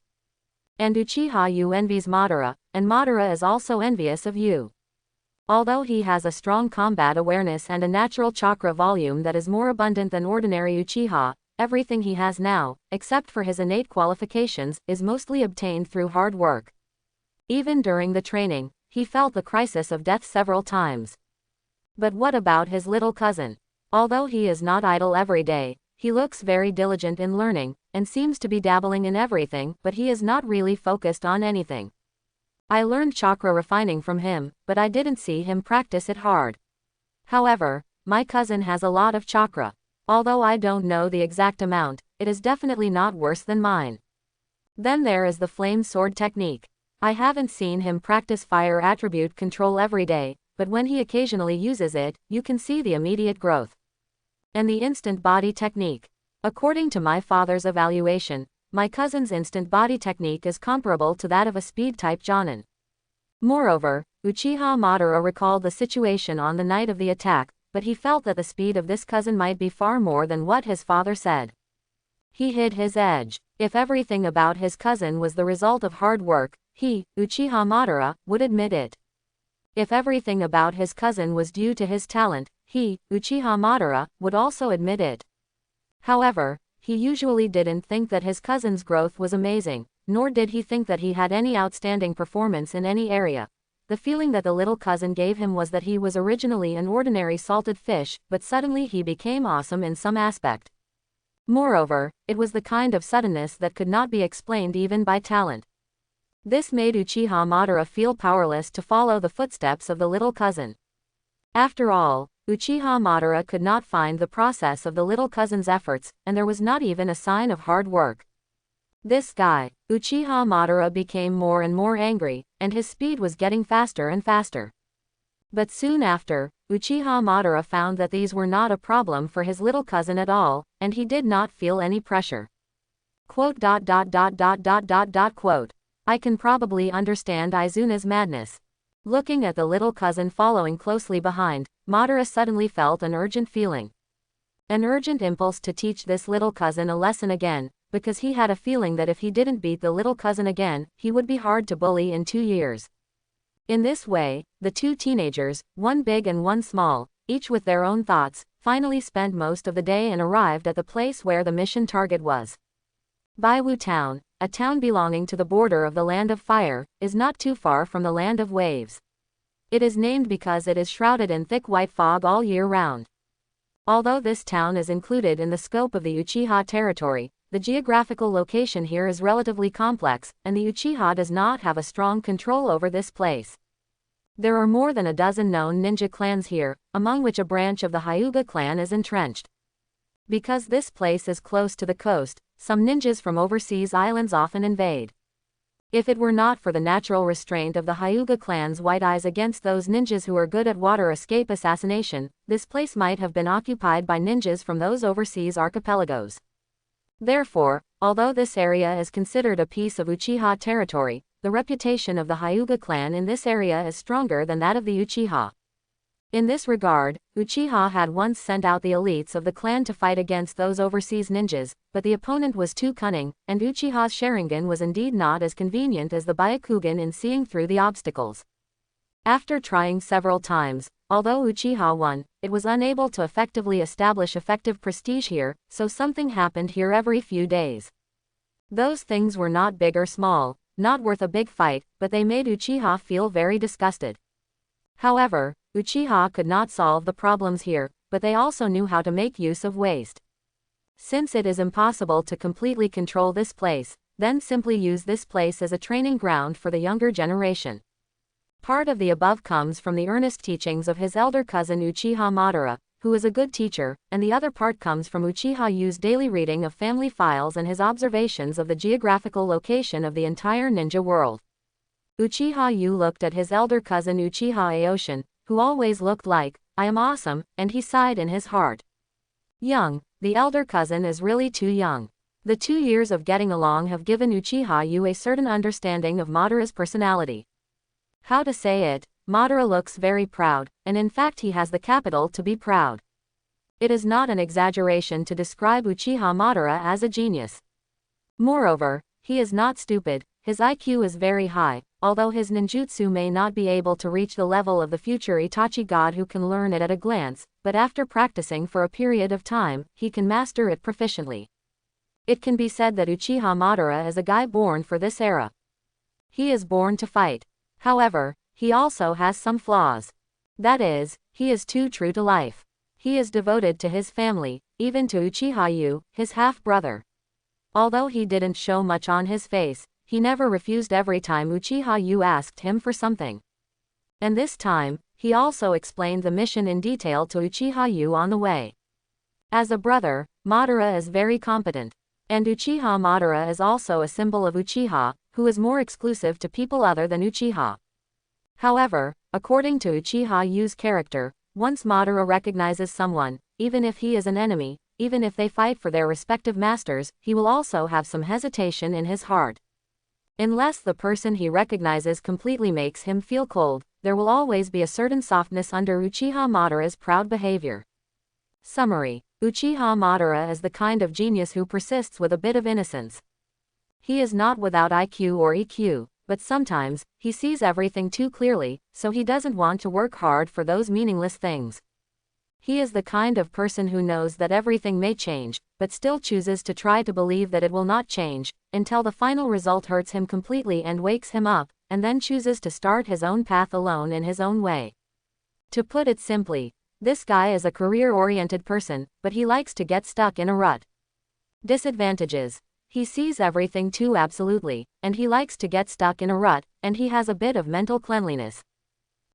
And Uchiha Yu envies Madara, and Madara is also envious of Yu. Although he has a strong combat awareness and a natural chakra volume that is more abundant than ordinary Uchiha, everything he has now, except for his innate qualifications, is mostly obtained through hard work. Even during the training, he felt the crisis of death several times. But what about his little cousin? Although he is not idle every day, he looks very diligent in learning, and seems to be dabbling in everything, but he is not really focused on anything. I learned chakra refining from him, but I didn't see him practice it hard. However, my cousin has a lot of chakra. Although I don't know the exact amount, it is definitely not worse than mine. Then there is the flame sword technique. I haven't seen him practice fire attribute control every day, but when he occasionally uses it, you can see the immediate growth. And the instant body technique. According to my father's evaluation, my cousin's instant body technique is comparable to that of a speed-type Jonin. Moreover, Uchiha Madara recalled the situation on the night of the attack, but he felt that the speed of this cousin might be far more than what his father said. He hid his edge. If everything about his cousin was the result of hard work, he, Uchiha Madara, would admit it. If everything about his cousin was due to his talent, he, Uchiha Madara, would also admit it. However, he usually didn't think that his cousin's growth was amazing, nor did he think that he had any outstanding performance in any area. The feeling that the little cousin gave him was that he was originally an ordinary salted fish, but suddenly he became awesome in some aspect. Moreover, it was the kind of suddenness that could not be explained even by talent. This made Uchiha Madara feel powerless to follow the footsteps of the little cousin. After all, Uchiha Madara could not find the process of the little cousin's efforts, and there was not even a sign of hard work. This guy, Uchiha Madara, became more and more angry, and his speed was getting faster and faster. But soon after, Uchiha Madara found that these were not a problem for his little cousin at all, and he did not feel any pressure. Quote. I can probably understand Izuna's madness. Looking at the little cousin following closely behind, Madara suddenly felt an urgent feeling. An urgent impulse to teach this little cousin a lesson again, because he had a feeling that if he didn't beat the little cousin again, he would be hard to bully in 2 years. In this way, the two teenagers, one big and one small, each with their own thoughts, finally spent most of the day and arrived at the place where the mission target was. Baiwu Town, a town belonging to the border of the Land of Fire, is not too far from the Land of Waves. It is named because it is shrouded in thick white fog all year round. Although this town is included in the scope of the Uchiha territory, the geographical location here is relatively complex, and the Uchiha does not have a strong control over this place. There are more than a dozen known ninja clans here, among which a branch of the Hyuga clan is entrenched. Because this place is close to the coast, some ninjas from overseas islands often invade. If it were not for the natural restraint of the Hyuga clan's white eyes against those ninjas who are good at water escape assassination, this place might have been occupied by ninjas from those overseas archipelagos. Therefore, although this area is considered a piece of Uchiha territory, the reputation of the Hyuga clan in this area is stronger than that of the Uchiha. In this regard, Uchiha had once sent out the elites of the clan to fight against those overseas ninjas, but the opponent was too cunning, and Uchiha's sharingan was indeed not as convenient as the Byakugan in seeing through the obstacles. After trying several times, although Uchiha won, it was unable to effectively establish effective prestige here, so something happened here every few days. Those things were not big or small, not worth a big fight, but they made Uchiha feel very disgusted. However, Uchiha could not solve the problems here, but they also knew how to make use of waste. Since it is impossible to completely control this place, then simply use this place as a training ground for the younger generation. Part of the above comes from the earnest teachings of his elder cousin Uchiha Madara, who is a good teacher, and the other part comes from Uchiha Yu's daily reading of family files and his observations of the geographical location of the entire ninja world. Uchiha Yu looked at his elder cousin Uchiha Aoshin, who always looked like, "I am awesome," and he sighed in his heart. Young, the elder cousin is really too young. The 2 years of getting along have given Uchiha Yu a certain understanding of Madara's personality. How to say it, Madara looks very proud, and in fact he has the capital to be proud. It is not an exaggeration to describe Uchiha Madara as a genius. Moreover, he is not stupid, his IQ is very high, although his ninjutsu may not be able to reach the level of the future Itachi god who can learn it at a glance, but after practicing for a period of time, he can master it proficiently. It can be said that Uchiha Madara is a guy born for this era. He is born to fight. However, he also has some flaws. That is, he is too true to life. He is devoted to his family, even to Uchiha Yu, his half-brother. Although he didn't show much on his face, he never refused every time Uchiha Yu asked him for something. And this time, he also explained the mission in detail to Uchiha Yu on the way. As a brother, Madara is very competent. And Uchiha Madara is also a symbol of Uchiha, who is more exclusive to people other than Uchiha. However, according to Uchiha Yu's character, once Madara recognizes someone, even if he is an enemy, even if they fight for their respective masters, he will also have some hesitation in his heart. Unless the person he recognizes completely makes him feel cold, there will always be a certain softness under Uchiha Madara's proud behavior. Summary: Uchiha Madara is the kind of genius who persists with a bit of innocence. He is not without IQ or EQ, but sometimes, he sees everything too clearly, so he doesn't want to work hard for those meaningless things. He is the kind of person who knows that everything may change, but still chooses to try to believe that it will not change, until the final result hurts him completely and wakes him up, and then chooses to start his own path alone in his own way. To put it simply, this guy is a career-oriented person, but he likes to get stuck in a rut. Disadvantages: he sees everything too absolutely, and he likes to get stuck in a rut, and he has a bit of mental cleanliness.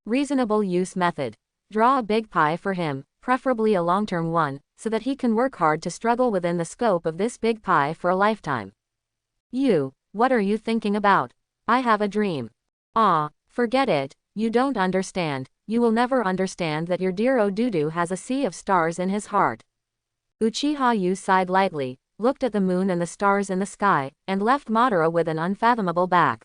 Reasonable use method: draw a big pie for him, preferably a long-term one, so that he can work hard to struggle within the scope of this big pie for a lifetime. You, what are you thinking about? I have a dream. Ah, forget it, you don't understand, you will never understand that your dear Odudu has a sea of stars in his heart. Uchiha Yu sighed lightly, looked at the moon and the stars in the sky, and left Madara with an unfathomable back.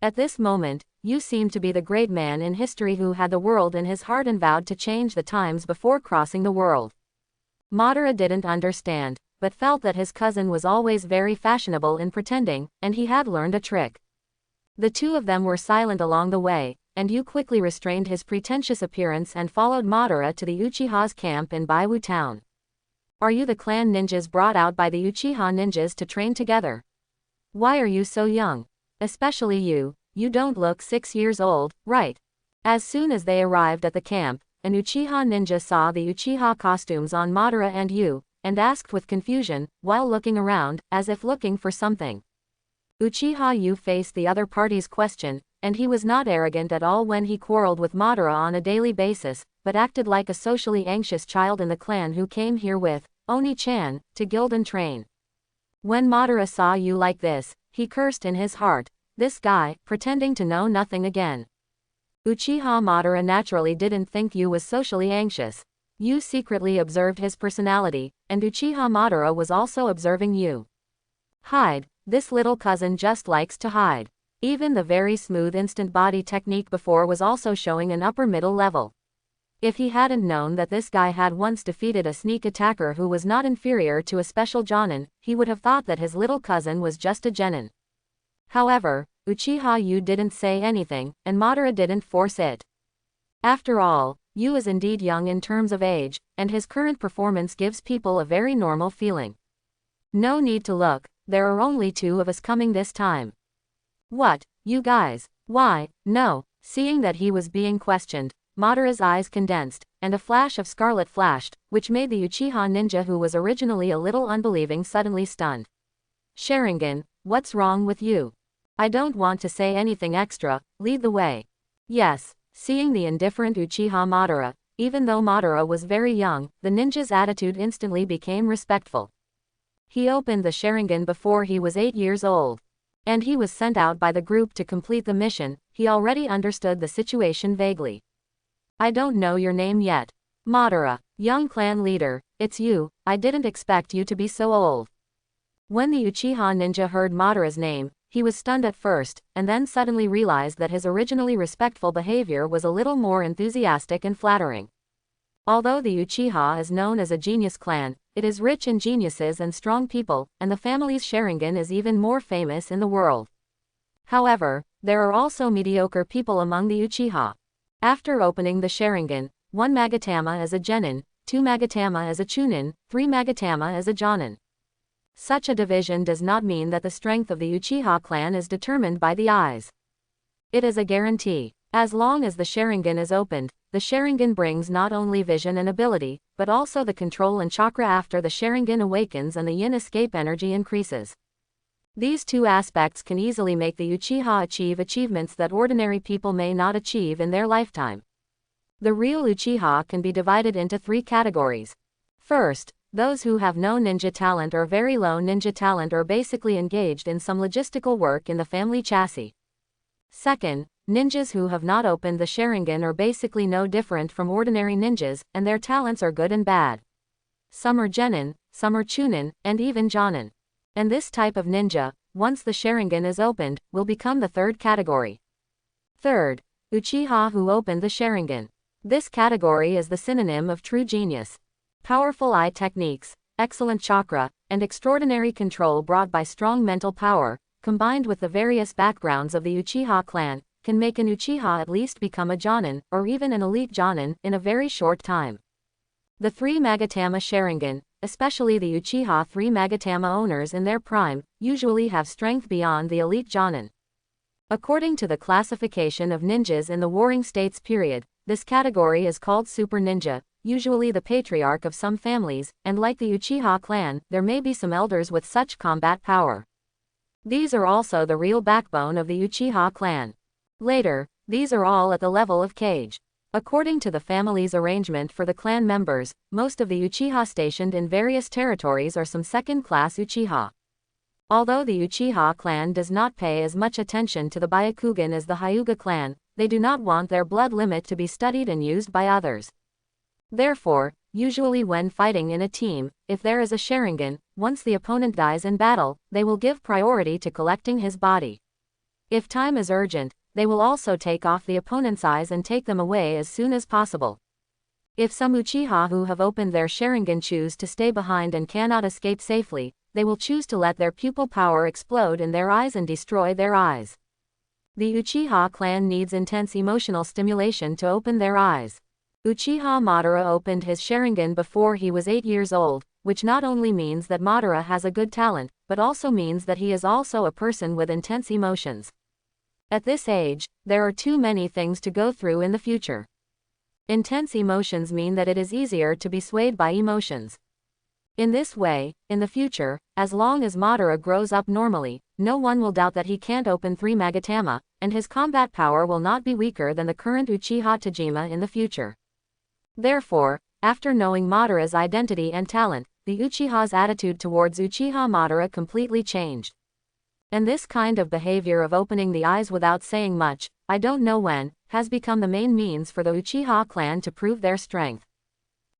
At this moment, Yu seemed to be the great man in history who had the world in his heart and vowed to change the times before crossing the world. Madara didn't understand, but felt that his cousin was always very fashionable in pretending, and he had learned a trick. The two of them were silent along the way, and Yu quickly restrained his pretentious appearance and followed Madara to the Uchiha's camp in Baiwu town. Are you the clan ninjas brought out by the Uchiha ninjas to train together? Why are you so young? Especially you don't look 6 years old, right? As soon as they arrived at the camp, an Uchiha ninja saw the Uchiha costumes on Madara and Yu, and asked with confusion, while looking around, as if looking for something. Uchiha Yu faced the other party's question, and he was not arrogant at all when he quarreled with Madara on a daily basis, but acted like a socially anxious child in the clan who came here with Oni-chan to gild and train. When Madara saw Yu like this, he cursed in his heart, this guy, pretending to know nothing again. Uchiha Madara naturally didn't think Yu was socially anxious. Yu secretly observed his personality, and Uchiha Madara was also observing Yu. Hide, this little cousin just likes to hide. Even the very smooth instant body technique before was also showing an upper middle level. If he hadn't known that this guy had once defeated a sneak attacker who was not inferior to a special Jonin, he would have thought that his little cousin was just a genin. However, Uchiha Yu didn't say anything, and Madara didn't force it. After all, Yu is indeed young in terms of age, and his current performance gives people a very normal feeling. No need to look, there are only 2 of us coming this time. What, you guys? Why, no. Seeing that he was being questioned, Madara's eyes condensed, and a flash of scarlet flashed, which made the Uchiha ninja who was originally a little unbelieving suddenly stunned. Sharingan, what's wrong with you? I don't want to say anything extra, lead the way. Yes, seeing the indifferent Uchiha Madara, even though Madara was very young, the ninja's attitude instantly became respectful. He opened the Sharingan before he was 8 years old. And he was sent out by the group to complete the mission, he already understood the situation vaguely. I don't know your name yet. Madara, young clan leader, it's you, I didn't expect you to be so old. When the Uchiha ninja heard Madara's name, he was stunned at first, and then suddenly realized that his originally respectful behavior was a little more enthusiastic and flattering. Although the Uchiha is known as a genius clan, it is rich in geniuses and strong people, and the family's Sharingan is even more famous in the world. However, there are also mediocre people among the Uchiha. After opening the Sharingan, 1 Magatama is a Genin, 2 Magatama is a Chunin, 3 Magatama is a Jonin. Such a division does not mean that the strength of the Uchiha clan is determined by the eyes. It is a guarantee. As long as the sharingan is opened, the sharingan brings not only vision and ability, but also the control and chakra after the sharingan awakens and the yin escape energy increases. These two aspects can easily make the Uchiha achieve achievements that ordinary people may not achieve in their lifetime. The real Uchiha can be divided into three categories. First, those who have no ninja talent or very low ninja talent or basically engaged in some logistical work in the family chassis. Second, ninjas who have not opened the sharingan are basically no different from ordinary ninjas, and their talents are good and bad. Some are genin, some are chunin, and even jonin. And this type of ninja, once the sharingan is opened, will become the third category. Third, Uchiha who opened the sharingan. This category is the synonym of true genius. Powerful eye techniques, excellent chakra, and extraordinary control brought by strong mental power, combined with the various backgrounds of the Uchiha clan, can make an Uchiha at least become a Jonin, or even an elite Jonin, in a very short time. The 3 Magatama Sharingan, especially the Uchiha 3 Magatama owners in their prime, usually have strength beyond the elite Jonin. According to the classification of ninjas in the Warring States period, this category is called Super Ninja, usually the patriarch of some families, and like the Uchiha clan, there may be some elders with such combat power. These are also the real backbone of the Uchiha clan. Later, these are all at the level of Kage. According to the family's arrangement for the clan members, most of the Uchiha stationed in various territories are some second-class Uchiha. Although the Uchiha clan does not pay as much attention to the Byakugan as the Hyuga clan, they do not want their blood limit to be studied and used by others. Therefore, usually when fighting in a team, if there is a sharingan, once the opponent dies in battle, they will give priority to collecting his body. If time is urgent, they will also take off the opponent's eyes and take them away as soon as possible. If some Uchiha who have opened their sharingan choose to stay behind and cannot escape safely, they will choose to let their pupil power explode in their eyes and destroy their eyes. The Uchiha clan needs intense emotional stimulation to open their eyes. Uchiha Madara opened his sharingan before he was 8 years old, which not only means that Madara has a good talent, but also means that he is also a person with intense emotions. At this age, there are too many things to go through in the future. Intense emotions mean that it is easier to be swayed by emotions. In this way, in the future, as long as Madara grows up normally, no one will doubt that he can't open 3 Magatama, and his combat power will not be weaker than the current Uchiha Tajima in the future. Therefore, after knowing Madara's identity and talent, the Uchiha's attitude towards Uchiha Madara completely changed. And this kind of behavior of opening the eyes without saying much, I don't know when, has become the main means for the Uchiha clan to prove their strength.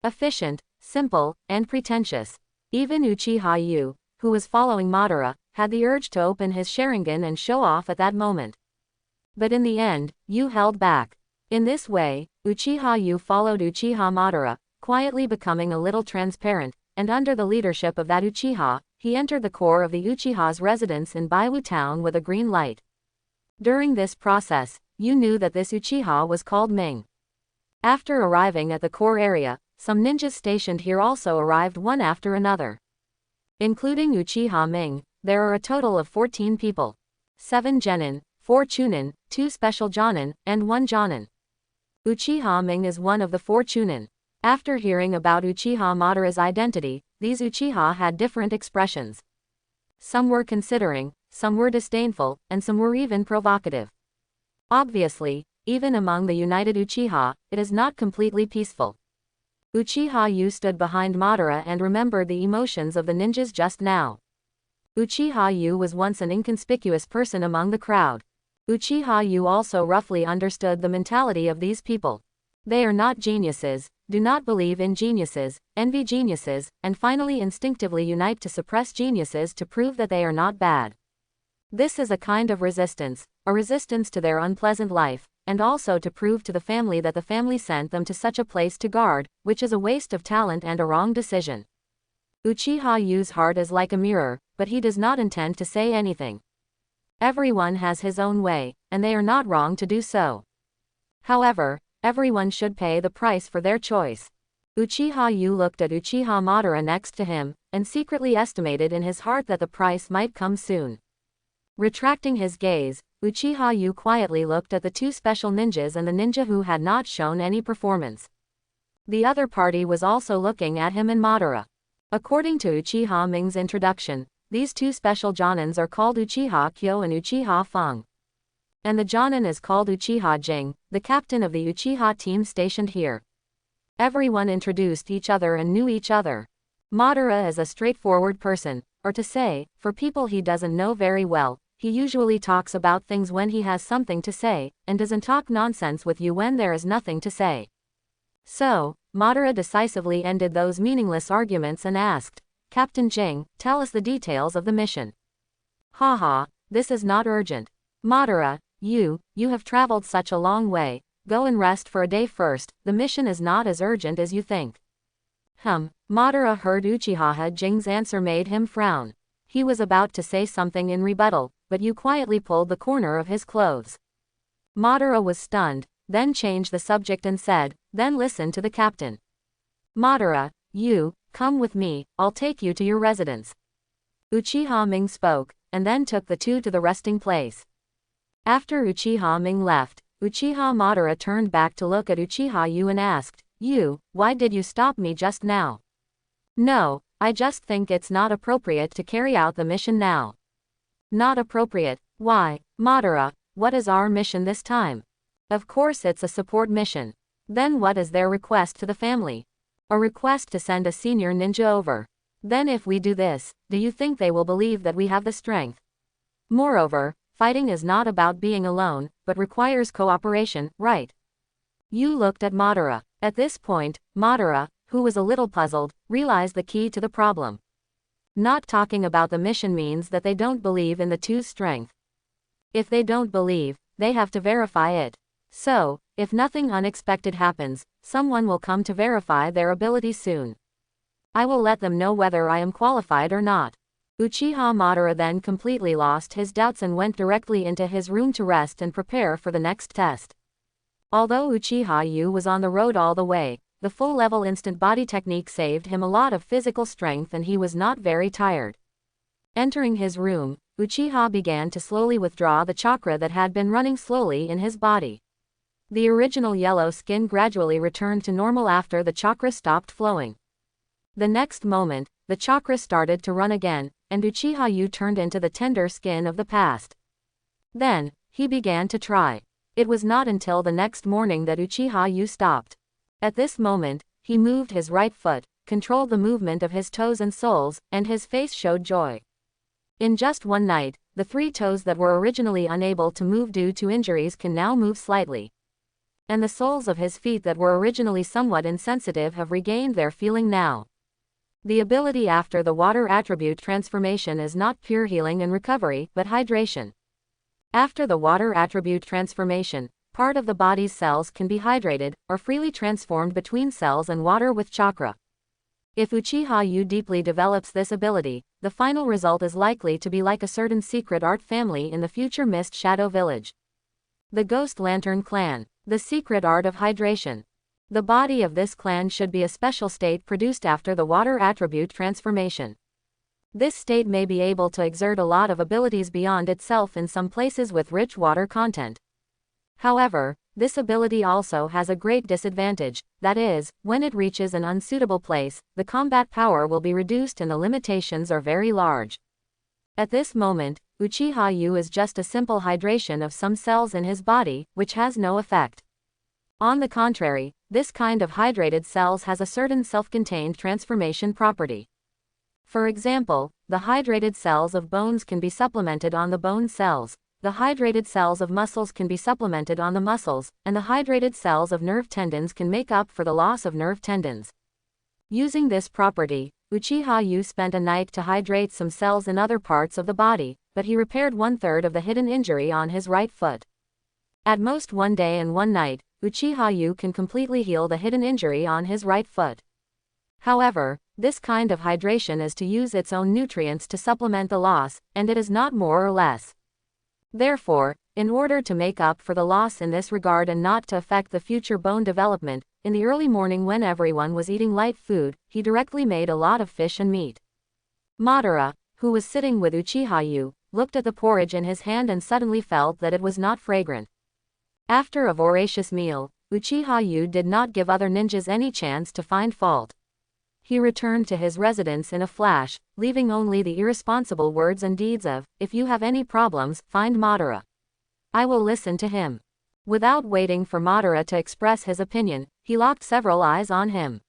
Efficient, simple, and pretentious. Even Uchiha Yu, who was following Madara, had the urge to open his sharingan and show off at that moment. But in the end, Yu held back. In this way, Uchiha Yu followed Uchiha Madara, quietly becoming a little transparent, and under the leadership of that Uchiha, he entered the core of the Uchiha's residence in Baiwu town with a green light. During this process, Yu knew that this Uchiha was called Ming. After arriving at the core area, some ninjas stationed here also arrived one after another. Including Uchiha Ming, there are a total of 14 people. 7 genin, 4 chunin, 2 special jonin, and 1 jonin. Uchiha Ming is one of the 4 chunin. After hearing about Uchiha Madara's identity, these Uchiha had different expressions. Some were considering, some were disdainful, and some were even provocative. Obviously, even among the united Uchiha, it is not completely peaceful. Uchiha Yu stood behind Madara and remembered the emotions of the ninjas just now. Uchiha Yu was once an inconspicuous person among the crowd. Uchiha Yu also roughly understood the mentality of these people. They are not geniuses, do not believe in geniuses, envy geniuses, and finally instinctively unite to suppress geniuses to prove that they are not bad. This is a kind of resistance, a resistance to their unpleasant life, and also to prove to the family that the family sent them to such a place to guard, which is a waste of talent and a wrong decision. Uchiha Yu's heart is like a mirror, but he does not intend to say anything. Everyone has his own way, and they are not wrong to do so. However, everyone should pay the price for their choice. Uchiha Yu looked at Uchiha Madara next to him, and secretly estimated in his heart that the price might come soon. Retracting his gaze, Uchiha Yu quietly looked at the two special ninjas and the ninja who had not shown any performance. The other party was also looking at him and Madara. According to Uchiha Ming's introduction, these two special Jonins are called Uchiha Kyo and Uchiha Feng. And the Jonin is called Uchiha Jing, the captain of the Uchiha team stationed here. Everyone introduced each other and knew each other. Madara is a straightforward person, or to say, for people he doesn't know very well, he usually talks about things when he has something to say, and doesn't talk nonsense with you when there is nothing to say. So, Madara decisively ended those meaningless arguments and asked, Captain Jing, tell us the details of the mission. Haha, this is not urgent. Madara, you have traveled such a long way, go and rest for a day first, the mission is not as urgent as you think. Madara heard Uchiha Jing's answer made him frown. He was about to say something in rebuttal, but you quietly pulled the corner of his clothes. Madara was stunned, then changed the subject and said, then listen to the captain. Madara, you, come with me, I'll take you to your residence. Uchiha Ming spoke, and then took the two to the resting place. After Uchiha Ming left, Uchiha Madara turned back to look at Uchiha Yu and asked, why did you stop me just now? No, I just think it's not appropriate to carry out the mission now. Not appropriate? Why, Madara, what is our mission this time? Of course it's a support mission. Then what is their request to the family? A request to send a senior ninja over. Then if we do this, do you think they will believe that we have the strength? Moreover, fighting is not about being alone, but requires cooperation, right? You looked at Madara. At this point, Madara, who was a little puzzled, realized the key to the problem. Not talking about the mission means that they don't believe in the two's strength. If they don't believe, they have to verify it. So, if nothing unexpected happens, someone will come to verify their ability soon. I will let them know whether I am qualified or not. Uchiha Madara then completely lost his doubts and went directly into his room to rest and prepare for the next test. Although Uchiha Yu was on the road all the way, the full-level instant body technique saved him a lot of physical strength and he was not very tired. Entering his room, Uchiha began to slowly withdraw the chakra that had been running slowly in his body. The original yellow skin gradually returned to normal after the chakra stopped flowing. The next moment, the chakra started to run again, and Uchiha Yu turned into the tender skin of the past. Then, he began to try. It was not until the next morning that Uchiha Yu stopped. At this moment, he moved his right foot, controlled the movement of his toes and soles, and his face showed joy. In just one night, the 3 toes that were originally unable to move due to injuries can now move slightly. And the soles of his feet that were originally somewhat insensitive have regained their feeling now. The ability after the water attribute transformation is not pure healing and recovery, but hydration. After the water attribute transformation, part of the body's cells can be hydrated, or freely transformed between cells and water with chakra. If Uchiha Yu deeply develops this ability, the final result is likely to be like a certain secret art family in the future Mist Shadow Village. The Ghost Lantern Clan. The secret art of hydration. The body of this clan should be a special state produced after the water attribute transformation. This state may be able to exert a lot of abilities beyond itself in some places with rich water content. However, this ability also has a great disadvantage, that is, when it reaches an unsuitable place, the combat power will be reduced and the limitations are very large. At this moment, Uchiha Yu is just a simple hydration of some cells in his body, which has no effect. On the contrary, this kind of hydrated cells has a certain self-contained transformation property. For example, the hydrated cells of bones can be supplemented on the bone cells, the hydrated cells of muscles can be supplemented on the muscles, and the hydrated cells of nerve tendons can make up for the loss of nerve tendons. Using this property, Uchiha Yu spent a night to hydrate some cells in other parts of the body, but he repaired 1/3 of the hidden injury on his right foot. At most one day and one night, Uchiha Yu can completely heal the hidden injury on his right foot. However, this kind of hydration is to use its own nutrients to supplement the loss, and it is not more or less. Therefore, in order to make up for the loss in this regard and not to affect the future bone development, in the early morning when everyone was eating light food, he directly made a lot of fish and meat. Madara, who was sitting with Uchiha Yu, looked at the porridge in his hand and suddenly felt that it was not fragrant. After a voracious meal, Uchiha Yu did not give other ninjas any chance to find fault. He returned to his residence in a flash, leaving only the irresponsible words and deeds of, "If you have any problems, find Madara. I will listen to him." Without waiting for Madara to express his opinion, he locked several eyes on him.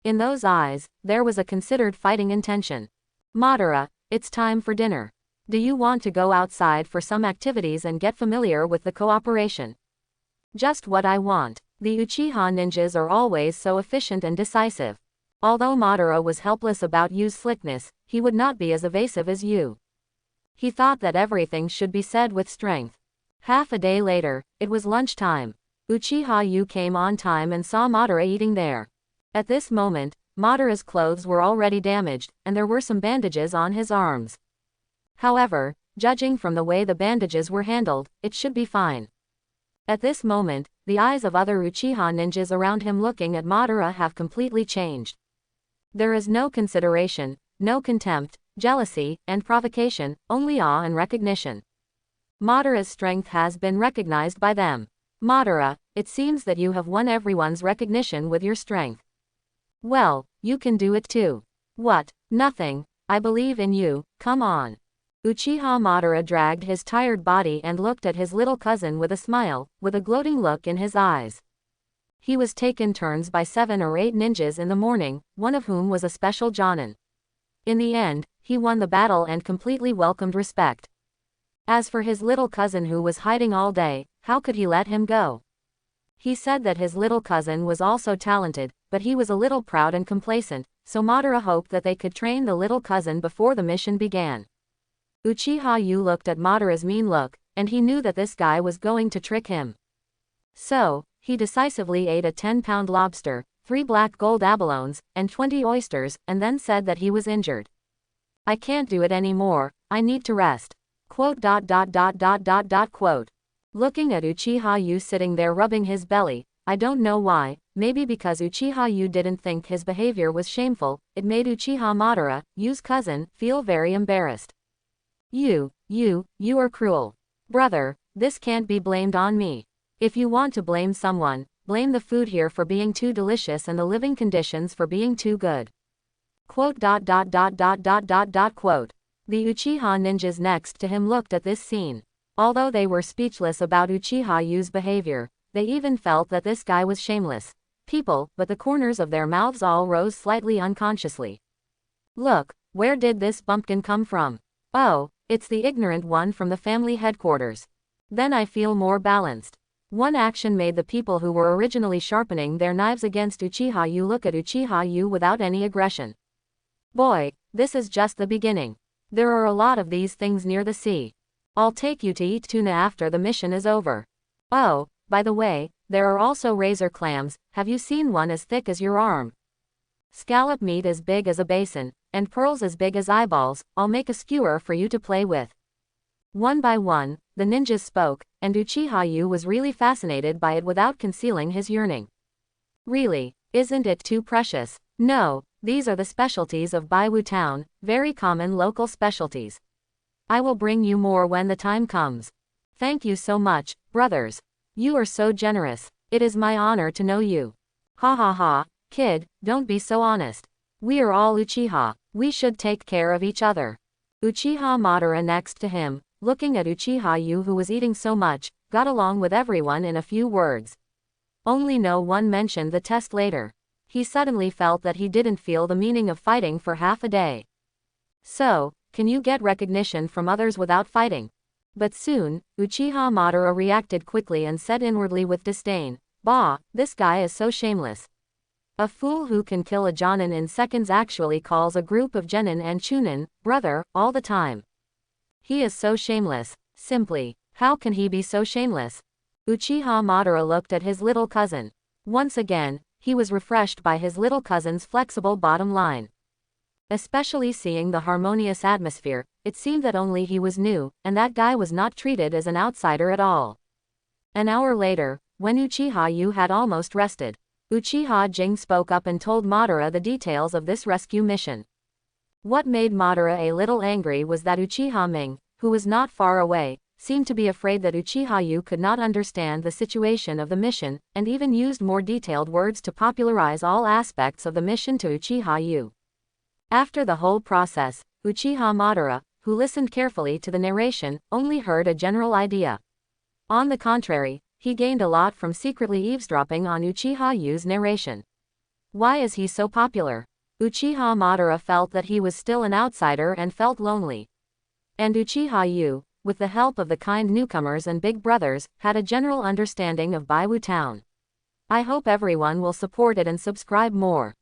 In those eyes, there was a considered fighting intention. "Madara, it's time for dinner. Do you want to go outside for some activities and get familiar with the cooperation?" "Just what I want." The Uchiha ninjas are always so efficient and decisive. Although Madara was helpless about Yu's slickness, he would not be as evasive as Yu. He thought that everything should be said with strength. Half a day later, it was lunchtime. Uchiha Yu came on time and saw Madara eating there. At this moment, Madara's clothes were already damaged, and there were some bandages on his arms. However, judging from the way the bandages were handled, it should be fine. At this moment, the eyes of other Uchiha ninjas around him looking at Madara have completely changed. There is no consideration, no contempt, jealousy, and provocation, only awe and recognition. Madara's strength has been recognized by them. "Madara, it seems that you have won everyone's recognition with your strength. Well, you can do it too." "What? Nothing. I believe in you, come on." Uchiha Madara dragged his tired body and looked at his little cousin with a smile, with a gloating look in his eyes. He was taken turns by 7 or 8 ninjas in the morning, one of whom was a special Jonin. In the end, he won the battle and completely welcomed respect. As for his little cousin who was hiding all day, how could he let him go? He said that his little cousin was also talented, but he was a little proud and complacent, so Madara hoped that they could train the little cousin before the mission began. Uchiha Yu looked at Madara's mean look, and he knew that this guy was going to trick him. So, he decisively ate a 10-pound lobster, 3 black gold abalones, and 20 oysters, and then said that he was injured. "I can't do it anymore, I need to rest." Quote. Looking at Uchiha Yu sitting there rubbing his belly, I don't know why, maybe because Uchiha Yu didn't think his behavior was shameful, it made Uchiha Madara, Yu's cousin, feel very embarrassed. You are cruel. Brother, this can't be blamed on me. If you want to blame someone, blame the food here for being too delicious and the living conditions for being too good. Quote. The Uchiha ninjas next to him looked at this scene. Although they were speechless about Uchiha Yu's behavior, they even felt that this guy was shameless. But the corners of their mouths all rose slightly unconsciously. "Look, where did this bumpkin come from? Oh, it's the ignorant one from the family headquarters. Then I feel more balanced." One action made the people who were originally sharpening their knives against Uchiha Yu look at Uchiha Yu without any aggression. "Boy, this is just the beginning. There are a lot of these things near the sea. I'll take you to eat tuna after the mission is over. Oh, by the way, there are also razor clams, have you seen one as thick as your arm? Scallop meat as big as a basin, and pearls as big as eyeballs, I'll make a skewer for you to play with." One by one, the ninjas spoke, and Uchiha Yu was really fascinated by it without concealing his yearning. "Really, isn't it too precious? No, these are the specialties of Baiwu town, very common local specialties. I will bring you more when the time comes. Thank you so much, brothers. You are so generous. It is my honor to know you." "Ha ha ha, kid, don't be so honest. We are all Uchiha, we should take care of each other." Uchiha Madara next to him, looking at Uchiha Yu who was eating so much, got along with everyone in a few words. Only no one mentioned the test later. He suddenly felt that he didn't feel the meaning of fighting for half a day. So, can you get recognition from others without fighting? But soon, Uchiha Madara reacted quickly and said inwardly with disdain, "Bah, this guy is so shameless. A fool who can kill a Jonin in seconds actually calls a group of Genin and Chunin, brother, all the time. He is so shameless, simply, how can he be so shameless?" Uchiha Madara looked at his little cousin. Once again, he was refreshed by his little cousin's flexible bottom line. Especially seeing the harmonious atmosphere, it seemed that only he was new, and that guy was not treated as an outsider at all. An hour later, when Uchiha Yu had almost rested, Uchiha Jing spoke up and told Madara the details of this rescue mission. What made Madara a little angry was that Uchiha Ming, who was not far away, seemed to be afraid that Uchiha Yu could not understand the situation of the mission, and even used more detailed words to popularize all aspects of the mission to Uchiha Yu. After the whole process, Uchiha Madara, who listened carefully to the narration, only heard a general idea. On the contrary, he gained a lot from secretly eavesdropping on Uchiha Yu's narration. Why is he so popular? Uchiha Madara felt that he was still an outsider and felt lonely. And Uchiha Yu, with the help of the kind newcomers and big brothers, had a general understanding of Baiwu Town. I hope everyone will support it and subscribe more.